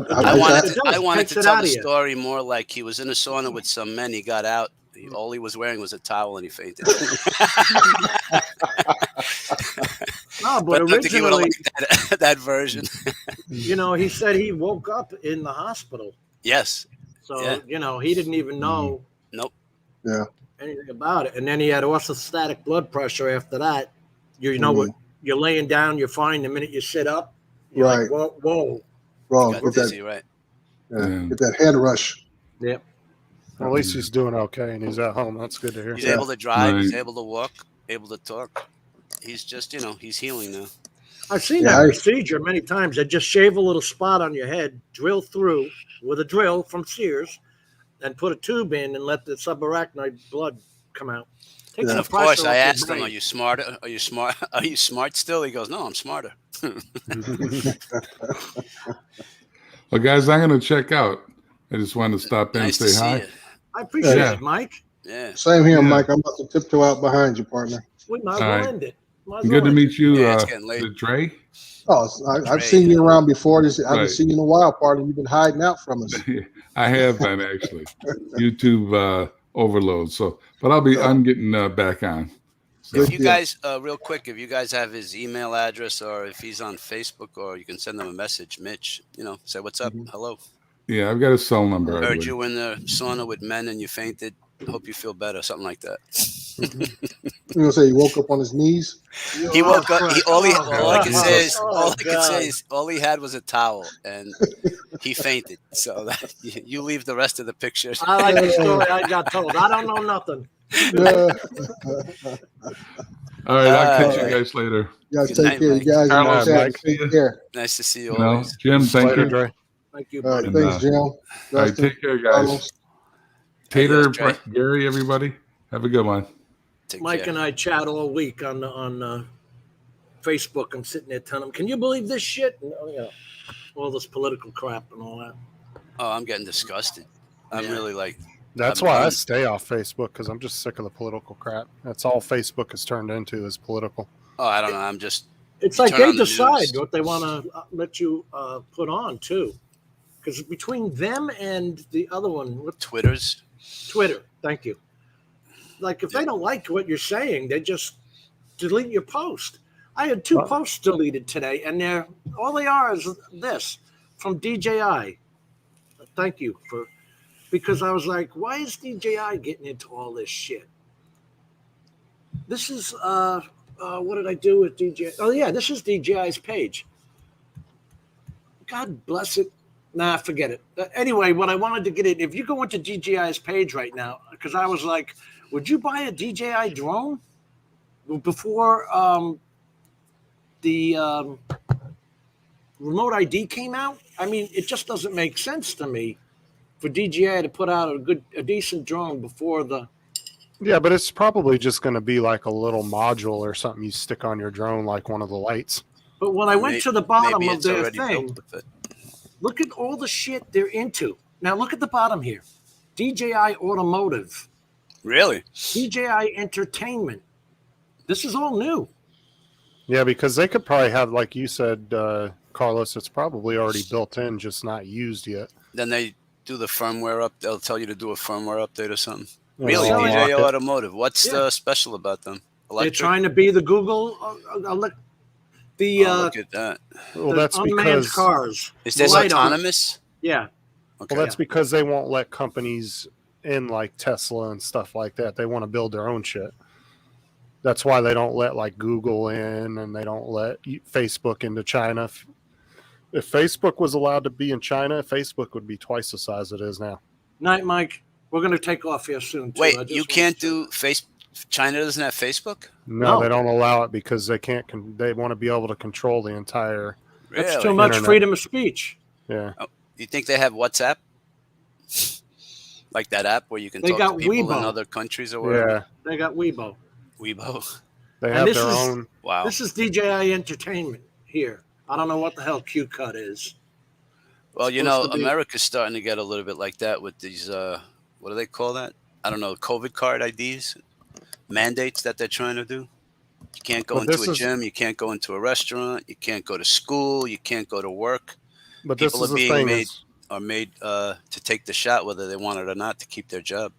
[SPEAKER 5] wanted to tell the story more like he was in a sauna with some men. He got out. All he was wearing was a towel, and he fainted.
[SPEAKER 3] No, but
[SPEAKER 5] originally, I think he would have liked that version.
[SPEAKER 3] He said he woke up in the hospital.
[SPEAKER 5] Yes.
[SPEAKER 3] So, he didn't even know.
[SPEAKER 5] Nope.
[SPEAKER 6] Yeah.
[SPEAKER 3] Anything about it. And then he had orthostatic blood pressure after that. What? You're laying down, you're fine. The minute you sit up, you're like, whoa.
[SPEAKER 6] Wrong.
[SPEAKER 5] Get dizzy, right.
[SPEAKER 6] Yeah. Get that head rush.
[SPEAKER 3] Yep.
[SPEAKER 2] Well, at least he's doing okay, and he's at home. That's good to hear.
[SPEAKER 5] He's able to drive. He's able to walk, able to talk. He's just, he's healing now.
[SPEAKER 3] I've seen that procedure many times. They just shave a little spot on your head, drill through with a drill from Sears, and put a tube in and let the subarachnoid blood come out.
[SPEAKER 5] And of course, I asked him, "Are you smarter? Are you smart? Are you smart still?" He goes, "No, I'm smarter."
[SPEAKER 9] Well, guys, I'm going to check out. I just wanted to stop in and say hi.
[SPEAKER 5] You.
[SPEAKER 3] I appreciate it, Mike.
[SPEAKER 5] Yeah.
[SPEAKER 6] Same here, Mike. I'm about to tiptoe out behind you, partner.
[SPEAKER 3] We might as well end it.
[SPEAKER 9] Good to meet you,
[SPEAKER 5] it's getting late.
[SPEAKER 9] Dre.
[SPEAKER 6] Oh, I've seen you around before. I haven't seen you in a while, partner. You've been hiding out from us.
[SPEAKER 9] I have been, actually. YouTube overload. But I'm getting back on.
[SPEAKER 5] So. If you guys, real quick, if you guys have his email address, or if he's on Facebook, or you can send him a message, Mitch, say what's up, hello.
[SPEAKER 9] Yeah, I've got a cell number.
[SPEAKER 5] I heard you in the sauna with men and you fainted. Hope you feel better, something like that.
[SPEAKER 6] You gonna say he woke up on his knees?
[SPEAKER 5] He woke up. All I can say is all he had was a towel, and he fainted. So you leave the rest of the pictures.
[SPEAKER 3] I like the story I got told. I don't know nothing.
[SPEAKER 9] All right, I'll catch
[SPEAKER 5] All
[SPEAKER 9] you
[SPEAKER 5] right.
[SPEAKER 9] guys later.
[SPEAKER 6] You guys
[SPEAKER 5] Good
[SPEAKER 6] take
[SPEAKER 5] night,
[SPEAKER 6] care. You
[SPEAKER 5] Mike.
[SPEAKER 6] guys in
[SPEAKER 2] All
[SPEAKER 6] the
[SPEAKER 2] right,
[SPEAKER 6] chat.
[SPEAKER 2] Mike.
[SPEAKER 6] Take care.
[SPEAKER 5] Nice to see you
[SPEAKER 9] You know,
[SPEAKER 5] always.
[SPEAKER 9] Jim, thank
[SPEAKER 2] Later,
[SPEAKER 9] you.
[SPEAKER 2] Dre.
[SPEAKER 3] Thank you,
[SPEAKER 6] All right,
[SPEAKER 3] buddy.
[SPEAKER 9] And,
[SPEAKER 6] thanks, Jim.
[SPEAKER 9] All right,
[SPEAKER 6] Justin,
[SPEAKER 9] take care, guys.
[SPEAKER 6] Carlos.
[SPEAKER 9] Tater,
[SPEAKER 5] Adios, Dre.
[SPEAKER 9] Gary, everybody, have a good one.
[SPEAKER 5] Take
[SPEAKER 3] Mike
[SPEAKER 5] care.
[SPEAKER 3] and I chat all week on Facebook. I'm sitting there telling him, "Can you believe this shit?" And, all this political crap and all that.
[SPEAKER 5] Oh, I'm getting disgusted. I'm
[SPEAKER 3] Yeah.
[SPEAKER 5] really like,
[SPEAKER 2] That's
[SPEAKER 5] I'm
[SPEAKER 2] why I
[SPEAKER 5] done.
[SPEAKER 2] stay off Facebook because I'm just sick of the political crap. That's all Facebook has turned into is political.
[SPEAKER 5] oh, I don't know. I'm just,
[SPEAKER 3] It's
[SPEAKER 5] You
[SPEAKER 3] like
[SPEAKER 5] turn
[SPEAKER 3] they
[SPEAKER 5] on the
[SPEAKER 3] decide
[SPEAKER 5] news.
[SPEAKER 3] what they want to let you put on too, because between them and the other one,
[SPEAKER 5] Twitter's.
[SPEAKER 3] Twitter. Thank you. Like if they don't like what you're saying, they just delete your post. I had 2 posts deleted today, and all they are is this from DJI. Thank you because I was like, why is DJI getting into all this shit? This is what did I do with DJI? Oh yeah, this is DJI's page. God bless it. Nah, forget it. Anyway, what I wanted to get in, if you go into DJI's page right now, because I was like, would you buy a DJI drone before the remote ID came out? I mean, it just doesn't make sense to me for DJI to put out a decent drone before the.
[SPEAKER 2] Yeah, but it's probably just going to be like a little module or something you stick on your drone, like one of the lights.
[SPEAKER 3] But when I went to the bottom
[SPEAKER 5] Maybe
[SPEAKER 3] of
[SPEAKER 5] it's
[SPEAKER 3] their
[SPEAKER 5] already
[SPEAKER 3] thing,
[SPEAKER 5] built with it.
[SPEAKER 3] look at all the shit they're into. Now look at the bottom here. DJI Automotive,
[SPEAKER 5] Really?
[SPEAKER 3] DJI Entertainment. This is all new.
[SPEAKER 2] Yeah, because they could probably have, like you said, Carlos, it's probably already built in, just not used yet.
[SPEAKER 5] Then they do the firmware up. They'll tell you to do a firmware update or something.
[SPEAKER 2] You
[SPEAKER 5] Really?
[SPEAKER 2] know,
[SPEAKER 3] selling
[SPEAKER 5] DJI
[SPEAKER 2] unlock it.
[SPEAKER 5] Automotive. What's special about them?
[SPEAKER 3] They're
[SPEAKER 5] Electric?
[SPEAKER 3] trying to be the Google. Look, the
[SPEAKER 5] Look at that.
[SPEAKER 2] Well,
[SPEAKER 3] the
[SPEAKER 2] that's
[SPEAKER 3] unmanned
[SPEAKER 2] because
[SPEAKER 3] cars.
[SPEAKER 5] Is this
[SPEAKER 3] LiDAR.
[SPEAKER 5] autonomous?
[SPEAKER 3] Yeah.
[SPEAKER 5] Okay.
[SPEAKER 2] well, that's because they won't let companies in like Tesla and stuff like that. They want to build their own shit. That's why they don't let like Google in, and they don't let Facebook into China. If Facebook was allowed to be in China, Facebook would be twice the size it is now.
[SPEAKER 3] Night, Mike. We're going to take off here soon. Too. I
[SPEAKER 5] Wait,
[SPEAKER 3] just
[SPEAKER 5] you
[SPEAKER 3] want
[SPEAKER 5] can't
[SPEAKER 3] to-
[SPEAKER 5] do China doesn't have Facebook?
[SPEAKER 2] No,
[SPEAKER 3] No.
[SPEAKER 2] they don't allow it because they can't. They want to be able to control the entire.
[SPEAKER 3] That's
[SPEAKER 5] Really?
[SPEAKER 3] too much
[SPEAKER 2] Internet.
[SPEAKER 3] freedom of speech.
[SPEAKER 2] Yeah.
[SPEAKER 5] You think they have WhatsApp? Like that app where you can
[SPEAKER 3] They
[SPEAKER 5] talk
[SPEAKER 3] got
[SPEAKER 5] to people in
[SPEAKER 3] Weibo.
[SPEAKER 5] other countries or whatever?
[SPEAKER 2] Yeah.
[SPEAKER 3] They got Weibo.
[SPEAKER 5] Weibo.
[SPEAKER 2] They
[SPEAKER 3] And
[SPEAKER 2] have
[SPEAKER 3] this
[SPEAKER 2] their
[SPEAKER 3] is-
[SPEAKER 2] own.
[SPEAKER 5] Wow.
[SPEAKER 3] This is DJI Entertainment here. I don't know what the hell Q-Cut is.
[SPEAKER 5] Well, you
[SPEAKER 3] supposed
[SPEAKER 5] know,
[SPEAKER 3] to be-
[SPEAKER 5] America's starting to get a little bit like that with these, what do they call that? I don't know, COVID card IDs, mandates that they're trying to do. You can't go
[SPEAKER 2] But
[SPEAKER 5] into
[SPEAKER 2] this
[SPEAKER 5] a
[SPEAKER 2] is-
[SPEAKER 5] gym, you can't go into a restaurant, you can't go to school, you can't go to work.
[SPEAKER 2] But this
[SPEAKER 5] People
[SPEAKER 2] is
[SPEAKER 5] are
[SPEAKER 2] the
[SPEAKER 5] being
[SPEAKER 2] thing:
[SPEAKER 5] made
[SPEAKER 2] is
[SPEAKER 5] to take the shot, whether they want it or not, to keep their job.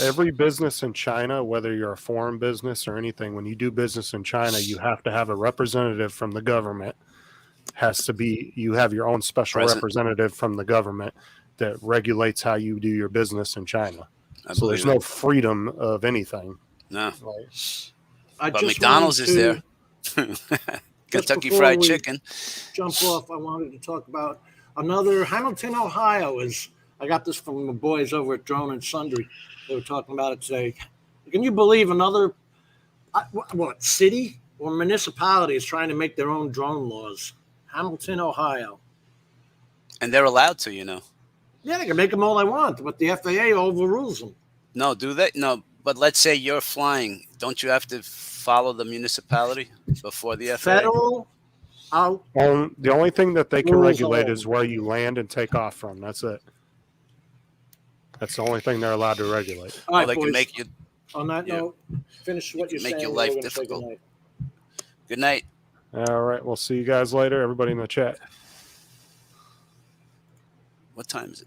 [SPEAKER 2] every business in China, whether you're a foreign business or anything, when you do business in China, you have to have a representative from the government. Has to be you have your own special
[SPEAKER 5] Present.
[SPEAKER 2] representative from the government that regulates how you do your business in China.
[SPEAKER 5] I
[SPEAKER 2] So
[SPEAKER 5] believe
[SPEAKER 2] there's no freedom of anything.
[SPEAKER 5] No.
[SPEAKER 2] Like,
[SPEAKER 3] I
[SPEAKER 5] But
[SPEAKER 3] just
[SPEAKER 5] McDonald's
[SPEAKER 3] wanted
[SPEAKER 5] is
[SPEAKER 3] to-
[SPEAKER 5] there. Kentucky
[SPEAKER 3] before
[SPEAKER 5] Fried
[SPEAKER 3] we-
[SPEAKER 5] Chicken.
[SPEAKER 3] Jump off. I wanted to talk about another Hamilton, Ohio. I got this from the boys over at Drone and Sundry. They were talking about it today. Can you believe another city or municipality is trying to make their own drone laws? Hamilton, Ohio.
[SPEAKER 5] And they're allowed to, you know.
[SPEAKER 3] Yeah, they can make them all they want, but the FAA overrules them.
[SPEAKER 5] No, do they? No, but let's say you're flying. Don't you have to follow the municipality before the FAA?
[SPEAKER 3] Federal out.
[SPEAKER 2] the only thing that they can
[SPEAKER 3] Rules
[SPEAKER 2] regulate
[SPEAKER 3] alone.
[SPEAKER 2] is where you land and take off from. That's it. That's the only thing they're allowed to regulate.
[SPEAKER 3] All
[SPEAKER 5] Or
[SPEAKER 3] right,
[SPEAKER 5] they can
[SPEAKER 3] boys.
[SPEAKER 5] make you.
[SPEAKER 3] On that
[SPEAKER 5] Yeah.
[SPEAKER 3] note, finish what you're
[SPEAKER 5] Make
[SPEAKER 3] saying.
[SPEAKER 5] your
[SPEAKER 3] and
[SPEAKER 5] life
[SPEAKER 3] we're gonna say
[SPEAKER 5] difficult.
[SPEAKER 3] goodnight.
[SPEAKER 5] Good night.
[SPEAKER 2] All right. We'll see you guys later. Everybody in the chat.
[SPEAKER 5] What time is it?